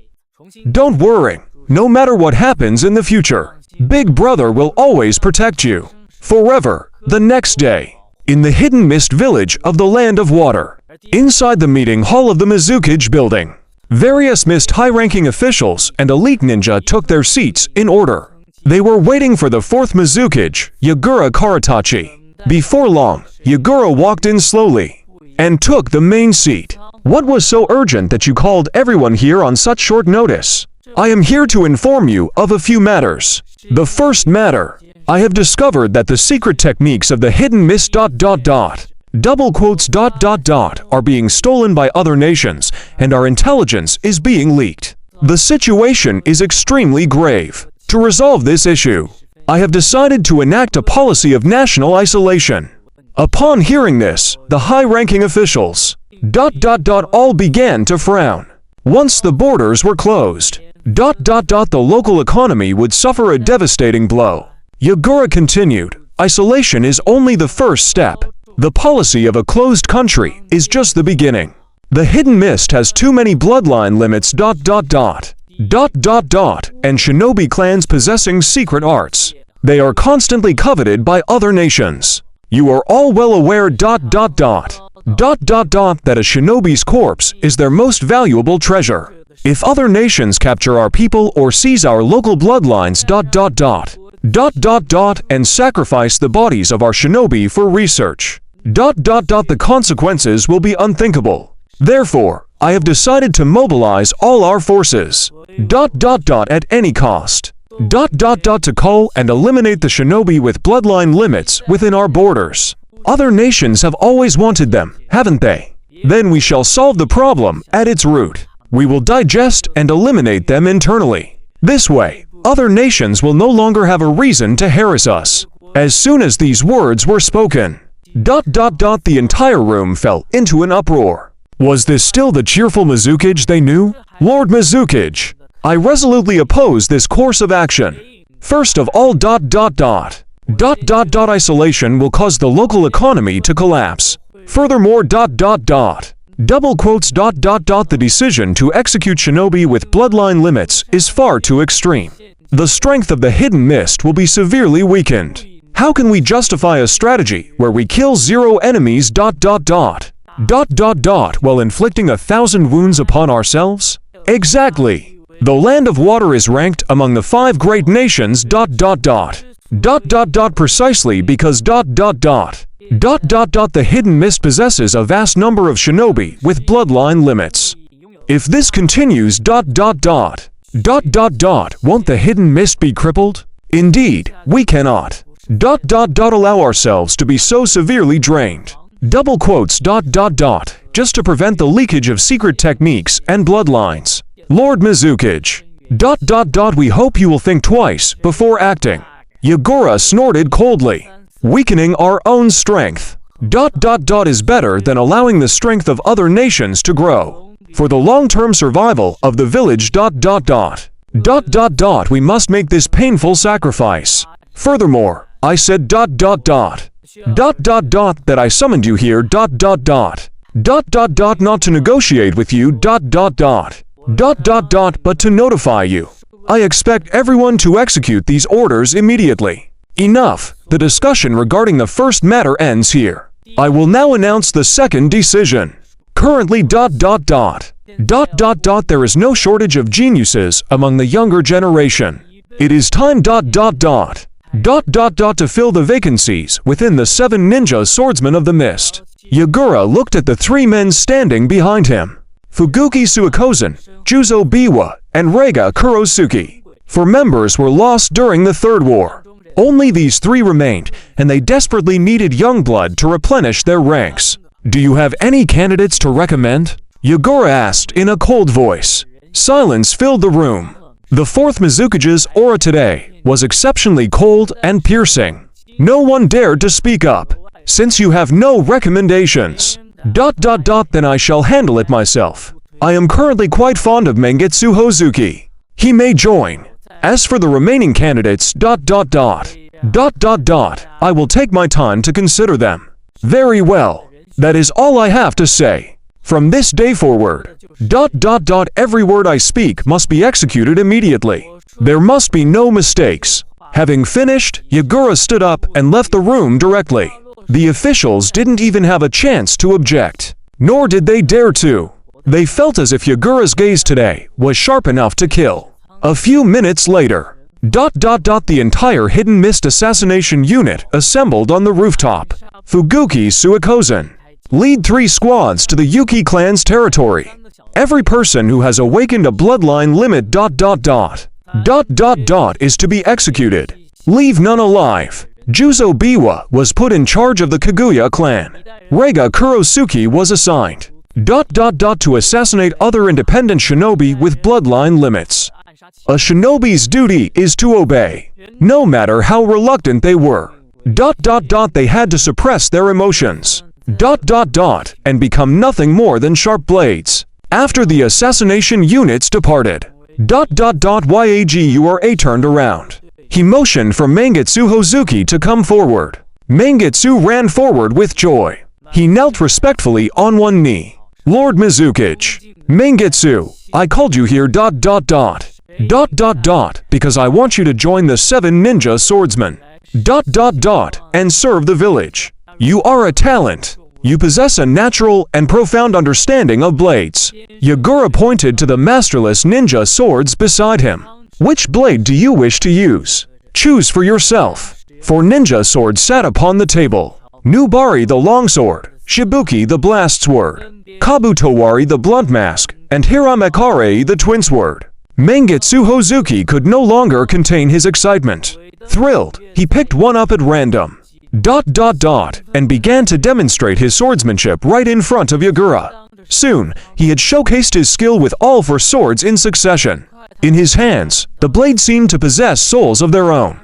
"Don't worry, no matter what happens in the future, Big Brother will always protect you. Forever." The next day, in the hidden mist village of the Land of Water, inside the meeting hall of the Mizukage building, various mist high-ranking officials and elite ninja took their seats in order. They were waiting for the 4th Mizukage, Yagura Karatachi. Before long, Yagura walked in slowly and took the main seat. "What was so urgent that you called everyone here on such short notice?" "I am here to inform you of a few matters. The first matter, I have discovered that the secret techniques of the hidden mist ... double quotes ... are being stolen by other nations, and our intelligence is being leaked. The situation is extremely grave. To resolve this issue, I have decided to enact a policy of national isolation." Upon hearing this, the high-ranking officials ... all began to frown. Once the borders were closed ... the local economy would suffer a devastating blow. Yagura continued, "Isolation is only the first step. The policy of a closed country is just the beginning. The hidden mist has too many bloodline limits ... and shinobi clans possessing secret arts. They are constantly coveted by other nations. You are all well aware ... that a shinobi's corpse is their most valuable treasure. If other nations capture our people or seize our local bloodlines ... And sacrifice the bodies of our shinobi for research. The consequences will be unthinkable. Therefore, I have decided to mobilize all our forces. At any cost. To cull and eliminate the shinobi with bloodline limits within our borders. Other nations have always wanted them, haven't they? Then we shall solve the problem at its root. We will digest and eliminate them internally. This way, other nations will no longer have a reason to harass us. As soon as these words were spoken, the entire room fell into an uproar. Was this still the cheerful Mizukage they knew? Lord Mizukage, I resolutely oppose this course of action. First of all, isolation will cause the local economy to collapse. Furthermore, double quotes, the decision to execute shinobi with bloodline limits is far too extreme. The strength of the hidden mist will be severely weakened. How can we justify a strategy where we kill 0 enemies, while inflicting 1,000 wounds upon ourselves? Exactly. The land of water is ranked among the 5 great nations, precisely because the hidden mist possesses a vast number of shinobi with bloodline limits. If this continues, won't the hidden mist be crippled? Indeed, we cannot. Allow ourselves to be so severely drained. Double quotes, just to prevent the leakage of secret techniques and bloodlines. Lord Mizukage, we hope you will think twice before acting. Yagura snorted coldly. Weakening our own strength. Is better than allowing the strength of other nations to grow. For the long-term survival of the village, we must make this painful sacrifice. Furthermore, I said that I summoned you here, not to negotiate with you, but to notify you. I expect everyone to execute these orders immediately. Enough, the discussion regarding the first matter ends here. I will now announce the second decision. Currently, there is no shortage of geniuses among the younger generation. It is time, to fill the vacancies within the 7 ninja swordsmen of the mist. Yagura looked at the 3 men standing behind him. Fuguki Suikozen, Juzo Biwa, and Reiga Kurosuke. 4 members were lost during the Third War. Only these 3 remained, and they desperately needed young blood to replenish their ranks. Do you have any candidates to recommend? Yagura asked in a cold voice. Silence filled the room. The 4th Mizukage's aura today was exceptionally cold and piercing. No one dared to speak up. Since you have no recommendations, then I shall handle it myself. I am currently quite fond of Mangetsu Hozuki. He may join. As for the remaining candidates, I will take my time to consider them. Very well. That is all I have to say. From this day forward, every word I speak must be executed immediately. There must be no mistakes. Having finished, Yagura stood up and left the room directly. The officials didn't even have a chance to object, nor did they dare to. They felt as if Yagura's gaze today was sharp enough to kill. A few minutes later, the entire Hidden Mist assassination unit assembled on the rooftop. Fuguki Suikozen, lead 3 squads to the Yuki clan's territory. Every person who has awakened a bloodline limit ... is to be executed. Leave none alive. Juzo Biwa was put in charge of the Kaguya clan. Reiga Kurosuke was assigned ... to assassinate other independent shinobi with bloodline limits. A shinobi's duty is to obey, no matter how reluctant they were. ... they had to suppress their emotions. ... and become nothing more than sharp blades. After the assassination units departed, ... Yagura turned around. He motioned for Mangetsu Hozuki to come forward. Mangetsu ran forward with joy. He knelt respectfully on one knee. Lord Mizukage, Mangetsu, I called you here ... because I want you to join the 7 ninja swordsmen. ... and serve the village. You are a talent. You possess a natural and profound understanding of blades. Yagura pointed to the masterless ninja swords beside him. Which blade do you wish to use? Choose for yourself. 4 ninja swords sat upon the table. Nubari the longsword, Shibuki the blast sword, Kabutowari the blunt mask, and Hiramakare the twin sword. Mangetsu Hozuki could no longer contain his excitement. Thrilled, he picked one up at random. And began to demonstrate his swordsmanship right in front of Yagura. Soon, he had showcased his skill with all 4 swords in succession. In his hands, the blades seemed to possess souls of their own.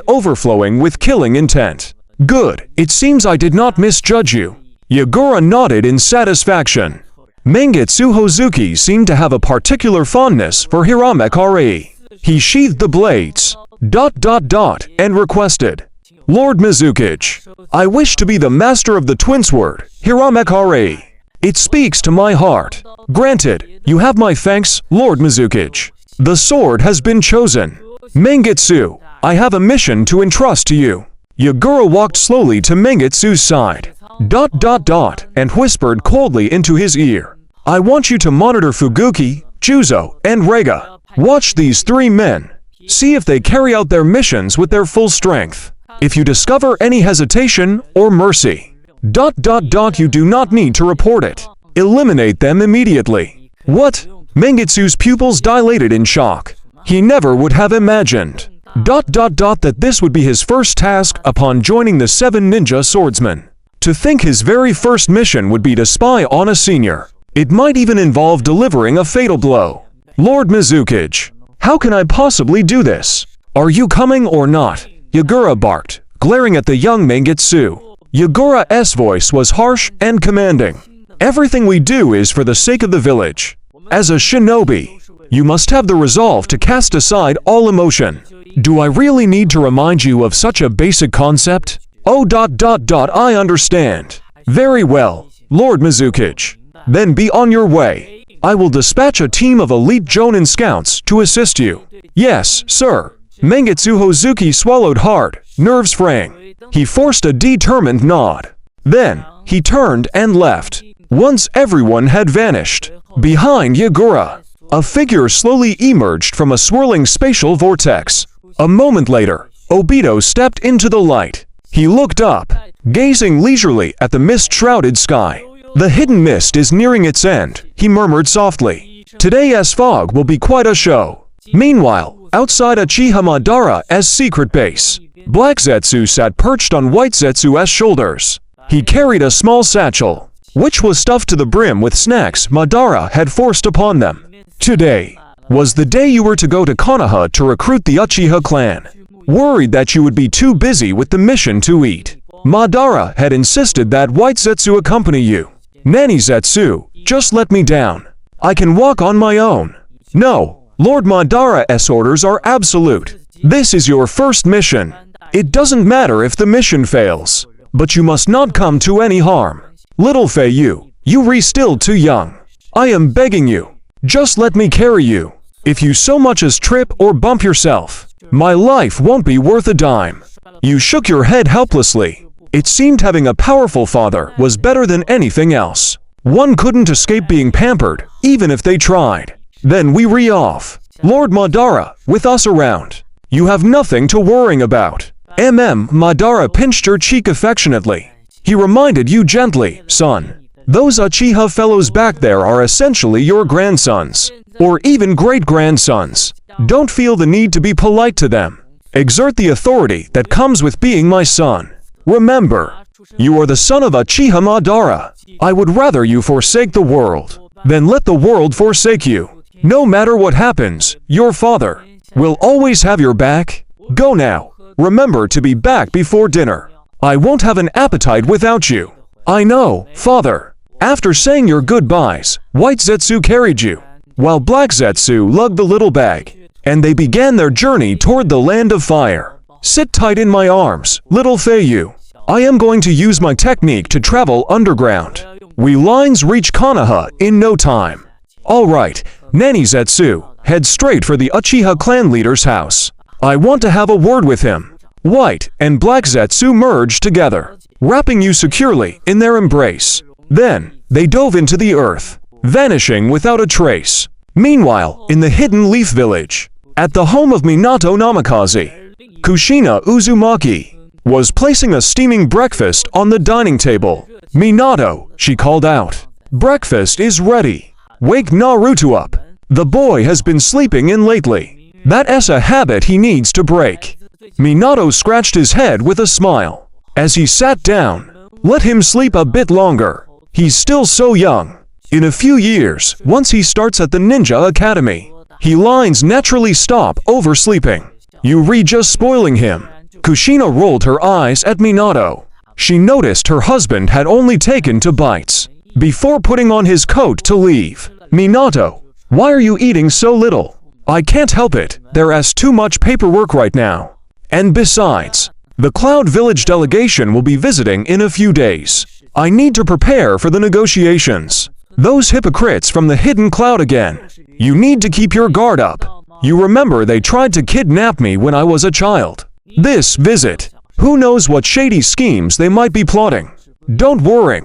Overflowing with killing intent. Good, it seems I did not misjudge you. Yagura nodded in satisfaction. Mangetsu Hozuki seemed to have a particular fondness for Hiramakare. He sheathed the blades. And requested, Lord Mizukage, I wish to be the master of the twin sword, Hiramakare. It speaks to my heart. Granted, you have my thanks, Lord Mizukage. The sword has been chosen. Mangetsu, I have a mission to entrust to you. Yagura walked slowly to Mangetsu's side. And whispered coldly into his ear. I want you to monitor Fuguki, Juzo, and Rega. Watch these 3 men. See if they carry out their missions with their full strength. If you discover any hesitation or mercy, you do not need to report it. Eliminate them immediately. What? Mangetsu's pupils dilated in shock. He never would have imagined. That this would be his first task upon joining the 7 ninja swordsmen. To think his very first mission would be to spy on a senior. It might even involve delivering a fatal blow. Lord Mizukage, how can I possibly do this? Are you coming or not? Yagura barked, glaring at the young Mangetsu. Yagura's voice was harsh and commanding. Everything we do is for the sake of the village. As a shinobi, you must have the resolve to cast aside all emotion. Do I really need to remind you of such a basic concept? I understand. Very well, Lord Mizukage. Then be on your way. I will dispatch a team of elite Jonin scouts to assist you. Yes, sir. Mangetsu Hozuki swallowed hard, nerves fraying. He forced a determined nod. Then, he turned and left. Once everyone had vanished, behind Yagura, a figure slowly emerged from a swirling spatial vortex. A moment later, Obito stepped into the light. He looked up, gazing leisurely at the mist-shrouded sky. The hidden mist is nearing its end, he murmured softly. Today's fog will be quite a show. Meanwhile, outside Uchiha Madara's secret base, Black Zetsu sat perched on White Zetsu's shoulders. He carried a small satchel, which was stuffed to the brim with snacks Madara had forced upon them. Today was the day you were to go to Konoha to recruit the Uchiha clan. Worried that you would be too busy with the mission to eat, Madara had insisted that White Zetsu accompany you. Nanny Zetsu, just let me down. I can walk on my own. No, Lord Madara's orders are absolute. This is your first mission. It doesn't matter if the mission fails, but you must not come to any harm. Little Fei, you still too young. I am begging you, just let me carry you. If you so much as trip or bump yourself, my life won't be worth a dime. You shook your head helplessly. It seemed having a powerful father was better than anything else. One couldn't escape being pampered, even if they tried. Then we re-off. Lord Madara, with us around, you have nothing to worrying about. Madara pinched her cheek affectionately. He reminded you gently, son. Those Uchiha fellows back there are essentially your grandsons, or even great-grandsons. Don't feel the need to be polite to them. Exert the authority that comes with being my son. Remember, you are the son of Uchiha Madara. I would rather you forsake the world than let the world forsake you. No matter what happens, your father will always have your back. Go now. Remember to be back before dinner. I won't have an appetite without you. I know, father. After saying your goodbyes, White Zetsu carried you, while Black Zetsu lugged the little bag, and they began their journey toward the land of fire. Sit tight in my arms, little Feiyu. I am going to use my technique to travel underground. We lines reach Konoha in no time. Alright, Nanny Zetsu, head straight for the Uchiha clan leader's house. I want to have a word with him. White and Black Zetsu merged together, wrapping you securely in their embrace. Then, they dove into the earth, vanishing without a trace. Meanwhile, in the Hidden Leaf Village, At the home of Minato Namikaze, Kushina Uzumaki was placing a steaming breakfast on the dining table. "Minato," she called out. "Breakfast is ready. Wake Naruto up. The boy has been sleeping in lately. That's a habit he needs to break." Minato scratched his head with a smile as he sat down. "Let him sleep a bit longer. He's still so young. In a few years, once he starts at the Ninja Academy, he lines naturally stop oversleeping. You're just spoiling him." Kushina rolled her eyes at Minato. She noticed her husband had only taken 2 bites before putting on his coat to leave. "Minato, why are you eating so little?" "I can't help it. There's too much paperwork right now. And besides, the Cloud Village delegation will be visiting in a few days. I need to prepare for the negotiations. Those hypocrites from the Hidden Cloud again. You need to keep your guard up. You remember they tried to kidnap me when I was a child. This visit, who knows what shady schemes they might be plotting. Don't worry,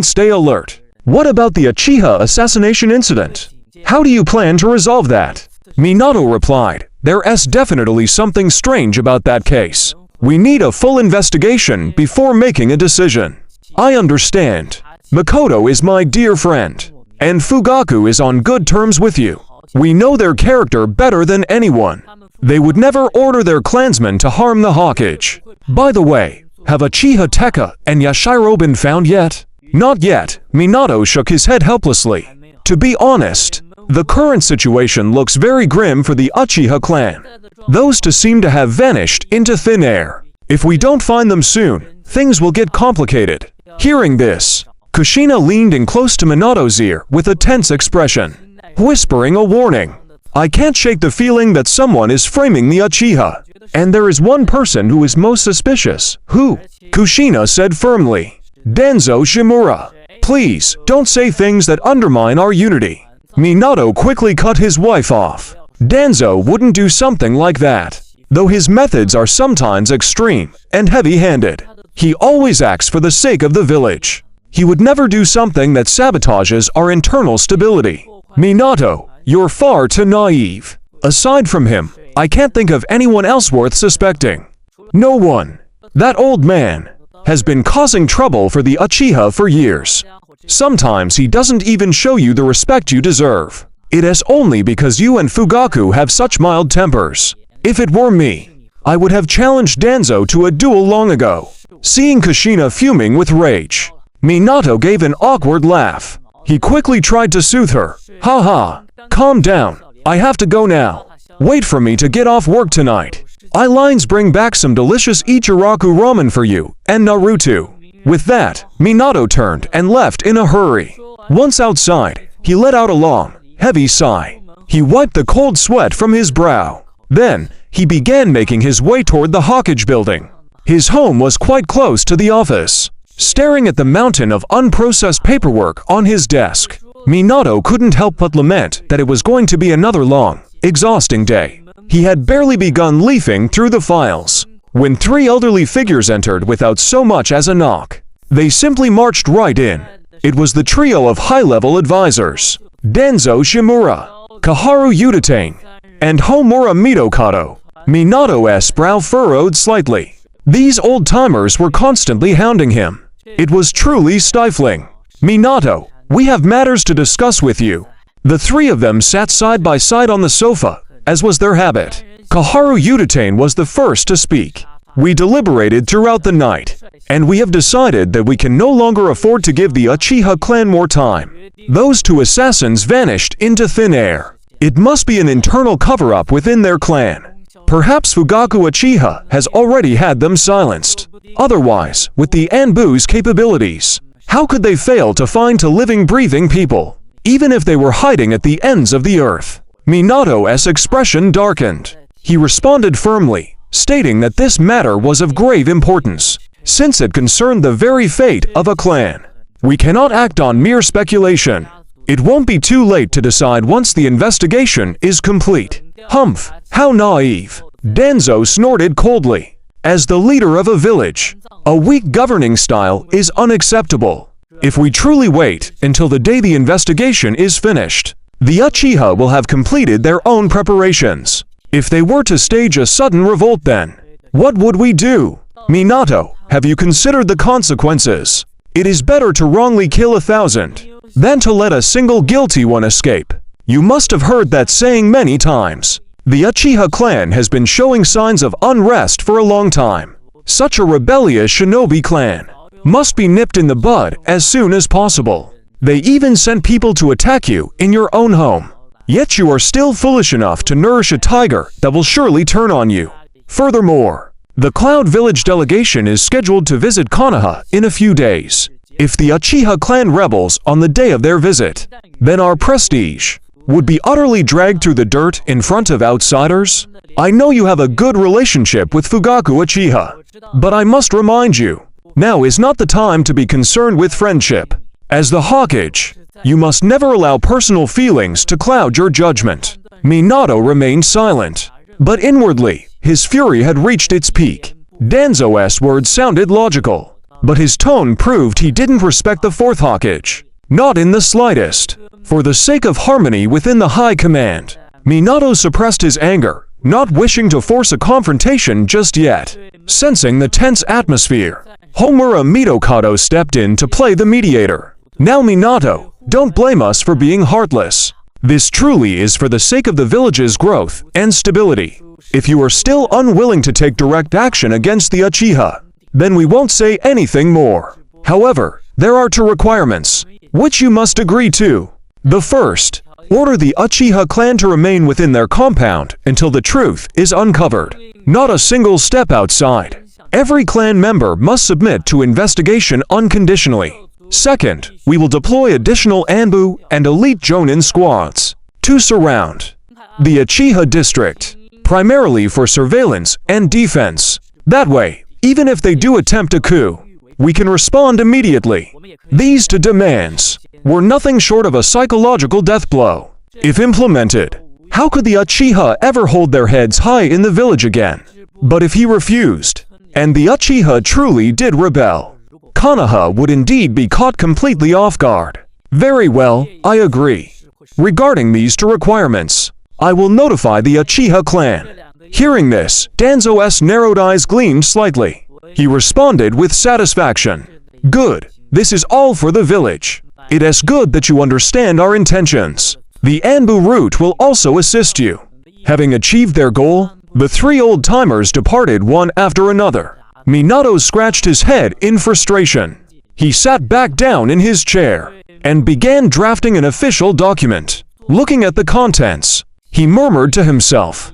stay alert." "What about the Uchiha assassination incident? How do you plan to resolve that?" Minato replied, "There's definitely something strange about that case. We need a full investigation before making a decision." "I understand. Makoto is my dear friend, and Fugaku is on good terms with you. We know their character better than anyone. They would never order their clansmen to harm the Hokage. By the way, have Uchiha Tekka and Yashiro been found yet?" "Not yet." Minato shook his head helplessly. "To be honest, the current situation looks very grim for the Uchiha clan. Those 2 seem to have vanished into thin air. If we don't find them soon, things will get complicated." Hearing this, Kushina leaned in close to Minato's ear with a tense expression, whispering a warning. "I can't shake the feeling that someone is framing the Uchiha. And there is one person who is most suspicious." "Who?" Kushina said firmly. "Denzo Shimura. Please, don't say things that undermine our unity." Minato quickly cut his wife off. Denzo wouldn't do something like that. Though his methods are sometimes extreme and heavy-handed, he always acts for the sake of the village. He would never do something that sabotages our internal stability. "Minato, you're far too naive. Aside from him, I can't think of anyone else worth suspecting." "No one. That old man has been causing trouble for the Uchiha for years. Sometimes he doesn't even show you the respect you deserve. It is only because you and Fugaku have such mild tempers. If it were me, I would have challenged Denzo to a duel long ago." Seeing Kushina fuming with rage, Minato gave an awkward laugh. He quickly tried to soothe her. "Haha, calm down. I have to go now. Wait for me to get off work tonight. I'll bring back some delicious Ichiraku ramen for you and Naruto." With that, Minato turned and left in a hurry. Once outside, he let out a long, heavy sigh. He wiped the cold sweat from his brow. Then, he began making his way toward the Hokage building. His home was quite close to the office. Staring at the mountain of unprocessed paperwork on his desk, Minato couldn't help but lament that it was going to be another long, exhausting day. He had barely begun leafing through the files when 3 elderly figures entered without so much as a knock. They simply marched right in. It was the trio of high-level advisors: Denzo Shimura, Kaharu Udatane, and Homura Mitokado. Minato's brow furrowed slightly. These old-timers were constantly hounding him. It was truly stifling. "Minato, we have matters to discuss with you." The 3 of them sat side by side on the sofa, as was their habit. Kaharu Udatane was the first to speak. "We deliberated throughout the night, and we have decided that we can no longer afford to give the Uchiha clan more time. Those 2 assassins vanished into thin air. It must be an internal cover-up within their clan. Perhaps Fugaku Uchiha has already had them silenced. Otherwise, with the Anbu's capabilities, how could they fail to find 2 living, breathing people, even if they were hiding at the ends of the earth?" Minato's expression darkened. He responded firmly, stating that this matter was of grave importance, since it concerned the very fate of a clan. "We cannot act on mere speculation. It won't be too late to decide once the investigation is complete." "Humph, how naive." Denzo snorted coldly. "As the leader of a village, a weak governing style is unacceptable. If we truly wait until the day the investigation is finished, the Uchiha will have completed their own preparations. If they were to stage a sudden revolt then, what would we do? Minato, have you considered the consequences? It is better to wrongly kill 1,000 than to let a single guilty one escape. You must have heard that saying many times. The Uchiha clan has been showing signs of unrest for a long time. Such a rebellious shinobi clan must be nipped in the bud as soon as possible. They even sent people to attack you in your own home. Yet you are still foolish enough to nourish a tiger that will surely turn on you. Furthermore, the Cloud Village delegation is scheduled to visit Konoha in a few days. If the Uchiha clan rebels on the day of their visit, then our prestige would be utterly dragged through the dirt in front of outsiders. I know you have a good relationship with Fugaku Uchiha, but I must remind you, now is not the time to be concerned with friendship. As the Hokage, you must never allow personal feelings to cloud your judgment. Minato remained silent, but inwardly, his fury had reached its peak. Danzo's words sounded logical, but his tone proved he didn't respect the fourth Hokage. Not in the slightest. For the sake of harmony within the high command, Minato suppressed his anger, not wishing to force a confrontation just yet. Sensing the tense atmosphere, Homura Mitokado stepped in to play the mediator. Now Minato, don't blame us for being heartless. This truly is for the sake of the village's growth and stability. If you are still unwilling to take direct action against the Uchiha, then we won't say anything more. However, there are 2 requirements, which you must agree to. The first, order the Uchiha clan to remain within their compound until the truth is uncovered. Not a single step outside. Every clan member must submit to investigation unconditionally. Second, we will deploy additional Anbu and elite Jonin squads to surround the Uchiha district, primarily for surveillance and defense. That way, even if they do attempt a coup, we can respond immediately. These 2 demands were nothing short of a psychological death blow. If implemented, how could the Uchiha ever hold their heads high in the village again? But if he refused, and the Uchiha truly did rebel, Konoha would indeed be caught completely off guard. Very well, I agree. Regarding these 2 requirements, I will notify the Uchiha clan. Hearing this, Danzo's narrowed eyes gleamed slightly. He responded with satisfaction. Good, this is all for the village. It is good that you understand our intentions. The Anbu route will also assist you. Having achieved their goal, the 3 old-timers departed one after another. Minato scratched his head in frustration. He sat back down in his chair and began drafting an official document. Looking at the contents, he murmured to himself,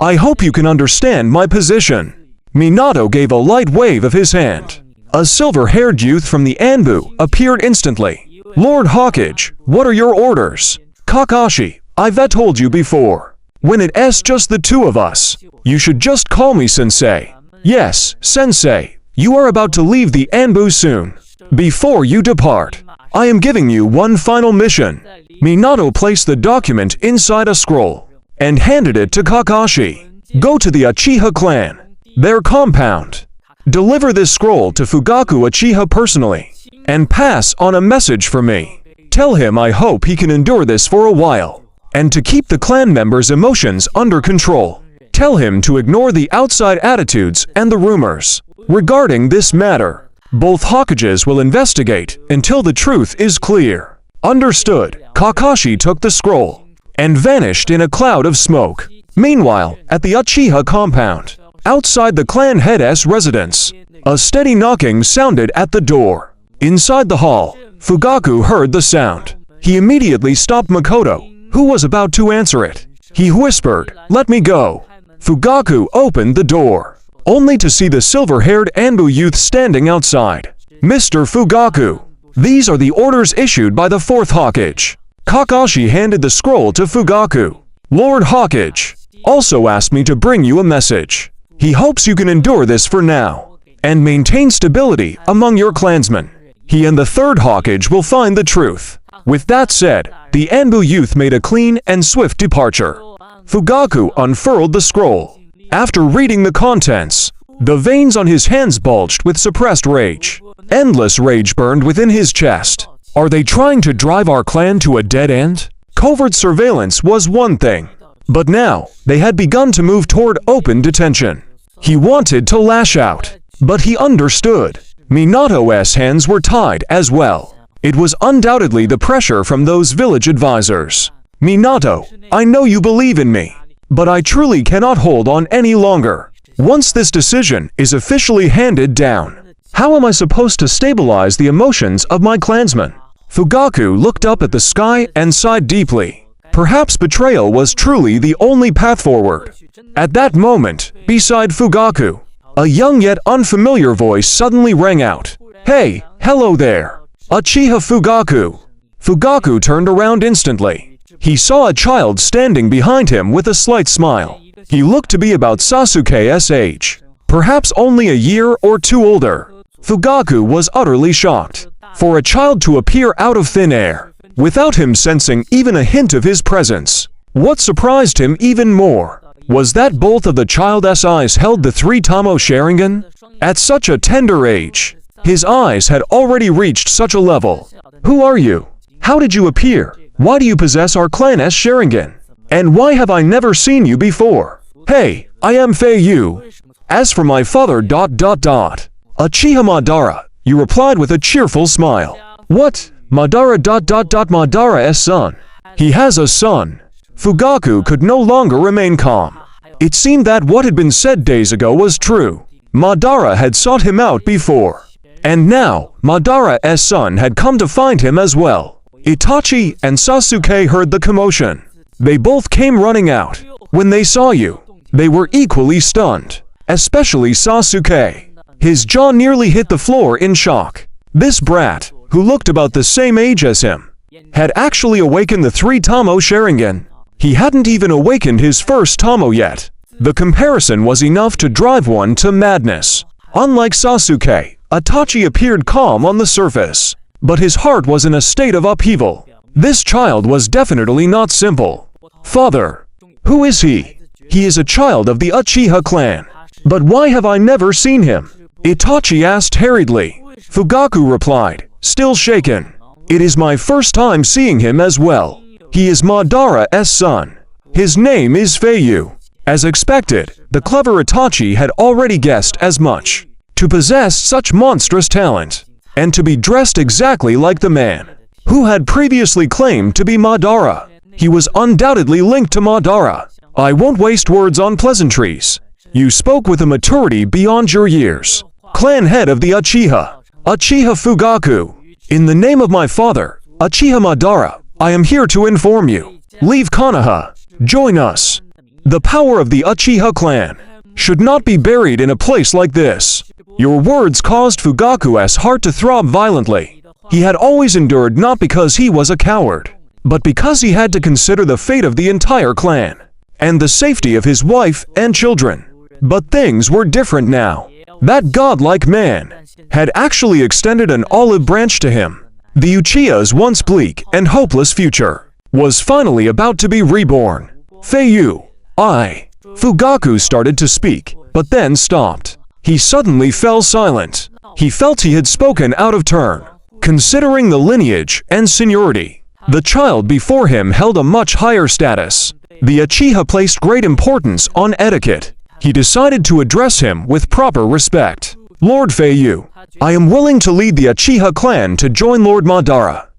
I hope you can understand my position. Minato gave a light wave of his hand. A silver-haired youth from the Anbu appeared instantly. Lord Hokage, what are your orders? Kakashi, I've told you before. When it's just the 2 of us, you should just call me Sensei. Yes, Sensei, you are about to leave the Anbu soon. Before you depart, I am giving you one final mission. Minato placed the document inside a scroll and handed it to Kakashi. Go to the Uchiha clan, their compound. Deliver this scroll to Fugaku Uchiha personally, and pass on a message for me. Tell him I hope he can endure this for a while, and to keep the clan members' emotions under control. Tell him to ignore the outside attitudes and the rumors. Regarding this matter, both Hokages will investigate until the truth is clear. Understood. Kakashi took the scroll and vanished in a cloud of smoke. Meanwhile, at the Uchiha compound, outside the clan head's residence, a steady knocking sounded at the door. Inside the hall, Fugaku heard the sound. He immediately stopped Makoto, who was about to answer it. He whispered, "Let me go." Fugaku opened the door, only to see the silver-haired Anbu youth standing outside. "Mr. Fugaku, these are the orders issued by the fourth Hokage." Kakashi handed the scroll to Fugaku. "Lord Hokage also asked me to bring you a message. He hopes you can endure this for now, and maintain stability among your clansmen. He and the third Hokage will find the truth." With that said, the Anbu youth made a clean and swift departure. Fugaku unfurled the scroll. After reading the contents, the veins on his hands bulged with suppressed rage. Endless rage burned within his chest. Are they trying to drive our clan to a dead end? Covert surveillance was one thing, But now, they had begun to move toward open detention. He wanted to lash out, but he understood. Minato's hands were tied as well. It was undoubtedly the pressure from those village advisors. Minato, I know you believe in me, but I truly cannot hold on any longer. Once this decision is officially handed down, how am I supposed to stabilize the emotions of my clansmen? Fugaku looked up at the sky and sighed deeply. Perhaps betrayal was truly the only path forward. At that moment, beside Fugaku, a young yet unfamiliar voice suddenly rang out. Hey, hello there. Uchiha Fugaku. Fugaku turned around instantly. He saw a child standing behind him with a slight smile. He looked to be about Sasuke's age, perhaps only a year or two older. Fugaku was utterly shocked. For a child to appear out of thin air, without him sensing even a hint of his presence. What surprised him even more was that both of the child's eyes held the 3 Tamo Sharingan. At such a tender age, his eyes had already reached such a level. Who are you? How did you appear? Why do you possess our clan's Sharingan? And why have I never seen you before? Hey, I am Feiyu. As for my father ... Uchiha Madara, you replied with a cheerful smile. What? Madara ... Madara's son. He has a son. Fugaku could no longer remain calm. It seemed that what had been said days ago was true. Madara had sought him out before. And now, Madara's son had come to find him as well. Itachi and Sasuke heard the commotion. They both came running out. When they saw you, they were equally stunned. Especially Sasuke. His jaw nearly hit the floor in shock. This brat, who looked about the same age as him, had actually awakened the 3 Tamo Sharingan. He hadn't even awakened his first Tamo yet. The comparison was enough to drive one to madness. Unlike Sasuke, Itachi appeared calm on the surface, but his heart was in a state of upheaval. This child was definitely not simple. Father, who is he? He is a child of the Uchiha clan. But why have I never seen him? Itachi asked hurriedly. Fugaku replied, still shaken. It is my first time seeing him as well. He is Madara's son. His name is Feiyu. As expected, the clever Itachi had already guessed as much. To possess such monstrous talent, and to be dressed exactly like the man who had previously claimed to be Madara, he was undoubtedly linked to Madara. I won't waste words on pleasantries. You spoke with a maturity beyond your years. Clan head of the Uchiha, Uchiha Fugaku. In the name of my father, Uchiha Madara, I am here to inform you. Leave Konoha. Join us. The power of the Uchiha clan should not be buried in a place like this. Your words caused Fugaku's heart to throb violently. He had always endured not because he was a coward, but because he had to consider the fate of the entire clan, and the safety of his wife and children. But things were different now. That godlike man had actually extended an olive branch to him. The Uchiha's once bleak and hopeless future was finally about to be reborn. Feiyu, Fugaku started to speak, but then stopped. He suddenly fell silent. He felt he had spoken out of turn. Considering the lineage and seniority, the child before him held a much higher status. The Uchiha placed great importance on etiquette. He decided to address him with proper respect. Lord Feiyu, I am willing to lead the Uchiha clan to join Lord Madara.